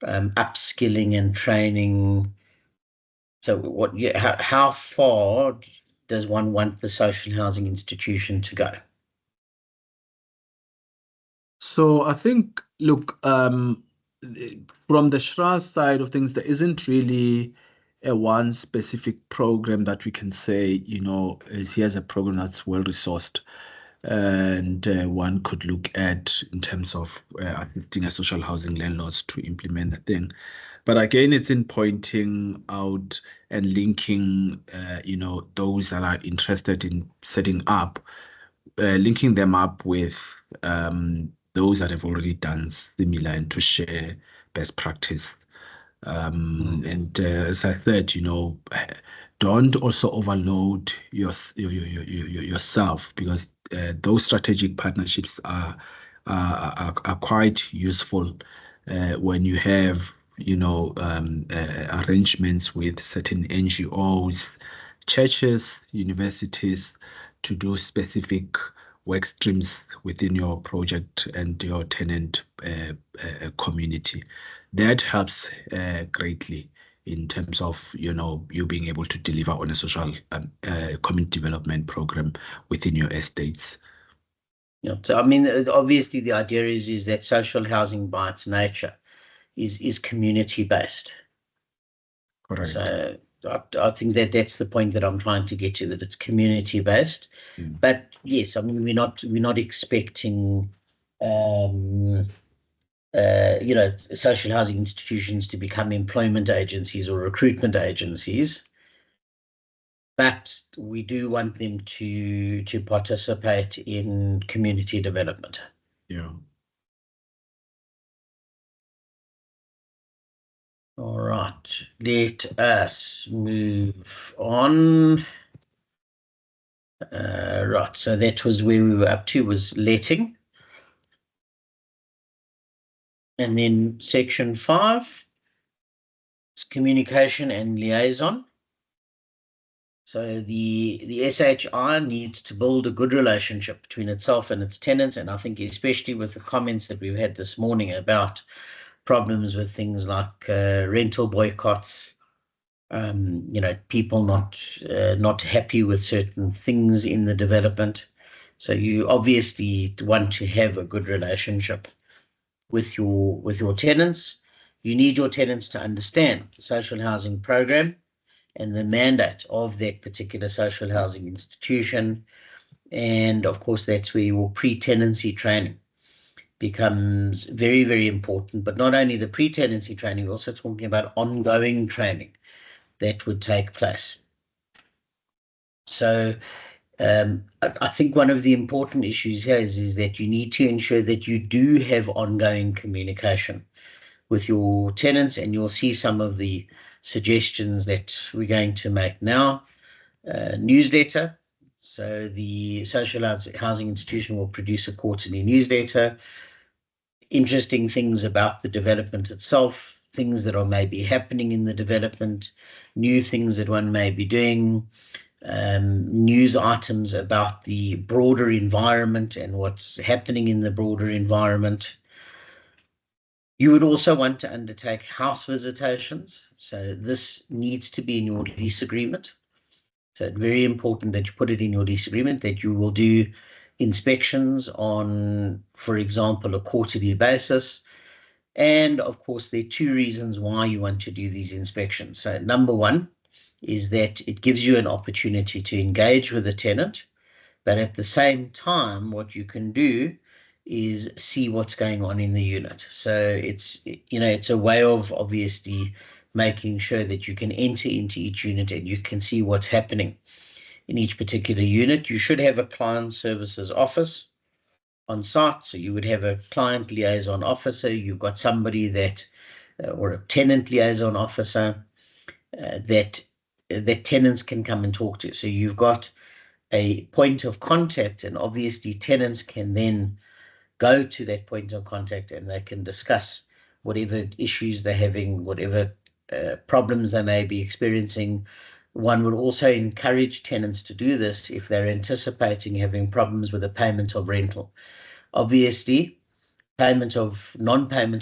upskilling and training So what? Yeah, how far does one want the social housing institution to go? So I think, look, from the SHRA side of things, there isn't really a one specific program that we can say, here's a program that's well resourced and one could look at in terms of assisting a social housing landlords to implement the thing. But again, it's in pointing out and linking, those that are interested in setting up, linking them up with those that have already done similar and to share best practice. And as I said, don't also overload yourself, because those strategic partnerships are quite useful when you have arrangements with certain NGOs, churches, universities to do specific work streams within your project and your tenant community. That helps greatly in terms of you being able to deliver on a social community development program within your estates. Yeah. So I mean, obviously the idea is that social housing by its nature is community based. Correct. So I think that's the point that I'm trying to get to, that it's community based. But yes, I mean, we're not expecting social housing institutions to become employment agencies or recruitment agencies, but we do want them to participate in community development. Yeah. All right, let us move on. Right, so that was where we were up to, was letting. And then section 5 is communication and liaison. So the SHI needs to build a good relationship between itself and its tenants, and I think especially with the comments that we've had this morning about problems with things like rental boycotts, people not happy with certain things in the development. So you obviously want to have a good relationship with your tenants. You need your tenants to understand the social housing program and the mandate of that particular social housing institution. And of course, that's where your pre-tenancy training becomes very, very important. But not only the pre-tenancy training, we're also talking about ongoing training that would take place. So I think one of the important issues here is that you need to ensure that you do have ongoing communication with your tenants, and you'll see some of the suggestions that we're going to make now. Newsletter. So the social housing institution will produce a quarterly newsletter. Interesting things about the development itself, things that are maybe happening in the development, new things that one may be doing, news items about the broader environment and what's happening in the broader environment. You would also want to undertake house visitations. So this needs to be in your lease agreement. So it's very important that you put it in your lease agreement that you will do inspections on, for example, a quarterly basis. And of course, there are 2 reasons why you want to do these inspections. So number 1 is that it gives you an opportunity to engage with the tenant, but at the same time, what you can do is see what's going on in the unit. So it's a way of obviously making sure that you can enter into each unit and you can see what's happening in each particular unit. You should have a client services office on site. So you would have a client liaison officer. You've got somebody that, or a tenant liaison officer that tenants can come and talk to. So you've got a point of contact, and obviously tenants can then go to that point of contact and they can discuss whatever issues they're having, whatever problems they may be experiencing. One would also encourage tenants to do this if they're anticipating having problems with the payment of rental. Obviously, non-payment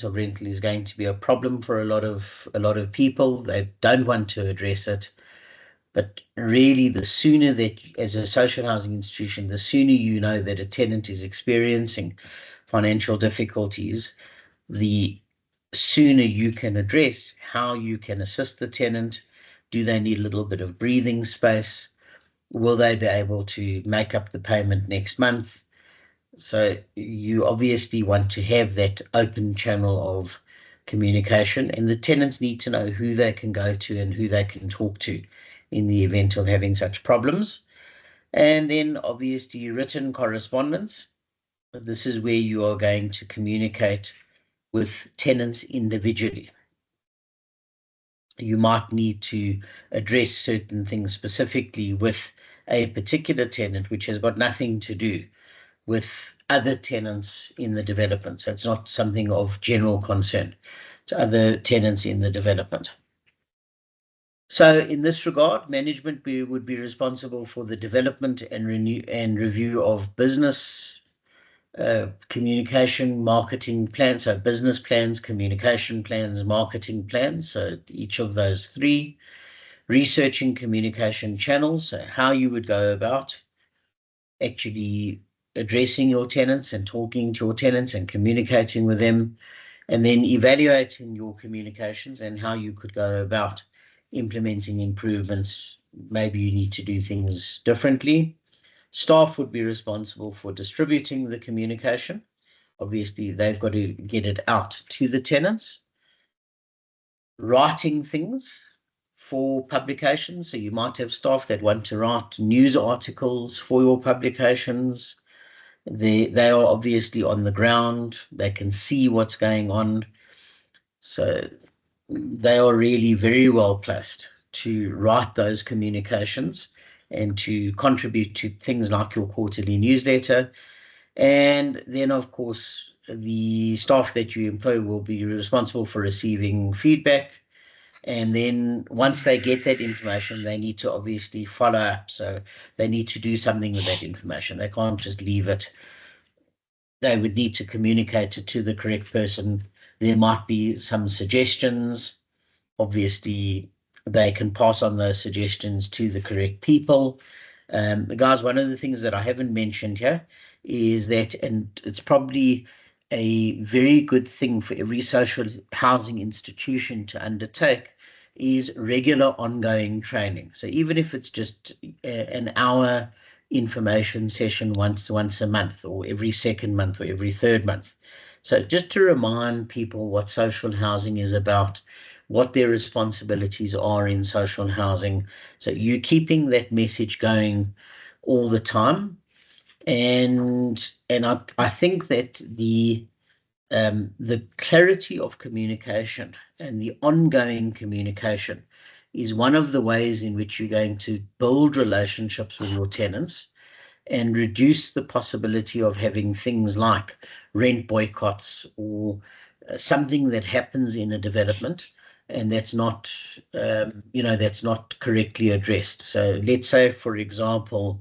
of rental is going to be a problem for a lot of people. They don't want to address it. But really, the sooner that, as a social housing institution, the sooner you know that a tenant is experiencing financial difficulties, the sooner you can address how you can assist the tenant. Do they need a little bit of breathing space? Will they be able to make up the payment next month? So you obviously want to have that open channel of communication, and the tenants need to know who they can go to and who they can talk to in the event of having such problems. And then obviously written correspondence. This is where you are going to communicate with tenants individually. You might need to address certain things specifically with a particular tenant, which has got nothing to do with other tenants in the development. So it's not something of general concern to other tenants in the development. So in this regard, management would be responsible for the development and review of business communication, marketing plans, so business plans, communication plans, marketing plans, so each of those three. Researching communication channels, so how you would go about actually addressing your tenants and talking to your tenants and communicating with them, and then evaluating your communications and how you could go about implementing improvements. Maybe you need to do things differently. Staff would be responsible for distributing the communication. Obviously, they've got to get it out to the tenants. Writing things for publications. So you might have staff that want to write news articles for your publications. They are obviously on the ground. They can see what's going on. So they are really very well placed to write those communications and to contribute to things like your quarterly newsletter. And then, of course, the staff that you employ will be responsible for receiving feedback. And then once they get that information, they need to obviously follow up. So they need to do something with that information. They can't just leave it. They would need to communicate it to the correct person. There might be some suggestions. Obviously, they can pass on those suggestions to the correct people. Guys, one of the things that I haven't mentioned here is that, and it's probably a very good thing for every social housing institution to undertake, is regular ongoing training. So even if it's just an hour information session once a month, or every second month, or every third month. So just to remind people what social housing is about, what their responsibilities are in social housing. So you're keeping that message going all the time. And I think that the clarity of communication and the ongoing communication is one of the ways in which you're going to build relationships with your tenants and reduce the possibility of having things like rent boycotts or something that happens in a development and that's not, that's not correctly addressed. So let's say, for example,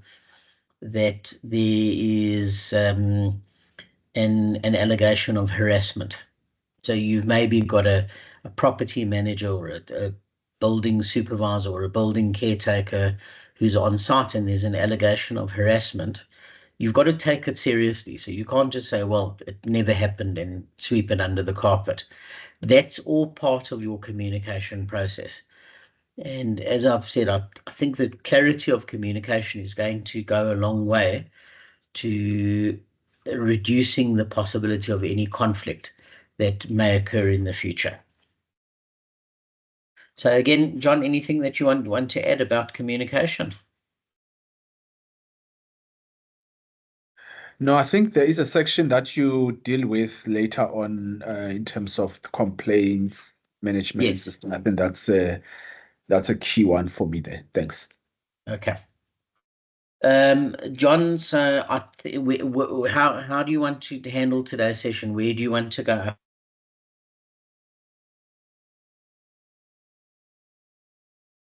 that there is an allegation of harassment. So you've maybe got a property manager or a building supervisor or a building caretaker who's on site and there's an allegation of harassment. You've got to take it seriously. So you can't just say, well, it never happened and sweep it under the carpet. That's all part of your communication process. And as I've said, I think the clarity of communication is going to go a long way to reducing the possibility of any conflict that may occur in the future. So again, John, anything that you want to add about communication? No, I think there is a section that you deal with later on in terms of the complaints management system. I think that's a key one for me there. Thanks. Okay. John, so how do you want to handle today's session? Where do you want to go?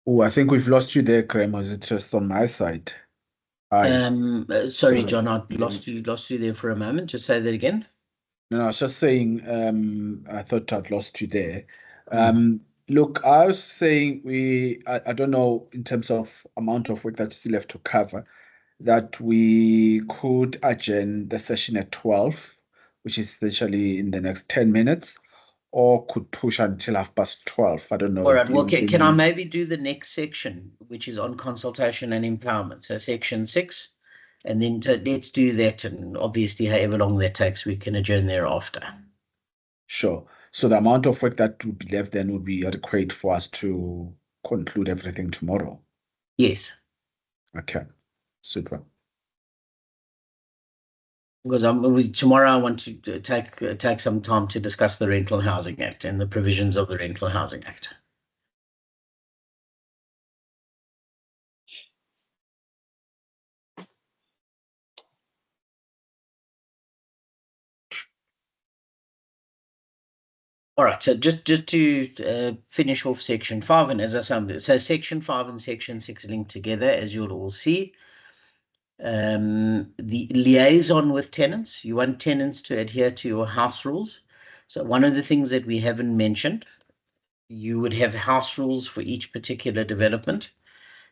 Oh, I think we've lost you there, Graham. Is it just on my side? Sorry, John, I lost you there for a moment. Just say that again. No, I was just saying, I thought I'd lost you there. Look, I was saying I don't know in terms of amount of work that you still have to cover, that we could adjourn the session at 12, which is essentially in the next 10 minutes, or could push until 12:30. I don't know. All right. Well, can I maybe do the next section, which is on consultation and empowerment? So section 6, and then let's do that. And obviously, however long that takes, we can adjourn thereafter. Sure. So the amount of work that would be left then would be adequate for us to conclude everything tomorrow. Yes. Okay. Super. Because tomorrow I want to take some time to discuss the Rental Housing Act and the provisions of the Rental Housing Act. All right, so just to finish off section 5, and as I said, so section 5 and section 6 linked together, as you'll all see. The liaison with tenants, you want tenants to adhere to your house rules. So one of the things that we haven't mentioned, you would have house rules for each particular development,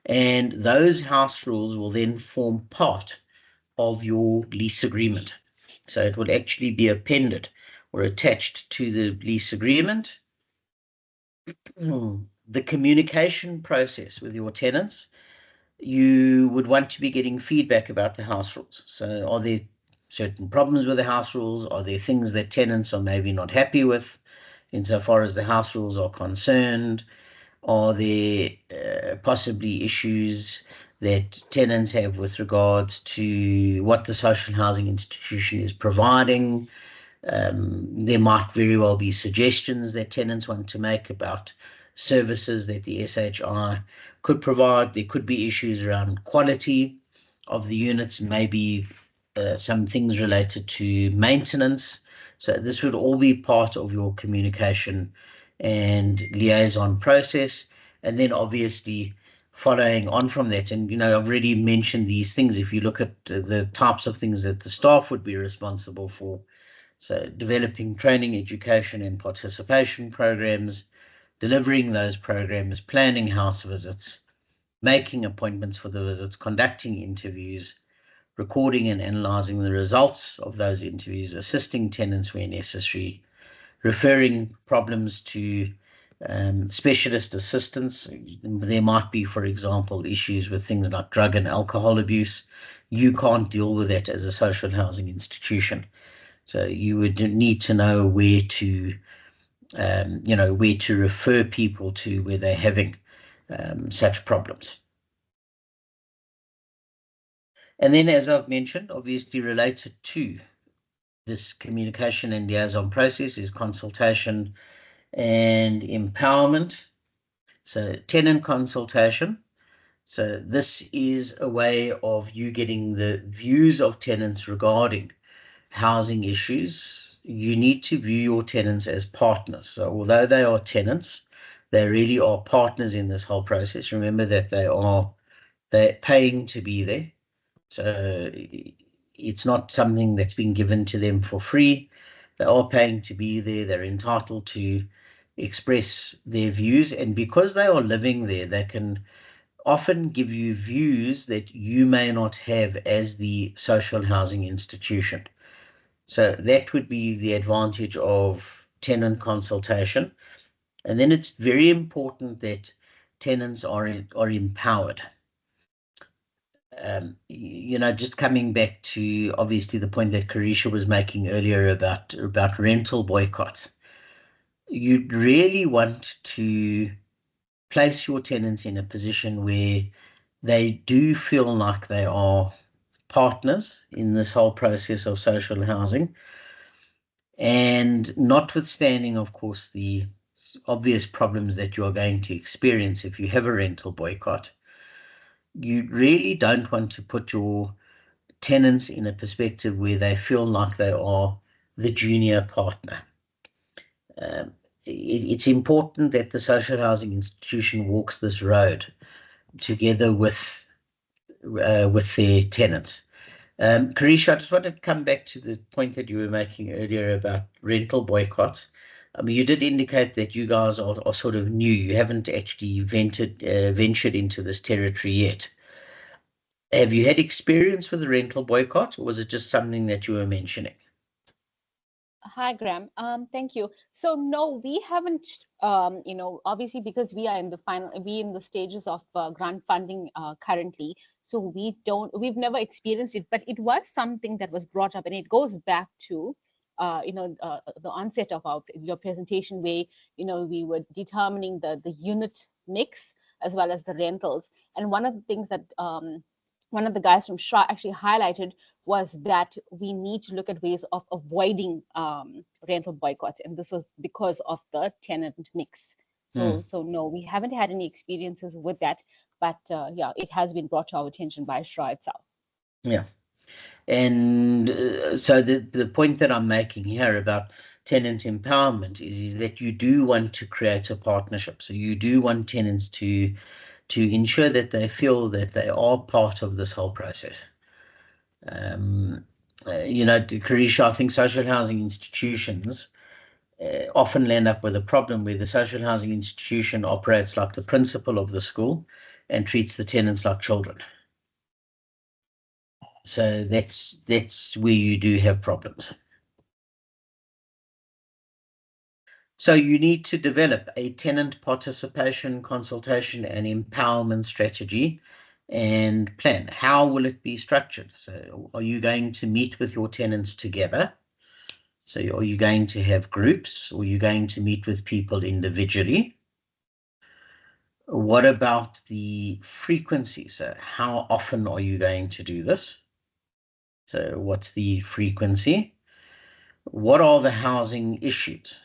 and those house rules will then form part of your lease agreement. So it would actually be appended or attached to the lease agreement. The communication process with your tenants, you would want to be getting feedback about the house rules. So are there certain problems with the house rules? Are there things that tenants are maybe not happy with insofar as the house rules are concerned? Are there possibly issues that tenants have with regards to what the social housing institution is providing? There might very well be suggestions that tenants want to make about services that the SHI could provide. There could be issues around quality of the units, maybe some things related to maintenance. So this would all be part of your communication and liaison process. And then obviously following on from that, and I've already mentioned these things. If you look at the types of things that the staff would be responsible for, so developing training, education, and participation programs, delivering those programs, planning house visits, making appointments for the visits, conducting interviews, recording and analysing the results of those interviews, assisting tenants where necessary, referring problems to specialist assistance. There might be, for example, issues with things like drug and alcohol abuse. You can't deal with that as a social housing institution. So you would need to know where to, where to refer people to where they're having such problems. And then, as I've mentioned, obviously related to this communication and liaison process is consultation and empowerment. So tenant consultation. So this is a way of you getting the views of tenants regarding housing issues. You need to view your tenants as partners. So although they are tenants, they really are partners in this whole process. Remember that they're paying to be there. So it's not something that's been given to them for free. They are paying to be there. They're entitled to express their views. And because they are living there, they can often give you views that you may not have as the social housing institution. So that would be the advantage of tenant consultation. And then it's very important that tenants are empowered. Just coming back to obviously the point that Carisha was making earlier about rental boycotts, you really want to place your tenants in a position where they do feel like they are partners in this whole process of social housing. And notwithstanding, of course, the obvious problems that you are going to experience if you have a rental boycott, you really don't want to put your tenants in a perspective where they feel like they are the junior partner. It's important that the social housing institution walks this road together with their tenants. Carisha, I just wanted to come back to the point that you were making earlier about rental boycotts. I mean, you did indicate that you guys are sort of new. You haven't actually ventured into this territory yet. Have you had experience with the rental boycott, or was it just something that you were mentioning? Hi, Graham. Thank you. So no, we haven't, obviously because we are in the stages of grant funding currently. So we've never experienced it, but it was something that was brought up, and it goes back to, the onset of your presentation where, we were determining the unit mix as well as the rentals. And one of the things that one of the guys from SHRA actually highlighted was that we need to look at ways of avoiding rental boycotts. And this was because of the tenant mix. So no, we haven't had any experiences with that, but yeah, it has been brought to our attention by SHRA itself. Yeah. And so the point that I'm making here about tenant empowerment is that you do want to create a partnership. So you do want tenants to ensure that they feel that they are part of this whole process. Carisha, I think social housing institutions often land up with a problem where the social housing institution operates like the principal of the school and treats the tenants like children. So that's where you do have problems. So you need to develop a tenant participation, consultation, and empowerment strategy and plan. How will it be structured? So are you going to meet with your tenants together? So are you going to have groups, or are you going to meet with people individually? What about the frequency? So how often are you going to do this? So what's the frequency? What are the housing issues?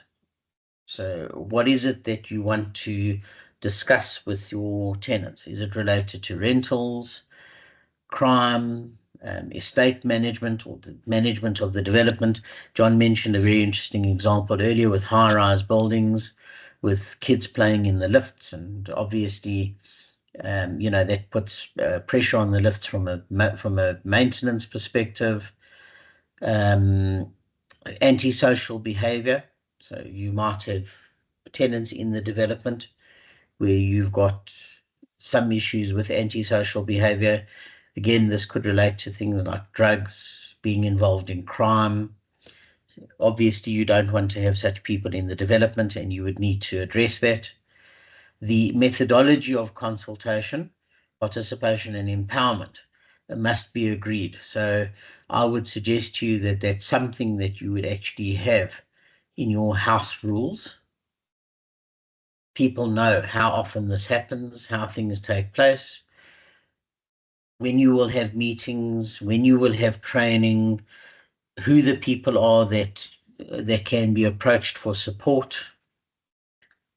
So what is it that you want to discuss with your tenants? Is it related to rentals, crime, estate management, or the management of the development? John mentioned a very interesting example earlier with high-rise buildings, with kids playing in the lifts, and obviously, that puts pressure on the lifts from a maintenance perspective. Antisocial behavior. So you might have tenants in the development where you've got some issues with antisocial behavior. Again, this could relate to things like drugs, being involved in crime. Obviously, you don't want to have such people in the development, and you would need to address that. The methodology of consultation, participation, and empowerment must be agreed. So I would suggest to you that that's something that you would actually have in your house rules. People know how often this happens, how things take place, when you will have meetings, when you will have training, who the people are that can be approached for support.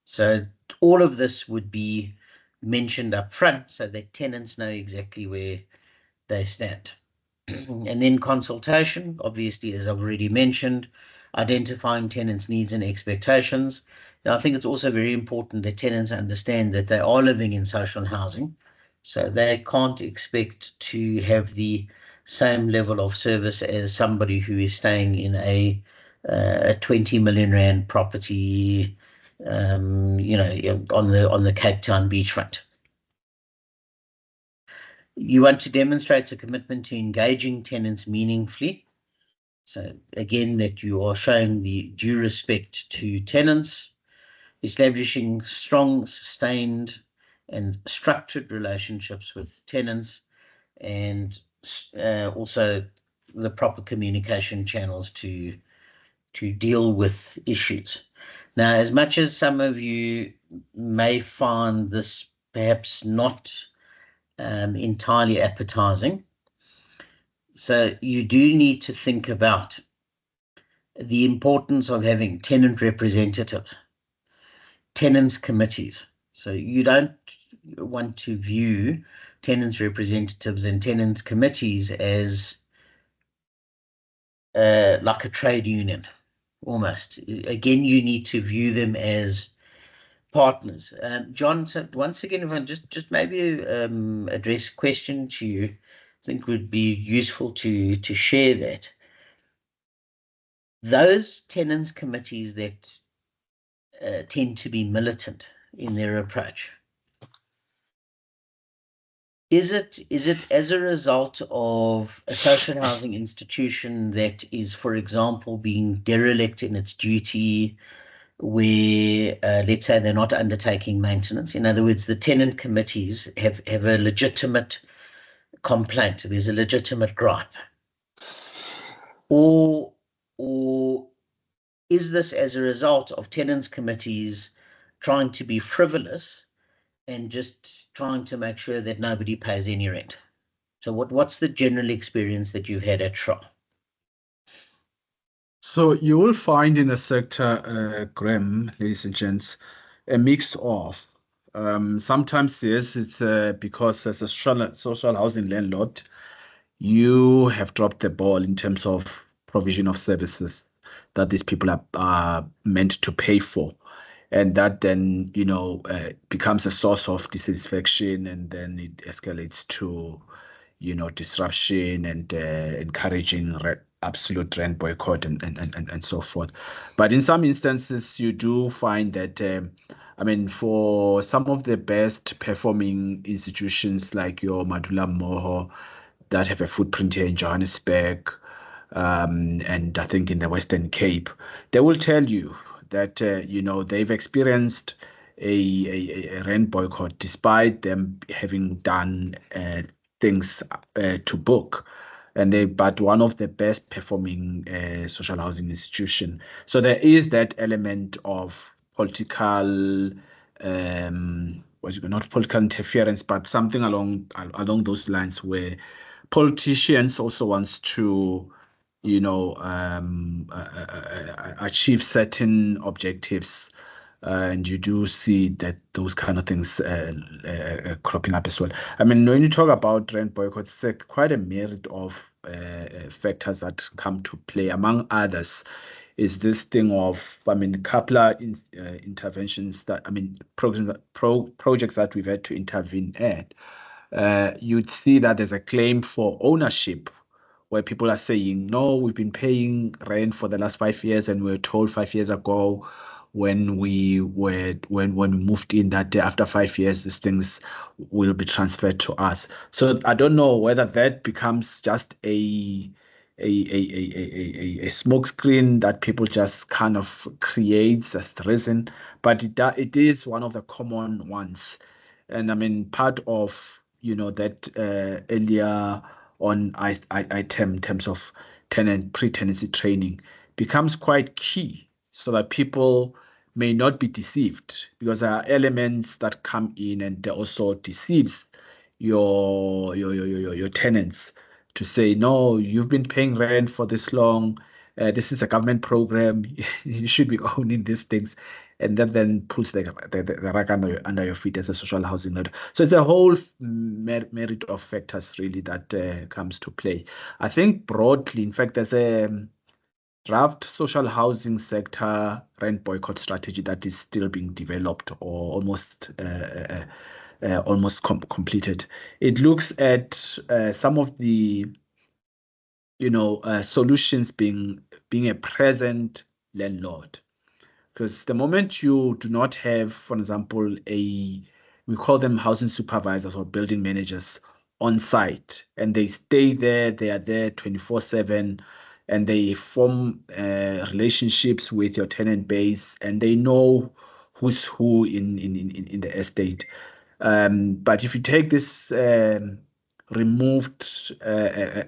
So all of this would be mentioned up front so that tenants know exactly where they stand. And then consultation, obviously, as I've already mentioned, identifying tenants' needs and expectations. Now, I think it's also very important that tenants understand that they are living in social housing, so they can't expect to have the same level of service as somebody who is staying in a 20 million rand property, on the Cape Town beachfront. You want to demonstrate a commitment to engaging tenants meaningfully. So again, that you are showing the due respect to tenants, establishing strong, sustained, and structured relationships with tenants, and also the proper communication channels to deal with issues. Now, as much as some of you may find this perhaps not entirely appetizing, so you do need to think about the importance of having tenant representatives, tenants committees. So you don't want to view tenants representatives and tenants committees as like a trade union, almost. Again, you need to view them as partners. John, so once again, if I just maybe address a question to you. think would be useful to share that. Those tenants committees that tend to be militant in their approach, is it as a result of a social housing institution that is, for example, being derelict in its duty, where, let's say, they're not undertaking maintenance? In other words, the tenant committees have a legitimate complaint, there's a legitimate gripe. Or is this as a result of tenants committees trying to be frivolous and just trying to make sure that nobody pays any rent? So what's the general experience that you've had at SHA? So you will find in the sector, Graham, ladies and gents, a mix of sometimes, yes, it's because as a social housing landlord, you have dropped the ball in terms of provision of services that these people are meant to pay for. And that then, becomes a source of dissatisfaction, and then it escalates to, disruption and encouraging absolute rent boycott and so forth. But in some instances, you do find that, for some of the best performing institutions like your Madula Moho that have a footprint here in Johannesburg, and I think in the Western Cape, they will tell you that they've experienced a rent boycott despite them having done things to book, but one of the best performing social housing institution. So there is that element of political, not political interference, but something along those lines, where politicians also wants to achieve certain objectives, and you do see that those kind of things cropping up as well. When you talk about rent boycotts, it's quite a myriad of factors that come to play. Among others is this thing of, couple interventions that, projects that we've had to intervene at. You'd see that there's a claim for ownership, where people are saying, no, we've been paying rent for the last 5 years, and we were told 5 years ago when we moved in that after 5 years, these things will be transferred to us. So I don't know whether that becomes just a smoke screen that people just kind of creates as the reason, but it is one of the common ones. And part of that earlier on item in terms of pre-tenancy training becomes quite key, so that people may not be deceived, because there are elements that come in and they also deceives your tenants to say, no, you've been paying rent for this long, this is a government program, you should be owning these things, and that then pulls the rug under your feet as a social housing landlord. So it's a whole merit of factors really that comes to play. I think broadly, in fact, there's a draft social housing sector rent boycott strategy that is still being developed, or almost completed. It looks at some of the solutions being a present landlord. Because the moment you do not have, for example, we call them housing supervisors or building managers on site, and they stay there, they are there 24/7, and they form relationships with your tenant base, and they know who's who in the estate. But if you take this removed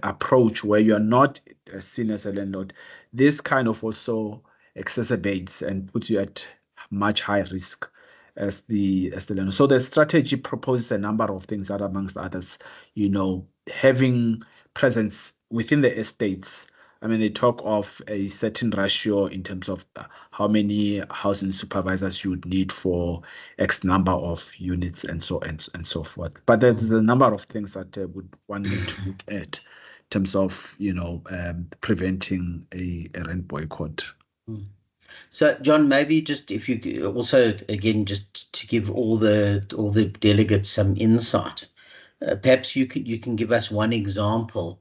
approach, where you are not seen as a landlord, this kind of also exacerbates and puts you at much higher risk as the landlord. So the strategy proposes a number of things that, amongst others, having presence within the estates. They talk of a certain ratio in terms of how many housing supervisors you would need for X number of units and so forth. But there's a number of things that would one need to look at in terms of preventing a rent boycott. So, John, maybe just if you could also, again, just to give all the delegates some insight. perhaps you can give us one example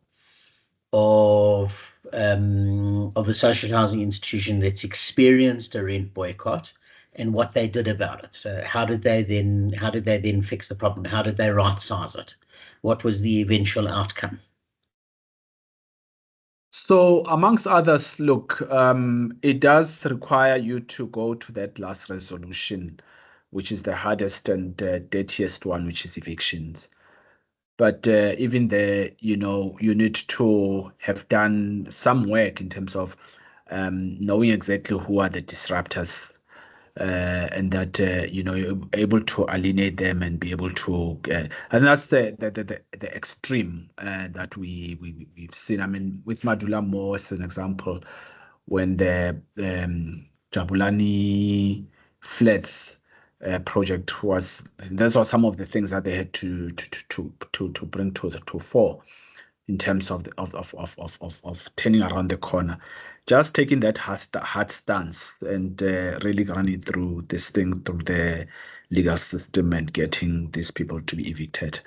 of a social housing institution that's experienced a rent boycott and what they did about it. So how did they then fix the problem? How did they right size it? What was the eventual outcome? So amongst others, look, it does require you to go to that last resolution, which is the hardest and dirtiest one, which is evictions. But even there, you need to have done some work in terms of knowing exactly who are the disruptors, and that you're able to alienate them and be able to. And that's the extreme that we've seen. I mean, with Madula Moore as an example, when the Jabulani flats project was, those were some of the things that they had to bring to fore in terms of turning around the corner, just taking that hard stance and really running through this thing through the legal system and getting these people to be evicted.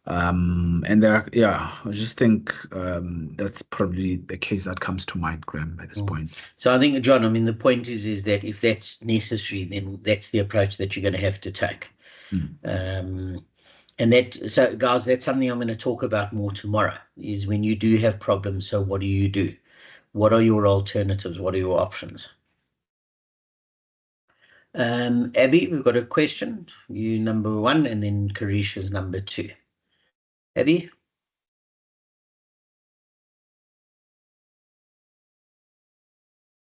And I just think that's probably the case that comes to mind, Graham, at this point. So I think, John, I mean, the point is that if that's necessary, then that's the approach that you're going to have to take. And so guys, that's something I'm going to talk about more tomorrow, is when you do have problems. So what do you do? What are your alternatives? What are your options? Abby, we've got a question. You number 1, and then Karish is number 2. Abby?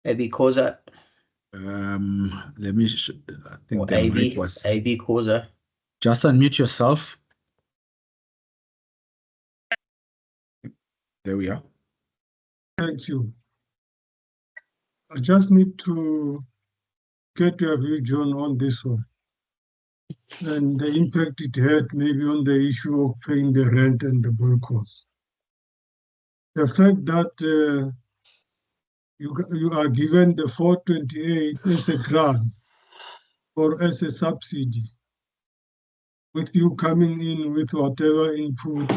Abby Khoza? Let me, I think the AB, mic was... AB Khoza. Just unmute yourself. There we are. Thank you. I just need to get your view, John, on this one, and the impact it had maybe on the issue of paying the rent and the boycotts. The fact that you are given the 428 as a grant or as a subsidy, with you coming in with whatever input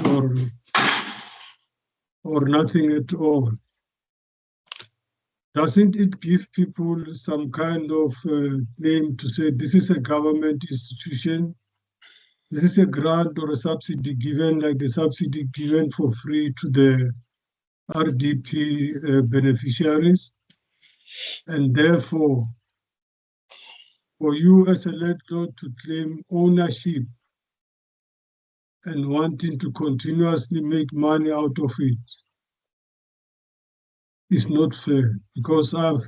or nothing at all. Doesn't it give people some kind of claim to say this is a government institution, this is a grant or a subsidy given, like the subsidy given for free to the RDP beneficiaries, and therefore for you as a landlord to claim ownership and wanting to continuously make money out of it is not fair, because I've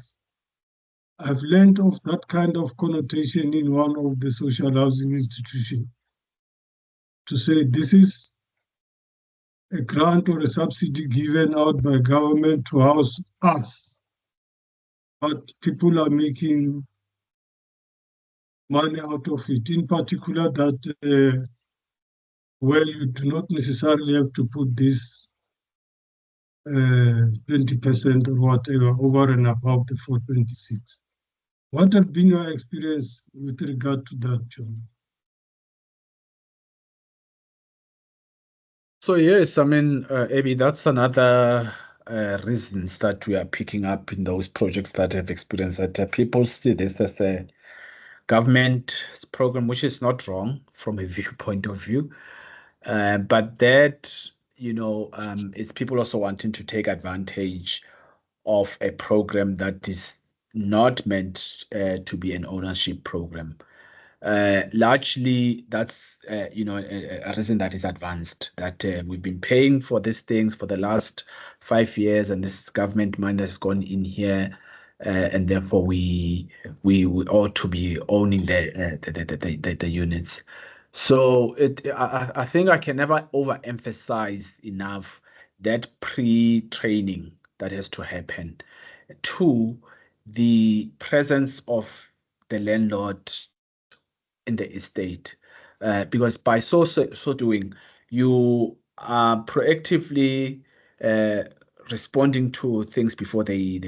learned of that kind of connotation in one of the social housing institutions, to say this is a grant or a subsidy given out by government to house us, but people are making money out of it, in particular that where you do not necessarily have to put this 20% or whatever over and above the 426. What has been your experience with regard to that, John? So yes, I mean, Abby, that's another reasons that we are picking up in those projects that have experienced that people see this as a government program, which is not wrong from a viewpoint of view, but that it's people also wanting to take advantage of a program that is not meant to be an ownership program. Largely, that's a reason that is advanced, that we've been paying for these things for the last 5 years, and this government money has gone in here, and therefore we ought to be owning the units. So I think I can never overemphasize enough that pre-training that has to happen. 2, the presence of the landlord in the estate, because by so doing, you are proactively responding to things before they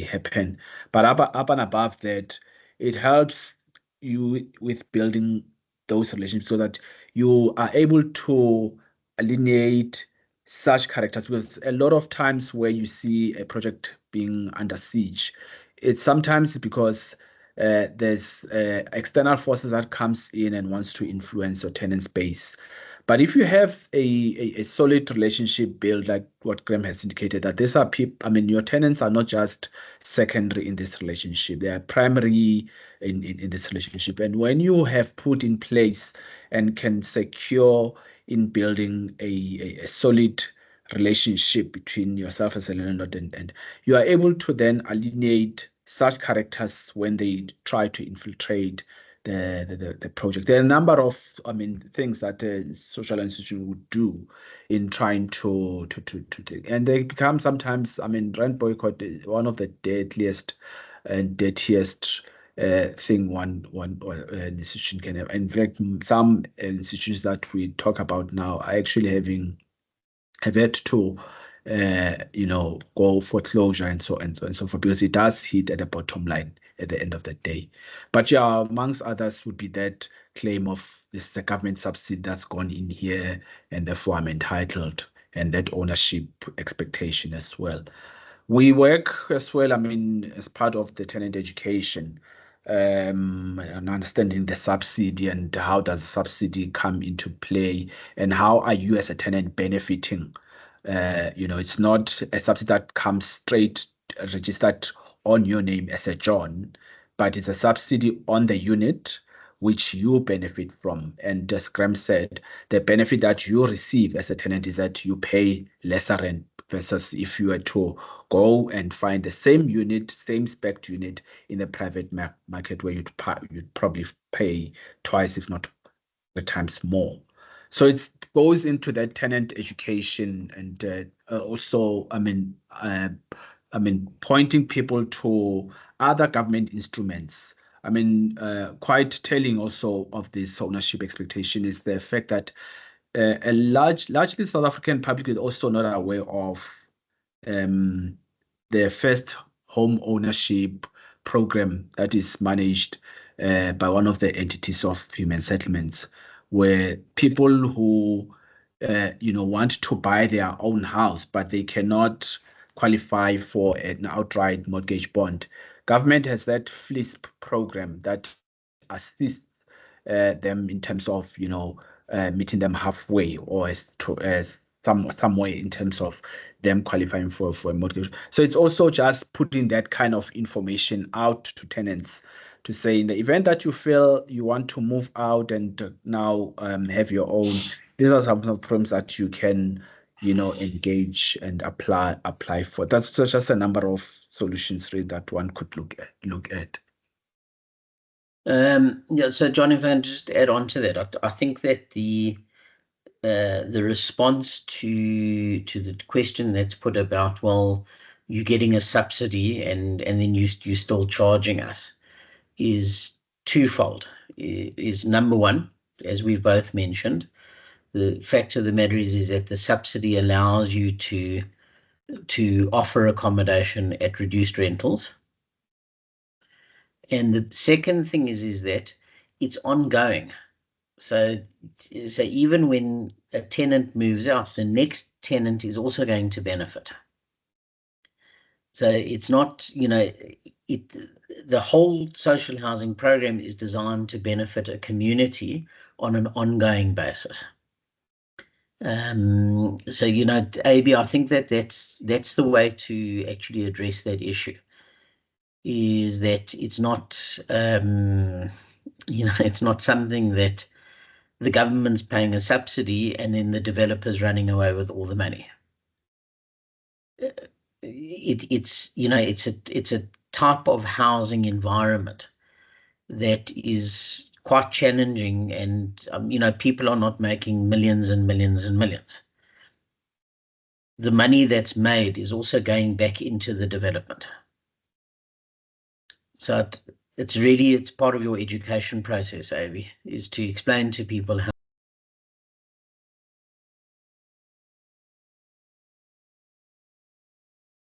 happen. But up and above that, it helps you with building those relationships so that you are able to alienate such characters, because a lot of times where you see a project being under siege, it's sometimes because there's external forces that comes in and wants to influence your tenant space. But if you have a solid relationship built, like what Graham has indicated, that these are people, I mean, your tenants are not just secondary in this relationship, they are primary in this relationship. And when you have put in place and can secure in building a solid relationship between yourself as a landlord and you are able to then alienate such characters when they try to infiltrate the project. There are a number of, I mean, things that a social institution would do in trying to and they become sometimes, I mean, rent boycott is one of the deadliest and dirtiest thing one institution can have. In fact, some institutions that we talk about now are actually have had to go for closure and so forth, because it does hit at the bottom line at the end of the day. But yeah, amongst others would be that claim of this is a government subsidy that's gone in here and therefore I'm entitled, and that ownership expectation as well. We work as well, I mean, as part of the tenant education, and understanding the subsidy and how does the subsidy come into play and how are you as a tenant benefiting. It's not a subsidy that comes straight registered on your name as a John, but it's a subsidy on the unit which you benefit from. And as Graham said, the benefit that you receive as a tenant is that you pay lesser rent versus if you were to go and find the same unit, same spec unit in the private market where you'd probably pay twice, if not 3 times more. So it goes into that tenant education and also, I mean, pointing people to other government instruments. I mean, quite telling also of this ownership expectation is the fact that largely South African public is also not aware of the first home ownership program that is managed by one of the entities of human settlements, where people who want to buy their own house, but they cannot qualify for an outright mortgage bond. Government has that FLISP program that assists them in terms of meeting them halfway or as some way in terms of them qualifying for a mortgage. So it's also just putting that kind of information out to tenants to say, in the event that you feel you want to move out and now have your own, these are some of the programs that you can engage and apply for. That's just a number of solutions really that one could look at. So John, if I can just add on to that, I think that the response to the question that's put about, well, you're getting a subsidy and then you're still charging us, is twofold. Is number one, as we've both mentioned, the fact of the matter is that the subsidy allows you to offer accommodation at reduced rentals. And the second thing is that it's ongoing. So even when a tenant moves out, the next tenant is also going to benefit. So it's not, the whole social housing program is designed to benefit a community on an ongoing basis. So, AB, I think that's the way to actually address that issue, is that it's not, it's not something that the government's paying a subsidy and then the developer's running away with all the money. It's a type of housing environment that is quite challenging, and people are not making millions and millions and millions. The money that's made is also going back into the development. So it's part of your education process, Avi, is to explain to people how